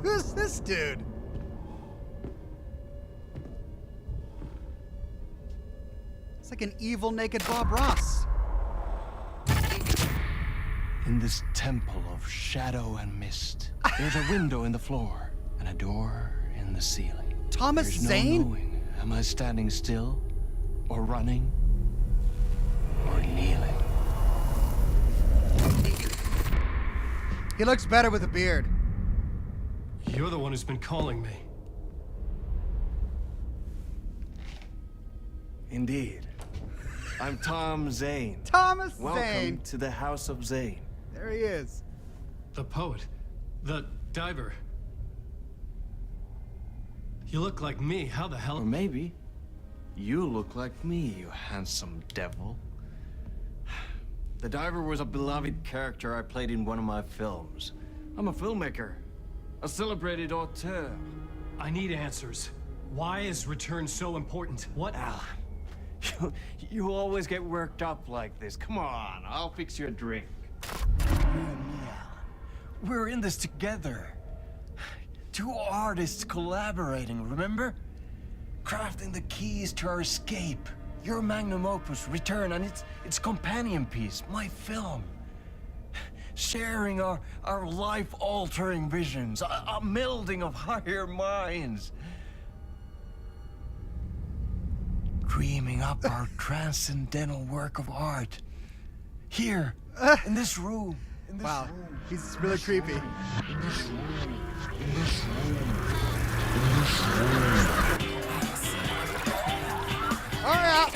Speaker 1: Who's this dude? It's like an evil naked Bob Ross.
Speaker 15: In this temple of shadow and mist, there's a window in the floor and a door in the ceiling.
Speaker 1: Thomas
Speaker 15: There's
Speaker 1: Zane?
Speaker 15: no knowing, am I standing still, or running, or kneeling?
Speaker 1: He looks better with a beard.
Speaker 13: You're the one who's been calling me.
Speaker 15: Indeed. I'm Tom Zane.
Speaker 1: Thomas
Speaker 15: Welcome
Speaker 1: Zane.
Speaker 15: to the House of Zane.
Speaker 1: There he is.
Speaker 13: The poet. The diver. You look like me. How the hell?
Speaker 15: Or maybe you look like me, you handsome devil. The diver was a beloved character I played in one of my films. I'm a filmmaker. A celebrated auteur.
Speaker 13: I need answers. Why is return so important? What?
Speaker 15: Alan, you always get worked up like this. Come on, I'll fix you a drink. We're in this together. Two artists collaborating, remember? Crafting the keys to our escape. Your magnum opus, Return, and its companion piece, my film. Sharing our life-altering visions, a melding of higher minds. Dreaming up our transcendental work of art. Here, in this room.
Speaker 1: Wow, he's really creepy. Oh yeah.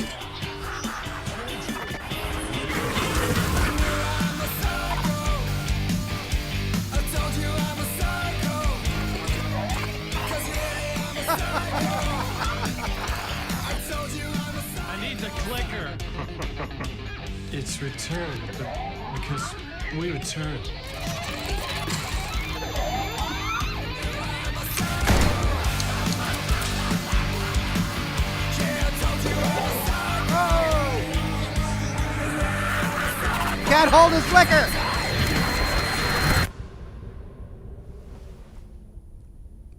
Speaker 13: I need the clicker. It's returned, because we returned.
Speaker 1: Can't hold his liquor.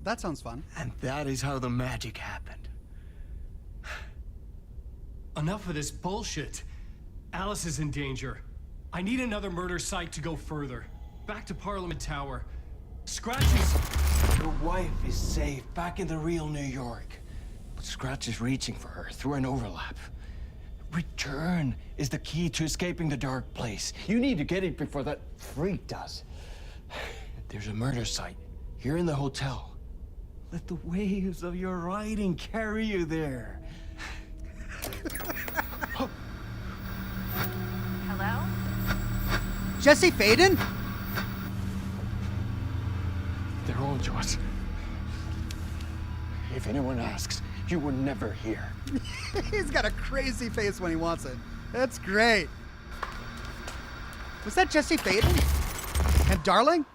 Speaker 1: That sounds fun.
Speaker 15: And that is how the magic happened.
Speaker 13: Enough of this bullshit. Alice is in danger. I need another murder site to go further. Back to Parliament Tower. Scratch is...
Speaker 15: Your wife is safe, back in the real New York. But Scratch is reaching for her through an overlap. Return is the key to escaping the dark place. You need to get it before that freak does. There's a murder site here in the hotel. Let the waves of your writing carry you there.
Speaker 16: Hello?
Speaker 1: Jesse Faden?
Speaker 15: They're all yours. If anyone asks, you were never here.
Speaker 1: He's got a crazy face when he wants it. That's great. Was that Jesse Faden? And Darling?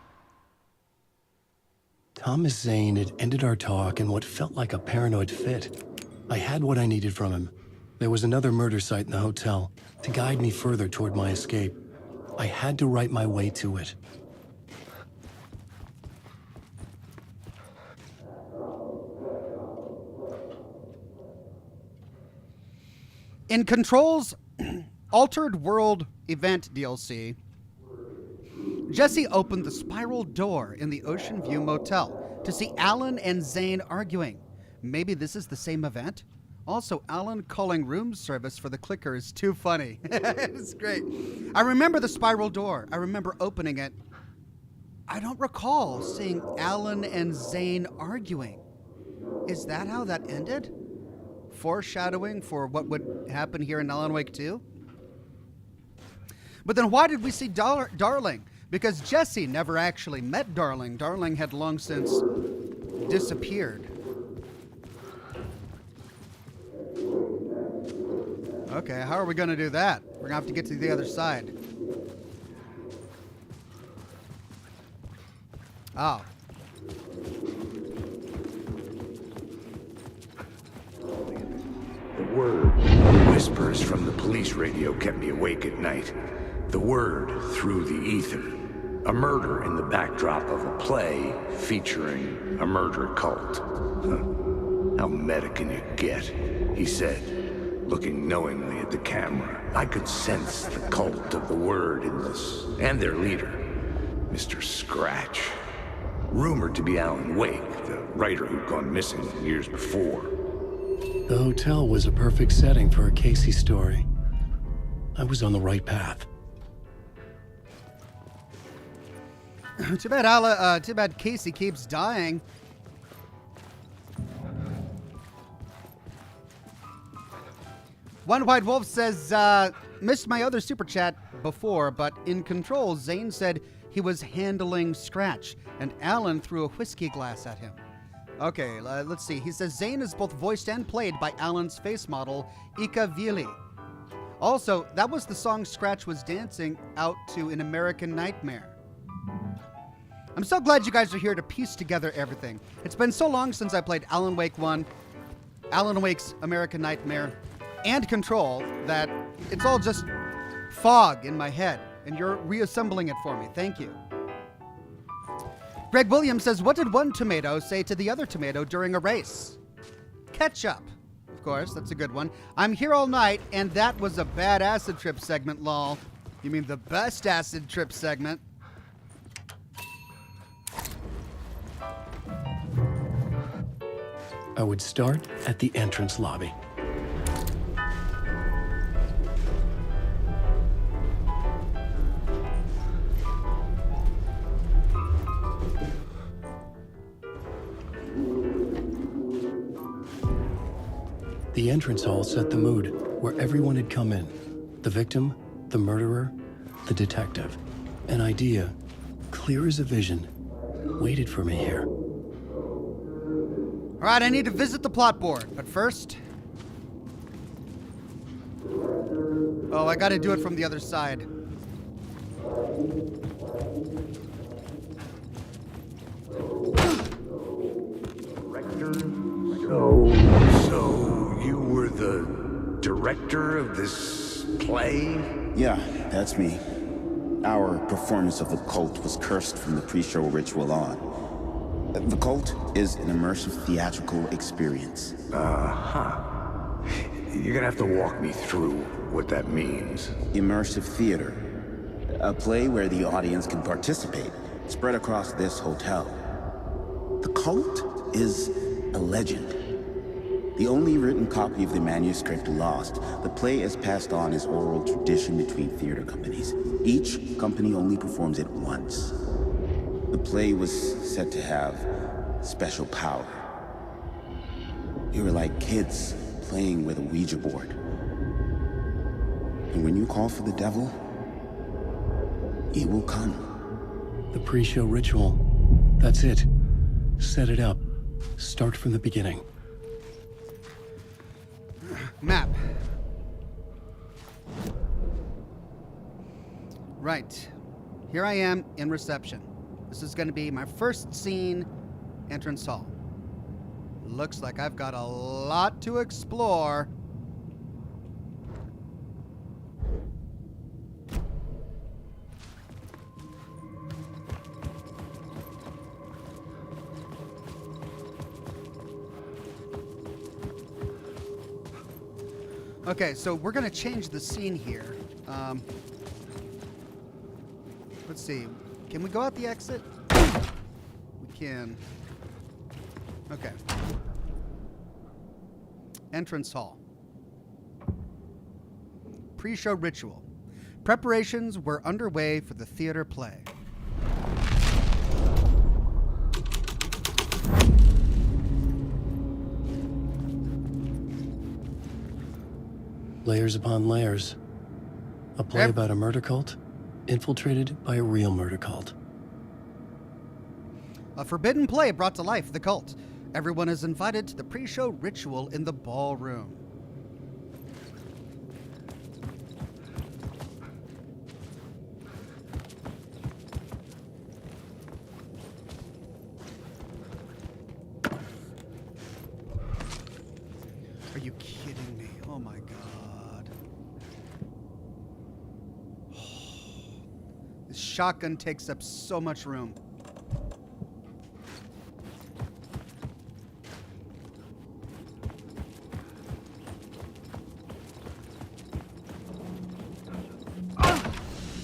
Speaker 11: Thomas Zane had ended our talk in what felt like a paranoid fit. I had what I needed from him. There was another murder site in the hotel to guide me further toward my escape. I had to write my way to it.
Speaker 1: In Control's Altered World event DLC, Jesse opened the spiral door in the Ocean View Motel to see Alan and Zane arguing. Maybe this is the same event? Also, Alan calling room service for the clicker is too funny. It's great. I remember the spiral door. I remember opening it. I don't recall seeing Alan and Zane arguing. Is that how that ended? Foreshadowing for what would happen here in Alan Wake 2? But then why did we see Darling? Because Jesse never actually met Darling. Darling had long since disappeared. Okay, how are we going to do that? We're going to have to get to the other side. Oh.
Speaker 5: The word, whispers from the police radio kept me awake at night. The word through the ether. A murder in the backdrop of a play featuring a murder cult. How meta can you get? He said, looking knowingly at the camera. I could sense the cult of the word in this, and their leader, Mr. Scratch. Rumored to be Alan Wake, the writer who'd gone missing years before.
Speaker 11: The hotel was a perfect setting for a Casey story. I was on the right path.
Speaker 1: Too bad Casey keeps dying. One White Wolf says, missed my other super chat before, but in Control, Zane said he was handling Scratch, and Alan threw a whiskey glass at him. Okay, let's see. He says Zane is both voiced and played by Alan's face model, Ika Vili. Also, that was the song Scratch was dancing out to in American Nightmare. I'm so glad you guys are here to piece together everything. It's been so long since I played Alan Wake 1, Alan Wake's American Nightmare, and Control that it's all just fog in my head, and you're reassembling it for me. Thank you. Greg Williams says, what did one tomato say to the other tomato during a race? Ketchup. Of course, that's a good one. I'm here all night, and that was a bad acid trip segment, lol. You mean the best acid trip segment?
Speaker 11: I would start at the entrance lobby. The entrance hall set the mood, where everyone had come in. The victim, the murderer, the detective. An idea, clear as a vision, waited for me here.
Speaker 1: All right, I need to visit the plot board, but first... Oh, I gotta do it from the other side.
Speaker 5: So you were the director of this play?
Speaker 16: Yeah, that's me. Our performance of The Cult was cursed from the pre-show ritual on. The Cult is an immersive theatrical experience.
Speaker 5: Uh-huh. You're gonna have to walk me through what that means.
Speaker 16: Immersive theater. A play where the audience can participate, spread across this hotel. The Cult is a legend. The only written copy of the manuscript lost, the play is passed on as oral tradition between theater companies. Each company only performs it once. The play was said to have special power. We were like kids playing with a Ouija board. And when you call for the devil, he will come.
Speaker 11: The pre-show ritual. That's it. Set it up. Start from the beginning.
Speaker 1: Map. Right. Here I am in reception. This is going to be my first scene, entrance hall. Looks like I've got a lot to explore. Okay, so we're going to change the scene here. Let's see. Can we go out the exit? We can. Okay. Entrance hall. Pre-show ritual. Preparations were underway for the theater play.
Speaker 11: Layers upon layers. A play about a murder cult, infiltrated by a real murder cult.
Speaker 1: A forbidden play brought to life the cult. Everyone is invited to the pre-show ritual in the ballroom. Are you kidding me? Oh my God. This shotgun takes up so much room.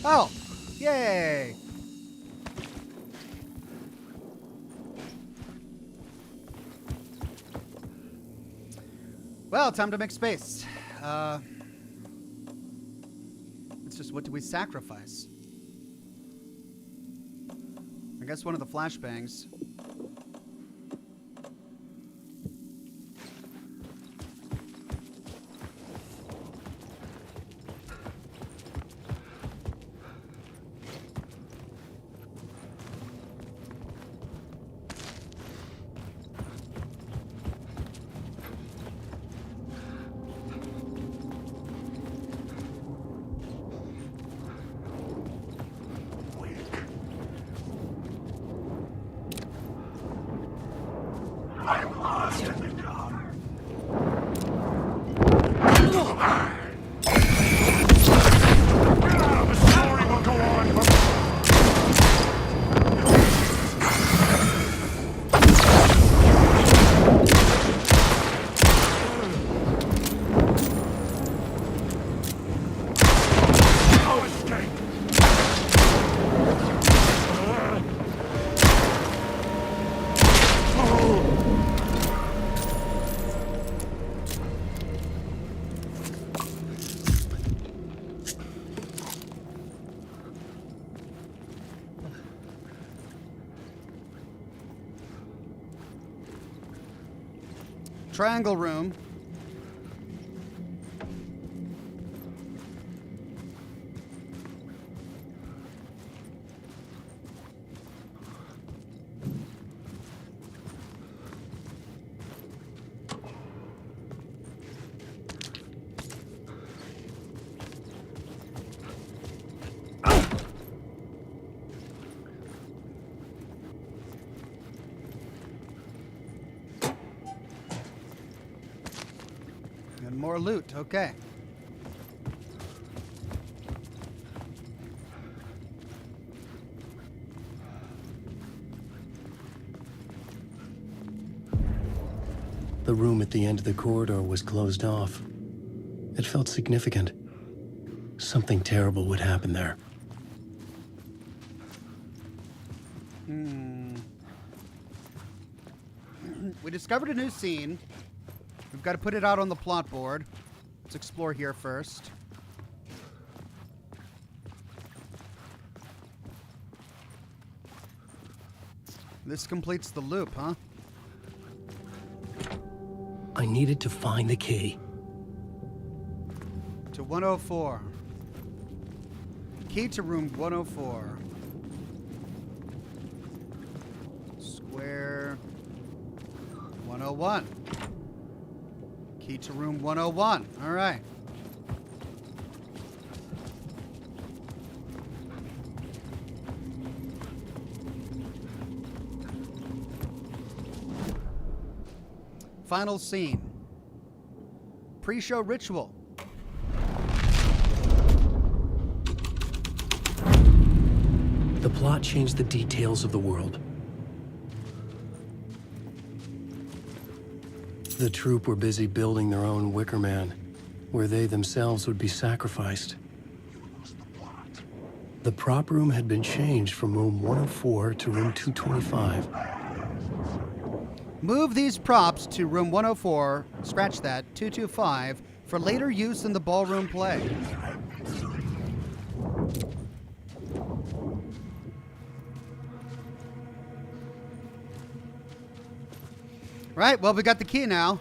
Speaker 1: Oh, yay! Well, time to make space. It's just, what do we sacrifice? I guess one of the flashbangs. Triangle room. And more loot. Okay.
Speaker 11: The room at the end of the corridor was closed off. It felt significant. Something terrible would happen there.
Speaker 1: We discovered a new scene. We've got to put it out on the plot board. Let's explore here first. This completes the loop, huh?
Speaker 11: I needed to find the key.
Speaker 1: To 104. Key to room 104. Square 101. Key to room 101. All right. Final scene. Pre-show ritual.
Speaker 11: The plot changed the details of the world. The troupe were busy building their own Wicker Man, where they themselves would be sacrificed. The prop room had been changed from room 104 to room 225.
Speaker 1: Move these props to room 104, scratch that, 225, for later use in the ballroom play. Right, well, we got the key now.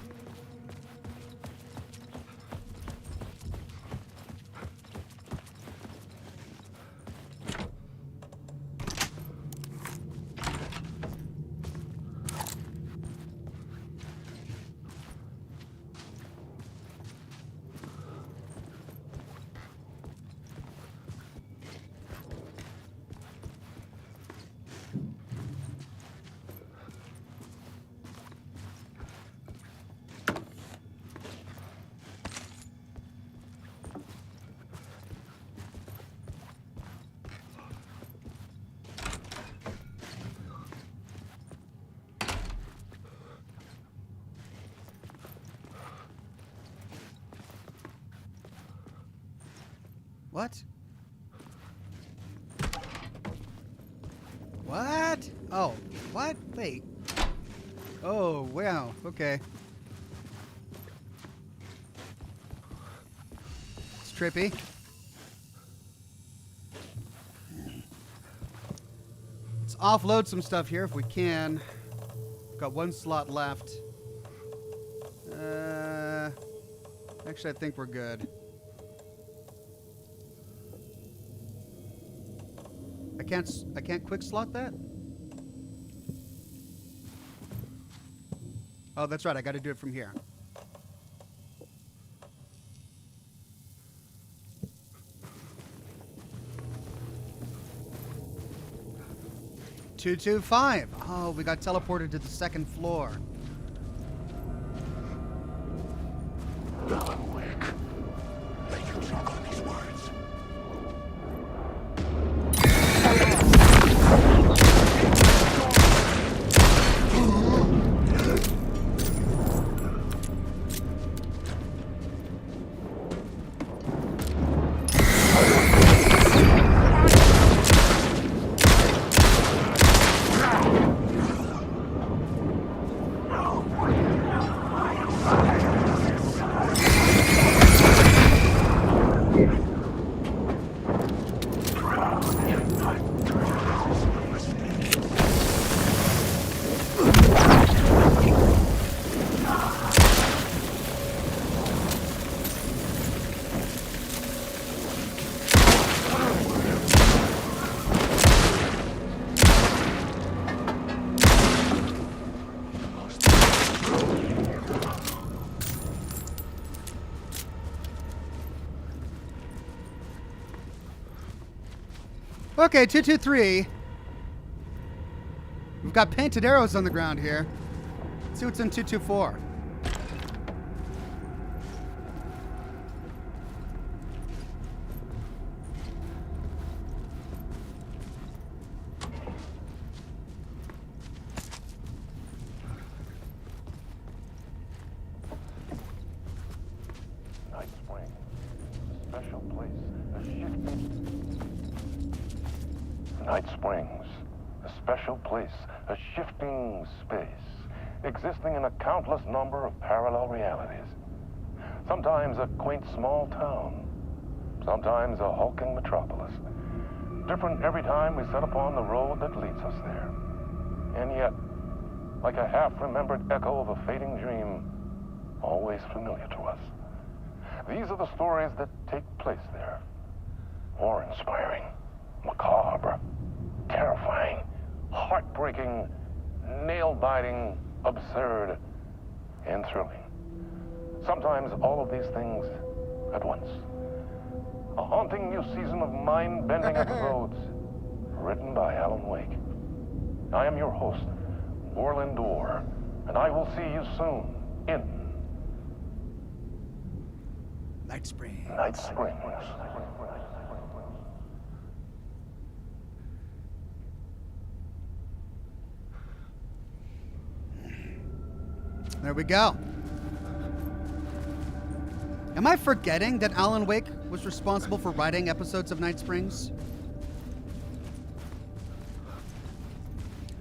Speaker 1: What? What? Oh, what? Wait. Oh, wow. Okay. It's trippy. Let's offload some stuff here if we can. Got one slot left. Actually, I think we're good. I can't quick slot that? Oh, that's right. I got to do it from here. $225. Oh, we got teleported to the second floor.
Speaker 5: Alan Wake. Make you chuckle these words.
Speaker 1: Okay, 223. We've got painted arrows on the ground here. Let's see what's in 224.
Speaker 17: Night Spring, a special place, a shifting. Night Springs, a special place, a shifting space, existing in a countless number of parallel realities. Sometimes a quaint small town, sometimes a hulking metropolis. Different every time we set upon the road that leads us there. And yet, like a half-remembered echo of a fading dream, always familiar to us. These are the stories that take place there. Awe-inspiring, macabre, terrifying, heartbreaking, nail-biting, absurd, and thrilling. Sometimes all of these things at once. A haunting new season of mind-bending episodes, written by Alan Wake. I am your host, Orland Orr, and I will see you soon in
Speaker 1: Night Springs.
Speaker 17: Night Springs.
Speaker 1: There we go. Am I forgetting that Alan Wake was responsible for writing episodes of Night Springs?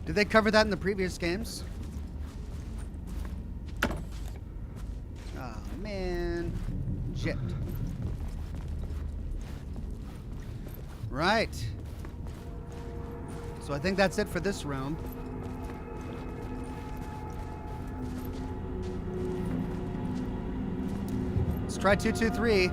Speaker 1: Did they cover that in the previous games? Oh, man. Shit. Right. So I think that's it for this room. Let's try 223.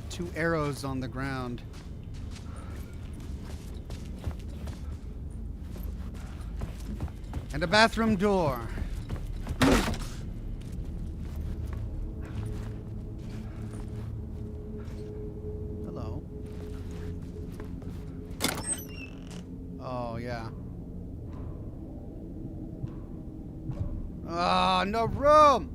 Speaker 1: Two arrows on the ground. And a bathroom door. Hello. Oh, yeah. Ah, no room!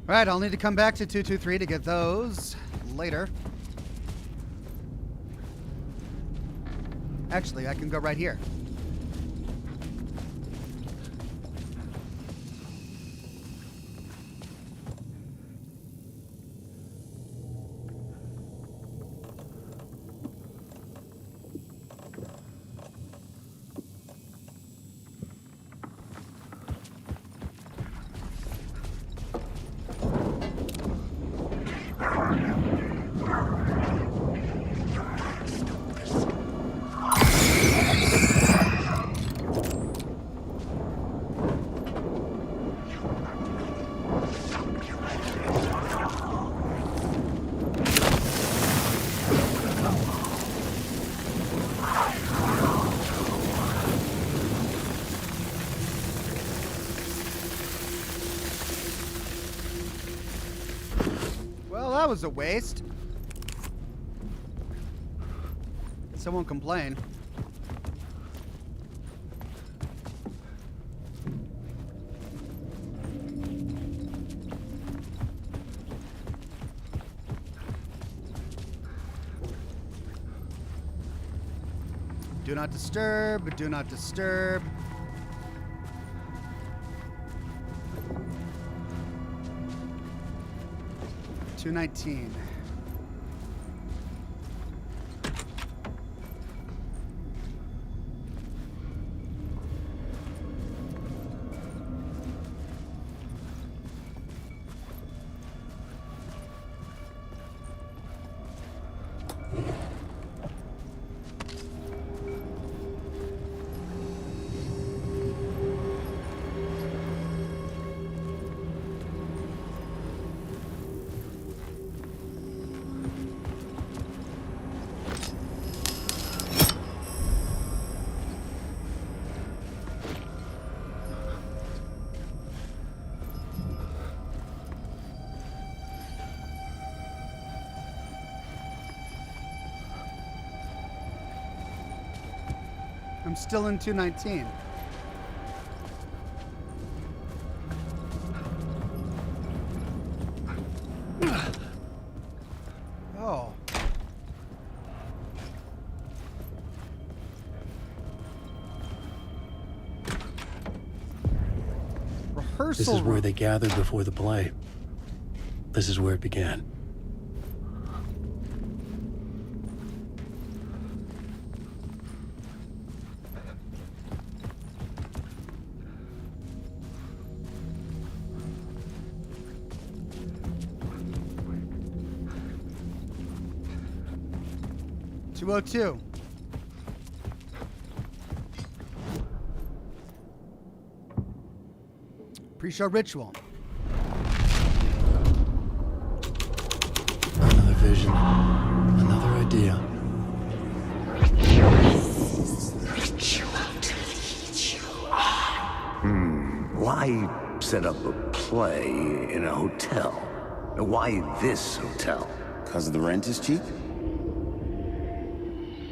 Speaker 1: Alright, I'll need to come back to 223 to get those later. Actually, I can go right here. That was a waste. Someone complain. Do not disturb, do not disturb. 219. I'm still in 219. Oh. Rehearsal.
Speaker 11: This is where they gathered before the play. This is where it began.
Speaker 1: .202. Pre-show ritual.
Speaker 11: Another vision. Another idea.
Speaker 5: Why set up a play in a hotel? Why this hotel?
Speaker 16: Because the rent is cheap?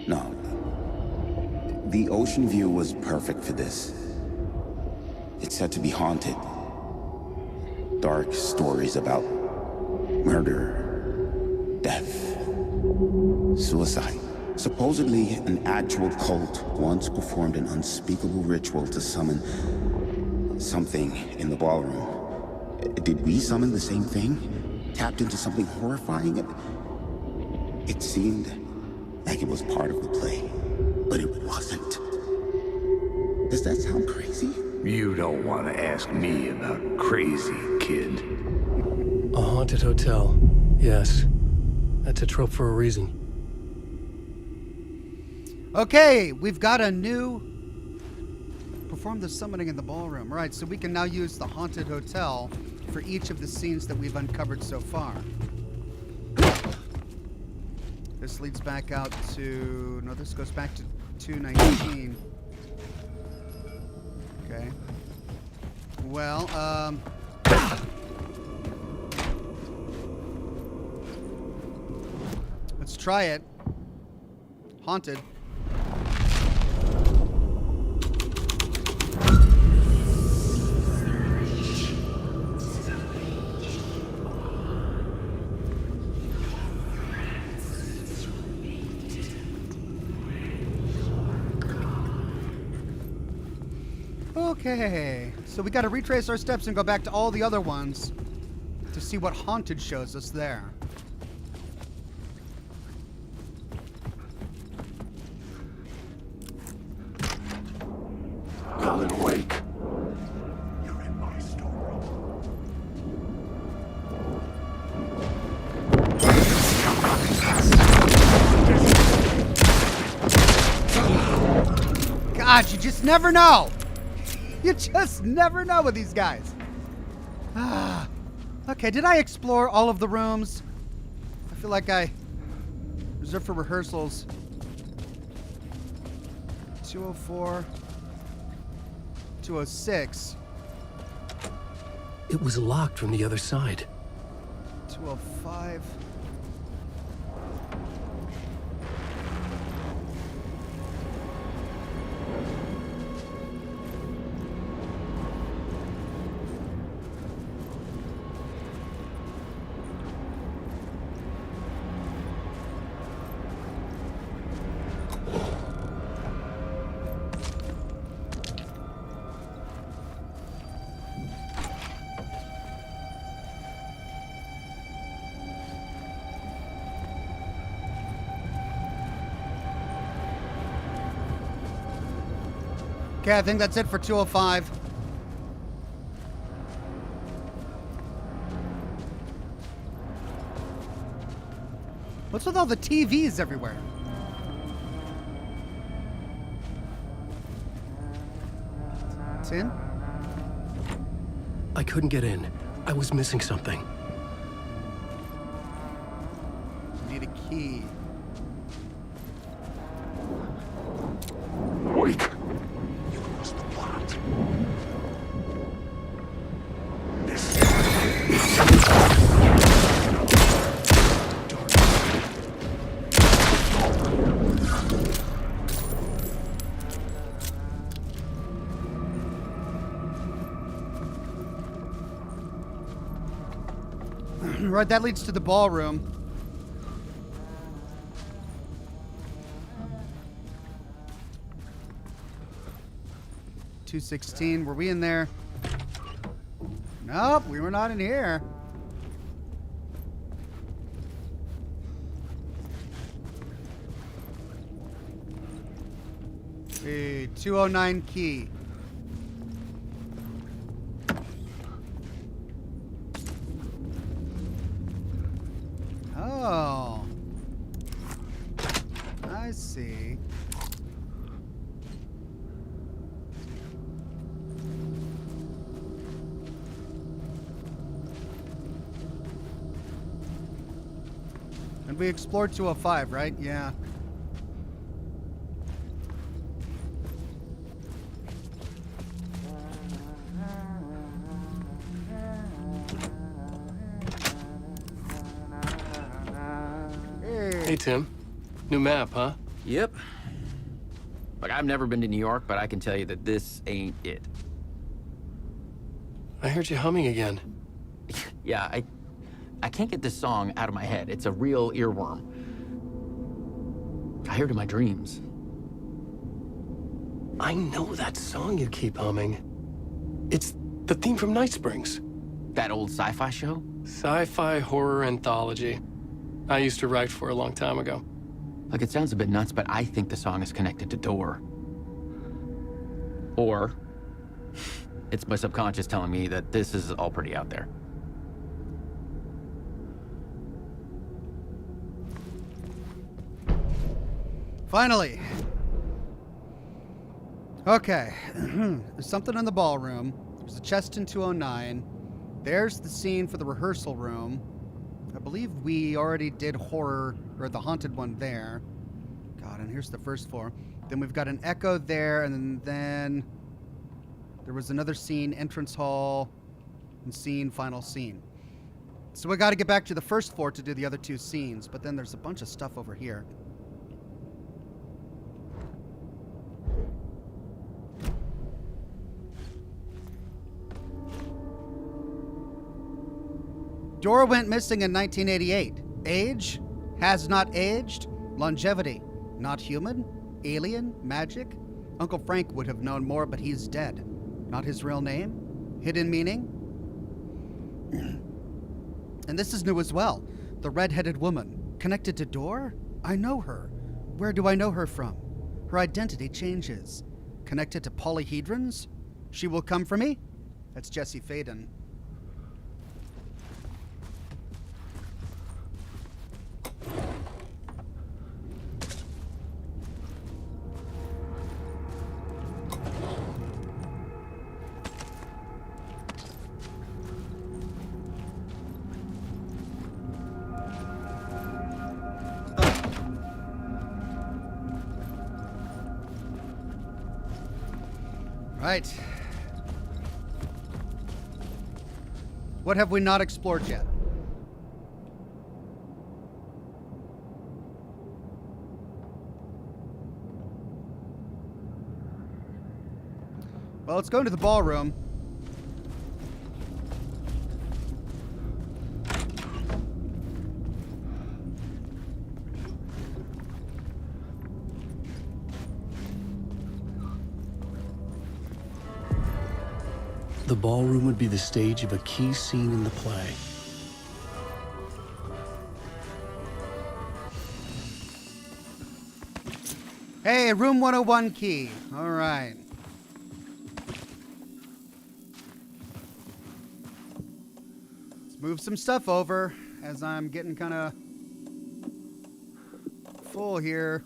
Speaker 16: No. The ocean view was perfect for this. It's said to be haunted. Dark stories about murder, death, suicide. Supposedly, an actual cult once performed an unspeakable ritual to summon something in the ballroom. Did we summon the same thing? Tapped into something horrifying? It seemed like it was part of the play, but it wasn't. Does that sound crazy?
Speaker 5: You don't want to ask me about crazy, kid.
Speaker 11: A haunted hotel. Yes. That's a trope for a reason.
Speaker 1: Okay, we've got a new... Perform the summoning in the ballroom. All right, so we can now use the haunted hotel for each of the scenes that we've uncovered so far. This leads back out to... No, this goes back to 219. Okay. Well, let's try it. Haunted. Okay, so we got to retrace our steps and go back to all the other ones to see what haunted shows us there.
Speaker 5: Alan, wake.
Speaker 17: You're in my story.
Speaker 1: God, you just never know. You just never know with these guys. Okay, did I explore all of the rooms? I feel like I reserved for rehearsals. 204. 206.
Speaker 11: It was locked from the other side.
Speaker 1: 205. Okay, I think that's it for 205. What's with all the TVs everywhere? It's in?
Speaker 11: I couldn't get in. I was missing something.
Speaker 1: Need a key.
Speaker 5: Wait. You lost the plot.
Speaker 1: Right, that leads to the ballroom. $216. Were we in there? Nope, we were not in here. A 209 key. Oh. I see. And we explored 205, right? Yeah.
Speaker 11: Hey, Tim. New map, huh?
Speaker 14: Yep. Look, I've never been to New York, but I can tell you that this ain't it.
Speaker 11: I heard you humming again.
Speaker 14: Yeah, I can't get this song out of my head. It's a real earworm. I hear it in my dreams.
Speaker 11: I know that song you keep humming. It's the theme from Night Springs.
Speaker 14: That old sci-fi show?
Speaker 11: Sci-fi horror anthology. I used to write for a long time ago.
Speaker 14: Look, it sounds a bit nuts, but I think the song is connected to Door. Or it's my subconscious telling me that this is all pretty out there.
Speaker 1: Finally. Okay. There's something in the ballroom. There's a chest in 209. There's the scene for the rehearsal room. I believe we already did horror, or the haunted one there. God, and here's the first floor. Then we've got an echo there, and then there was another scene, entrance hall, and scene, final scene. So we got to get back to the first floor to do the other two scenes, but then there's a bunch of stuff over here. Dora went missing in 1988. Age? Has not aged. Longevity? Not human. Alien? Magic? Uncle Frank would have known more, but he's dead. Not his real name? Hidden meaning? And this is new as well. The red-headed woman. Connected to Dora? I know her. Where do I know her from? Her identity changes. Connected to polyhedrons? She will come for me? That's Jesse Faden. Right. What have we not explored yet? Well, let's go into the ballroom.
Speaker 11: The ballroom would be the stage of a key scene in the play.
Speaker 1: Hey, room 101 key. All right. move some stuff over as I'm getting kind of full here.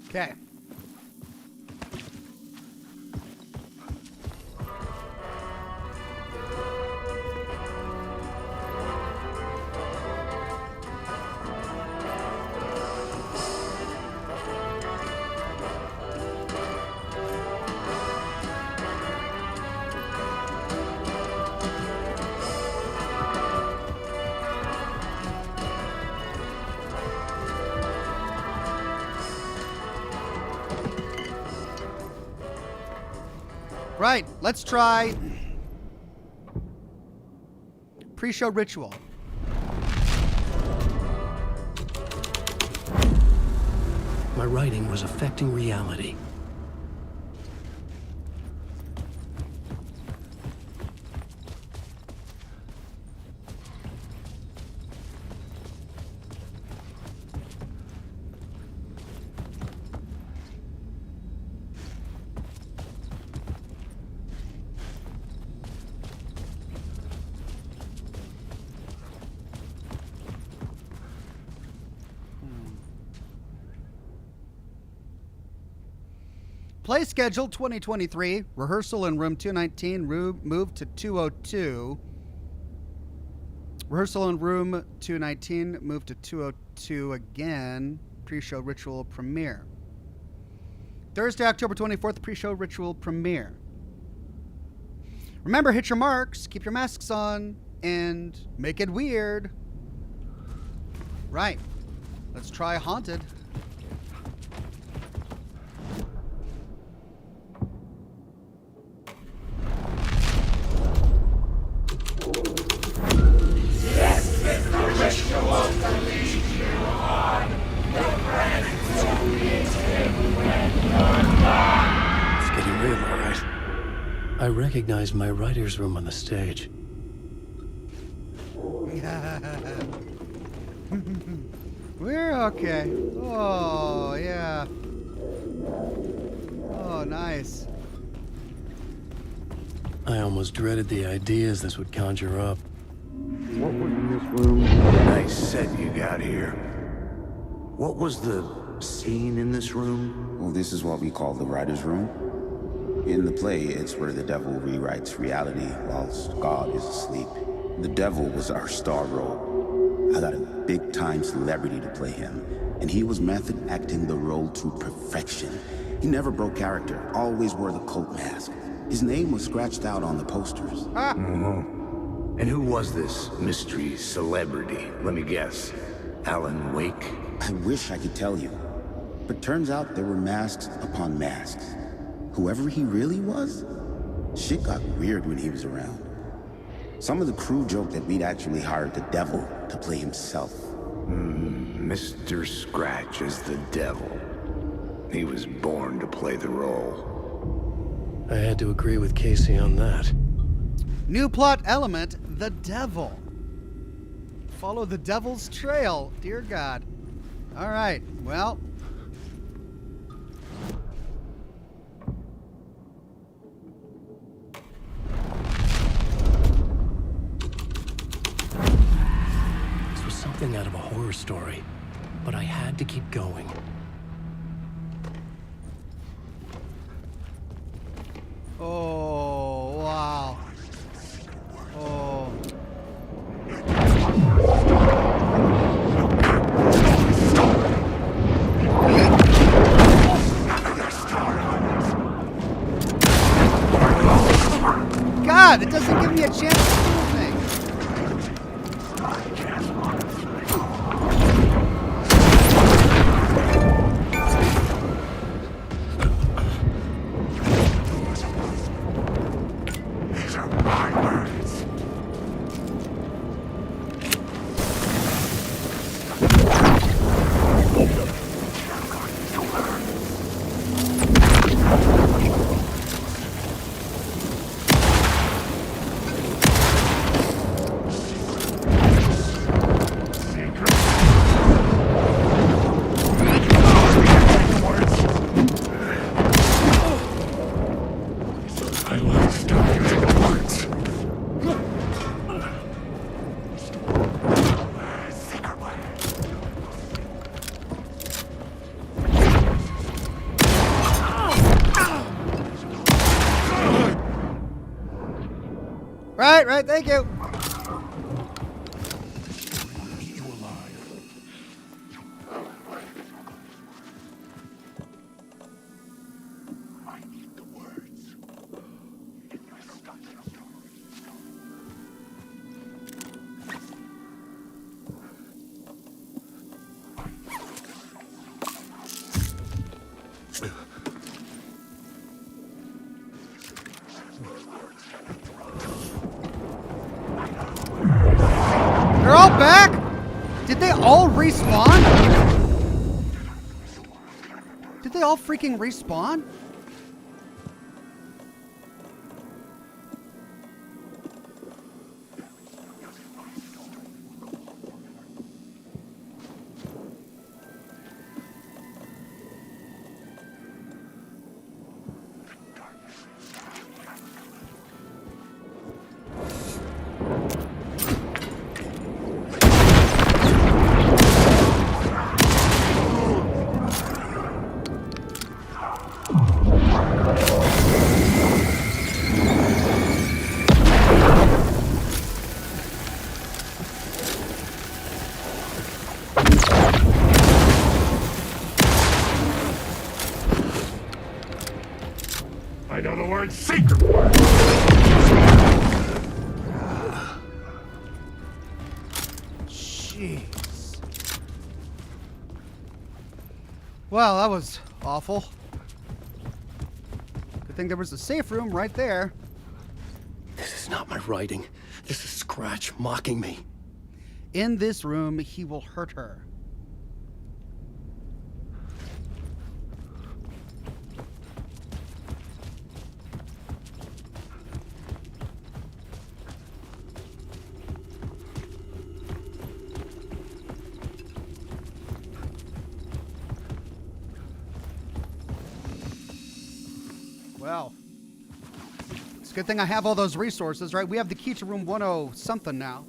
Speaker 1: Okay. Right, let's try pre-show ritual.
Speaker 11: My writing was affecting reality.
Speaker 1: Play schedule 2023. Rehearsal in room 219. Moved to 202. Rehearsal in room 219. Moved to 202 again. Pre-show ritual premiere. Thursday, October 24th. Pre-show ritual premiere. Remember, hit your marks. Keep your masks on. And make it weird. Right. Let's try haunted. I recognize my writer's room on the stage. We're okay. Oh, yeah. Oh, nice.
Speaker 11: I almost dreaded the ideas this would conjure up.
Speaker 5: What was in this room? Nice set you got here. What was the scene in this room?
Speaker 16: Well, this is what we call the writer's room. In the play, it's where the devil rewrites reality whilst God is asleep. The devil was our star role. I got a big-time celebrity to play him, and he was method acting the role to perfection. He never broke character, always wore the cult mask. His name was scratched out on the posters.
Speaker 5: And who was this mystery celebrity? Let me guess. Alan Wake?
Speaker 16: I wish I could tell you, but turns out there were masks upon masks. Whoever he really was, shit got weird when he was around. Some of the crew joked that we'd actually hired the devil to play himself.
Speaker 5: Mr. Scratch is the devil. He was born to play the role.
Speaker 11: I had to agree with Casey on that.
Speaker 1: New plot element, the devil. Follow the devil's trail, dear God. All right, well.
Speaker 11: This was something out of a horror story, but I had to keep going.
Speaker 1: Oh, wow. Oh. God, it doesn't give me a chance to do anything. right. Thank you. They're all back? Did they all respawn? Did they all freaking respawn?
Speaker 17: I know the word secret word.
Speaker 1: Jeez. Well, that was awful. Good thing there was a safe room right there.
Speaker 11: This is not my writing. This is Scratch mocking me.
Speaker 1: In this room, he will hurt her. Well, it's a good thing I have all those resources, right? We have the key to room 10 something now.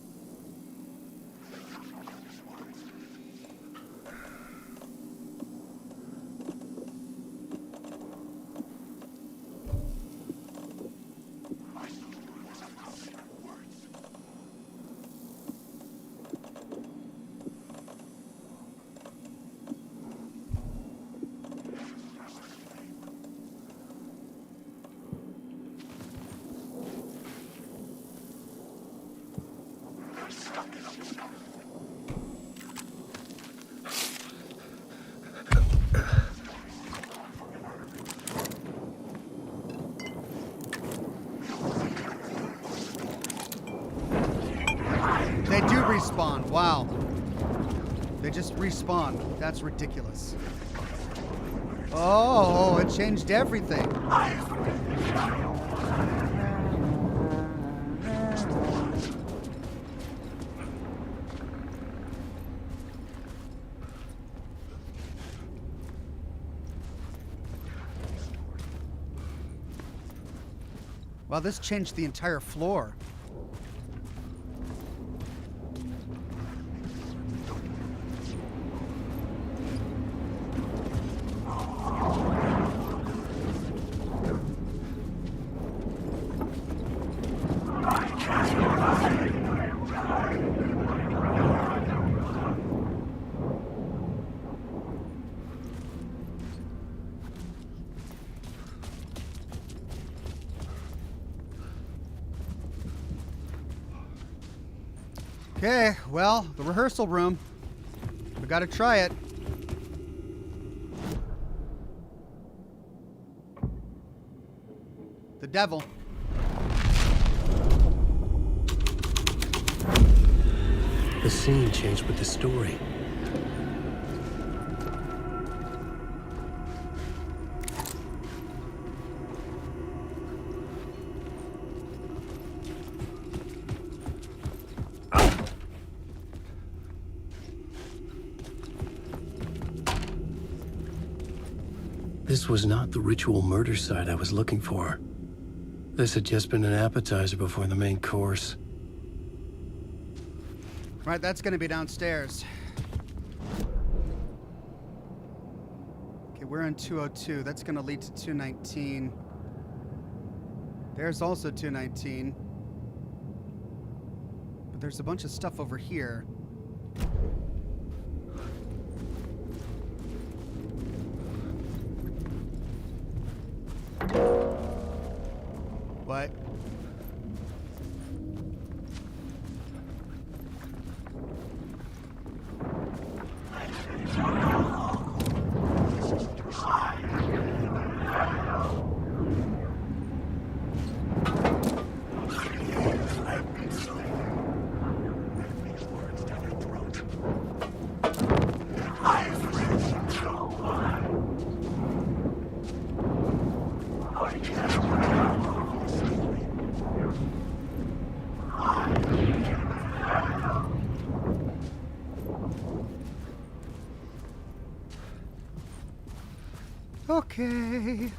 Speaker 1: They do respawn. Wow. They just respawn. That's ridiculous. Oh, it changed everything. Wow, this changed the entire floor. Okay, well, the rehearsal room. We gotta try it. The devil.
Speaker 11: The scene changed with the story. This was not the ritual murder site I was looking for. This had just been an appetizer before the main course.
Speaker 1: Right, that's gonna be downstairs. Okay, we're in 202. That's gonna lead to 219. There's also 219. But there's a bunch of stuff over here. What? Okay.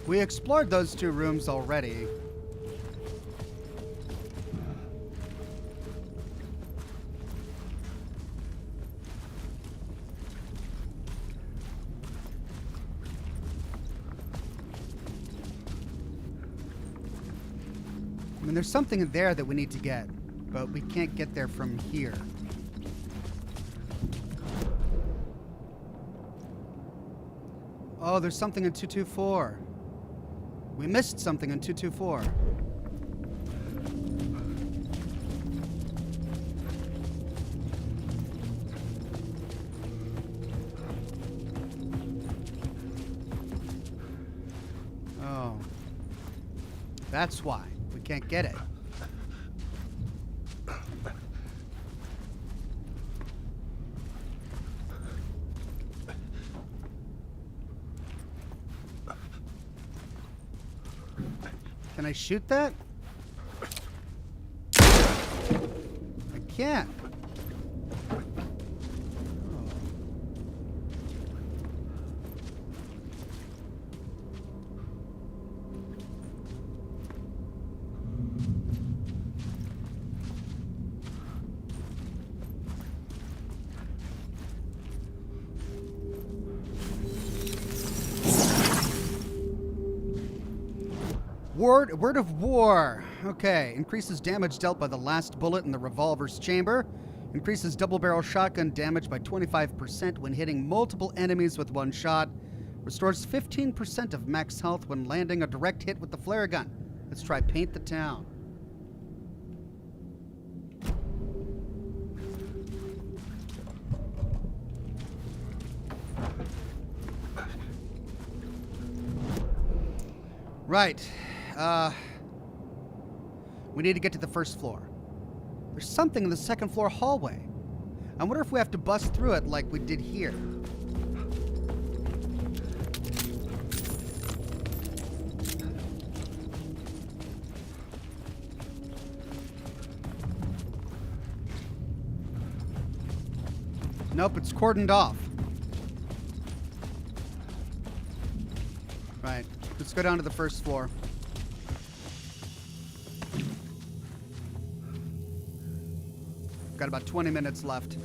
Speaker 1: We explored those two rooms already. I mean, there's something in there that we need to get, but we can't get there from here. Oh, there's something in 224. We missed something in 224. Oh. That's why. We can't get it. Can I shoot that? I can't. Word of war. Okay. Increases damage dealt by the last bullet in the revolver's chamber. Increases double barrel shotgun damage by 25% when hitting multiple enemies with one shot. Restores 15% of max health when landing a direct hit with the flare gun. Let's try paint the town. Right. We need to get to the first floor. There's something in the second floor hallway. I wonder if we have to bust through it like we did here. Nope, it's cordoned off. Right, let's go down to the first floor. Got about 20 minutes left.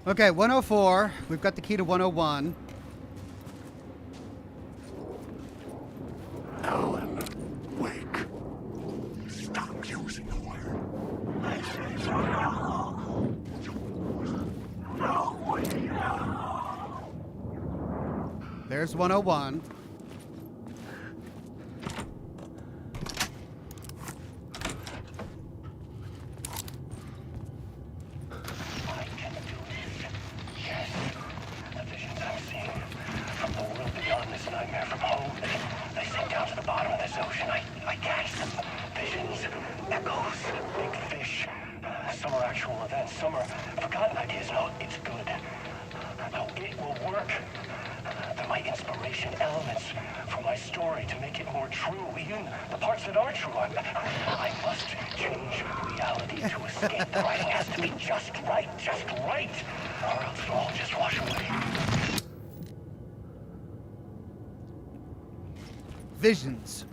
Speaker 1: Okay, 104. We've got the key to 101.
Speaker 5: Alan, wake. Stop using the word.
Speaker 1: There's 101.
Speaker 12: Inspiration elements from my my story to make it more true, even the parts that are true. I must change reality to escape. The writing has to be just right, or else it'll all just wash away.
Speaker 1: Visions.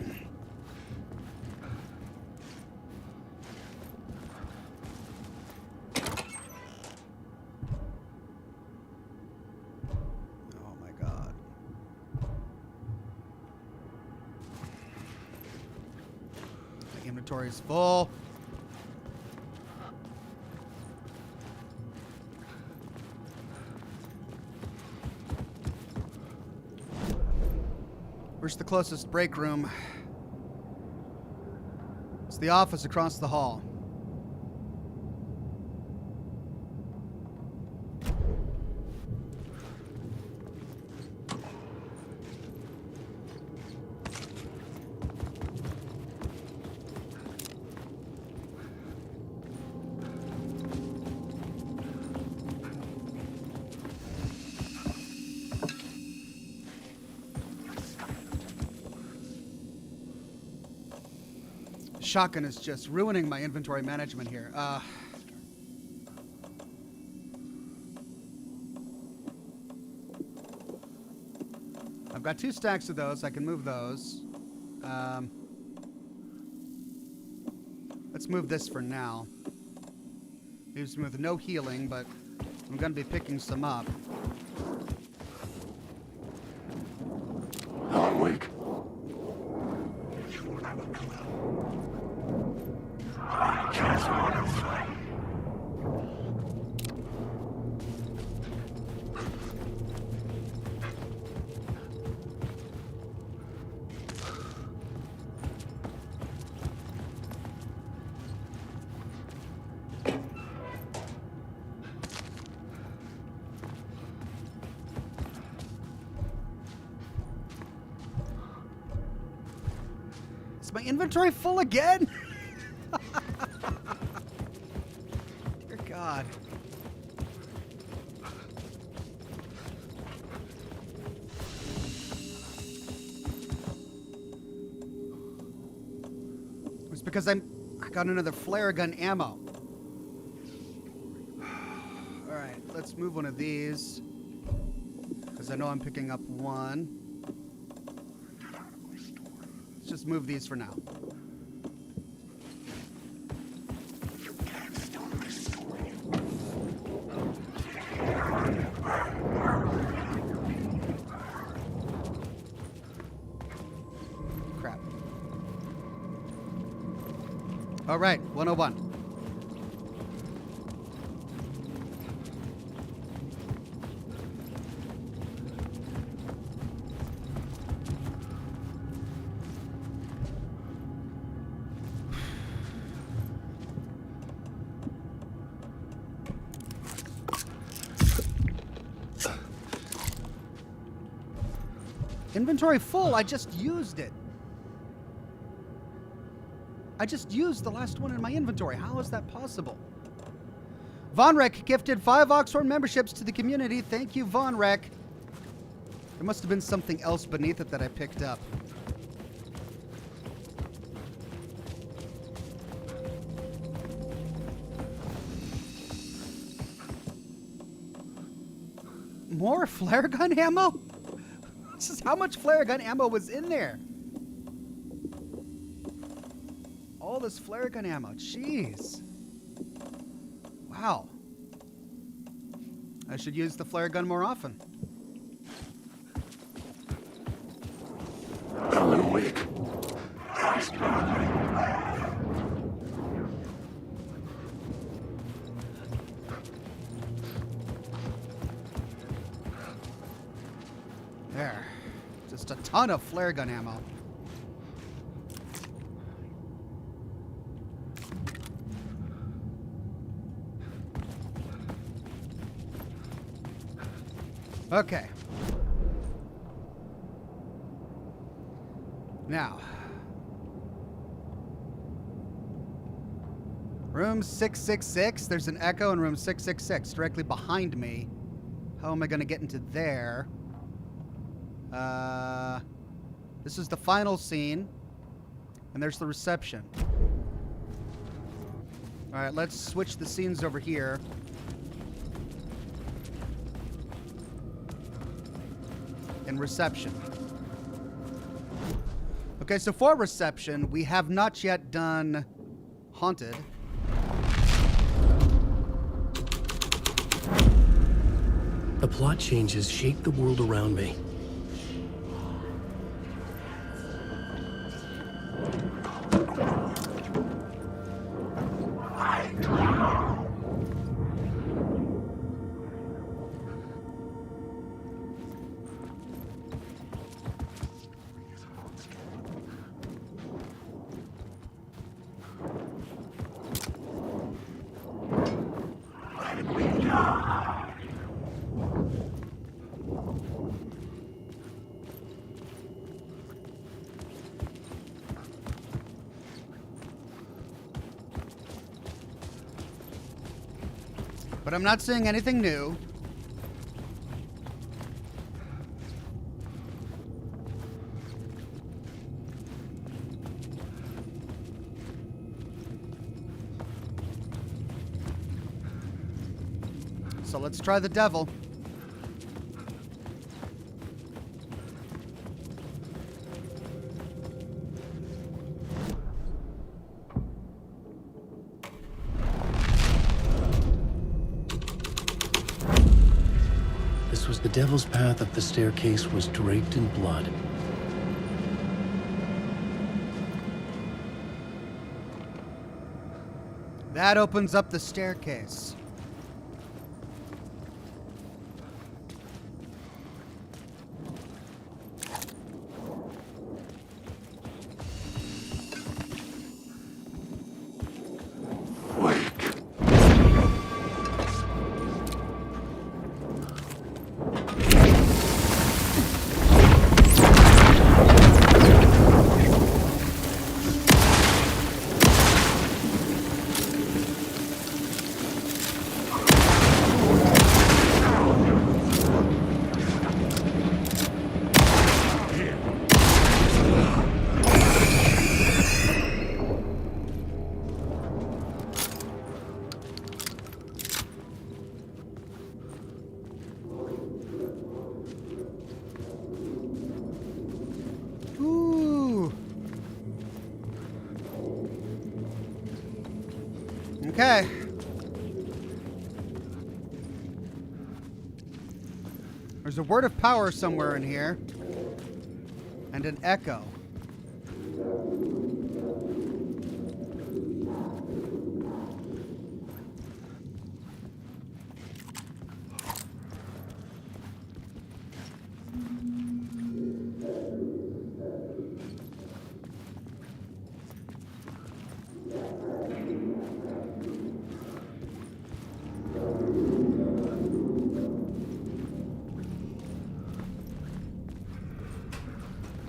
Speaker 1: Oh my God. My inventory is full. Where's the closest break room? It's the office across the hall. Shotgun is just ruining my inventory management here. I've got 2 stacks of those. I can move those. Let's move this for now. Leaves me with no healing, but I'm going to be picking some up.
Speaker 5: I'm weak. I just want to fight.
Speaker 1: Is my inventory full again? Dear God. It's because I got another flare gun ammo. Alright, let's move one of these. Because I know I'm picking up one. Let's just move these for now. Crap. All right, 101. Inventory full. I just used it. I just used the last one in my inventory. How is that possible? Vonrek gifted 5 Oxhorn memberships to the community. Thank you, Vonrek. There must have been something else beneath it that I picked up. More flare gun ammo? This is how much flare gun ammo was in there. All this flare gun ammo. Jeez. Wow. I should use the flare gun more often.
Speaker 5: I'm weak.
Speaker 1: There. Just a ton of flare gun ammo. Okay. Now. Room 666. There's an echo in room 666 directly behind me. How am I going to get into there? This is the final scene. And there's the reception. All right, let's switch the scenes over here. And reception. Okay, so for reception, we have not yet done haunted.
Speaker 11: The plot changes shake the world around me.
Speaker 1: But I'm not seeing anything new. So let's try the devil.
Speaker 11: The devil's path up the staircase was draped in blood.
Speaker 1: That opens up the staircase. Okay. There's a word of power somewhere in here. And an echo.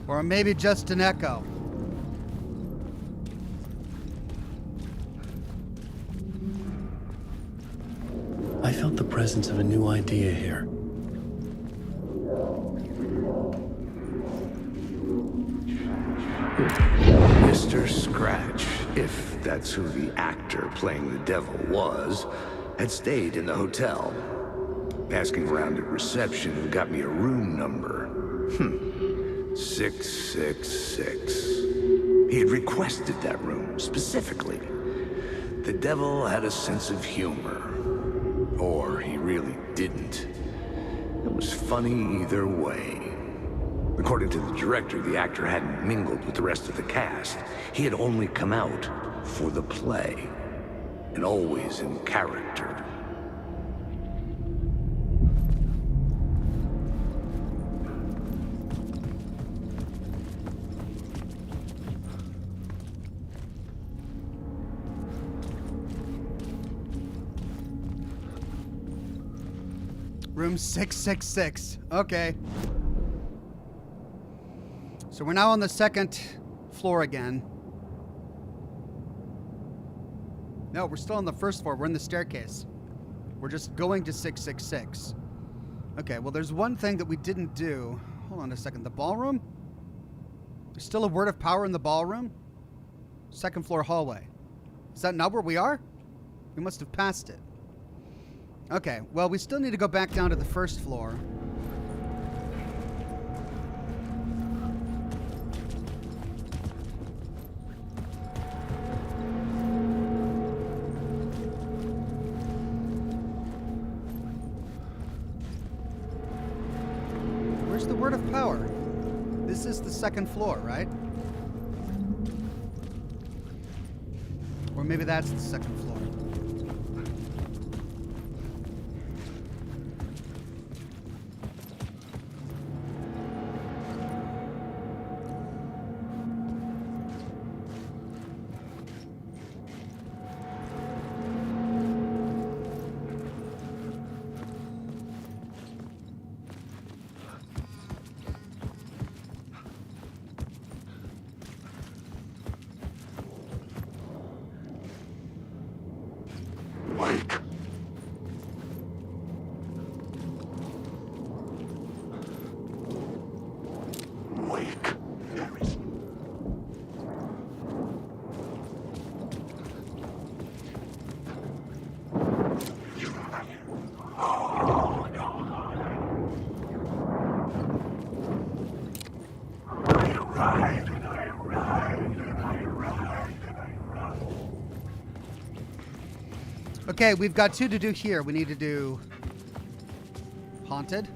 Speaker 1: Or maybe just an echo.
Speaker 11: I felt the presence of a new idea here.
Speaker 5: Mr. Scratch, if that's who the actor playing the devil was, had stayed in the hotel. Asking around at reception got me a room number. 666. He had requested that room, specifically. The devil had a sense of humor. Or he really didn't. It was funny either way. According to the director, the actor hadn't mingled with the rest of the cast. He had only come out for the play. And always in character.
Speaker 1: Room 666. Okay. So we're now on the second floor again. No, we're still on the first floor. We're in the staircase. We're just going to 666. Okay, well, there's one thing that we didn't do. Hold on a second. The ballroom? Still a word of power in the ballroom? Second floor hallway. Is that not where we are? We must have passed it. Okay, well, we still need to go back down to the first floor. Where's the word of power? This is the second floor, right? Or maybe that's the second floor. Okay, we've got 2 to do here. We need to do Haunted.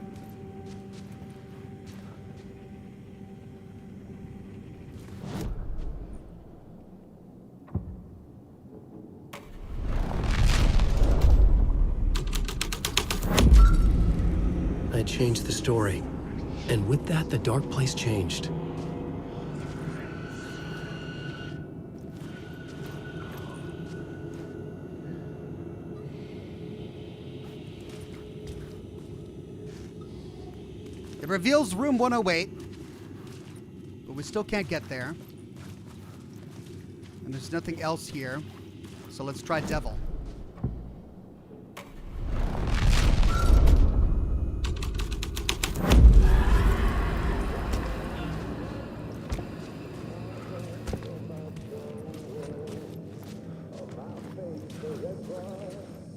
Speaker 11: I changed the story. And with that, the dark place changed.
Speaker 1: It reveals room 108, but we still can't get there. And there's nothing else here, so let's try Devil.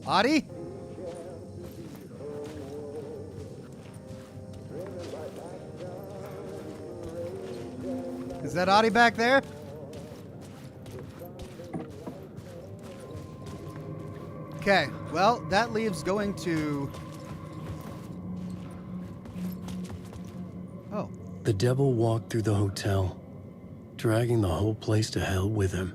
Speaker 1: Audie? Is that Audie back there? Okay, well, that leaves going to... Oh.
Speaker 11: The devil walked through the hotel, dragging the whole place to hell with him.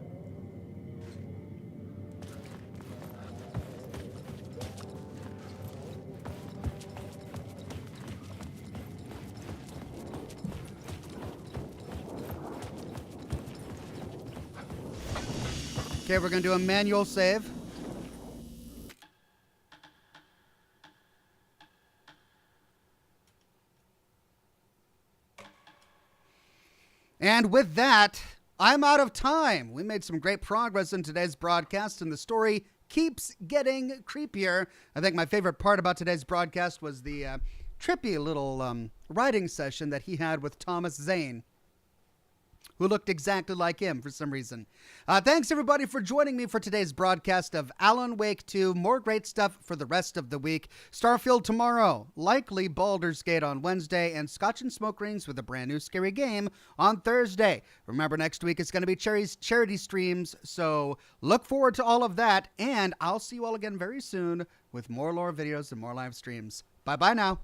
Speaker 1: Okay, we're going to do a manual save. And with that, I'm out of time. We made some great progress in today's broadcast, and the story keeps getting creepier. I think my favorite part about today's broadcast was the trippy little writing session that he had with Thomas Zane, who looked exactly like him for some reason. Thanks, everybody, for joining me for today's broadcast of Alan Wake 2. More great stuff for the rest of the week. Starfield tomorrow, likely Baldur's Gate on Wednesday, and Scotch and Smoke Rings with a brand new scary game on Thursday. Remember, next week it's going to be charity streams, so look forward to all of that, and I'll see you all again very soon with more lore videos and more live streams. Bye-bye now.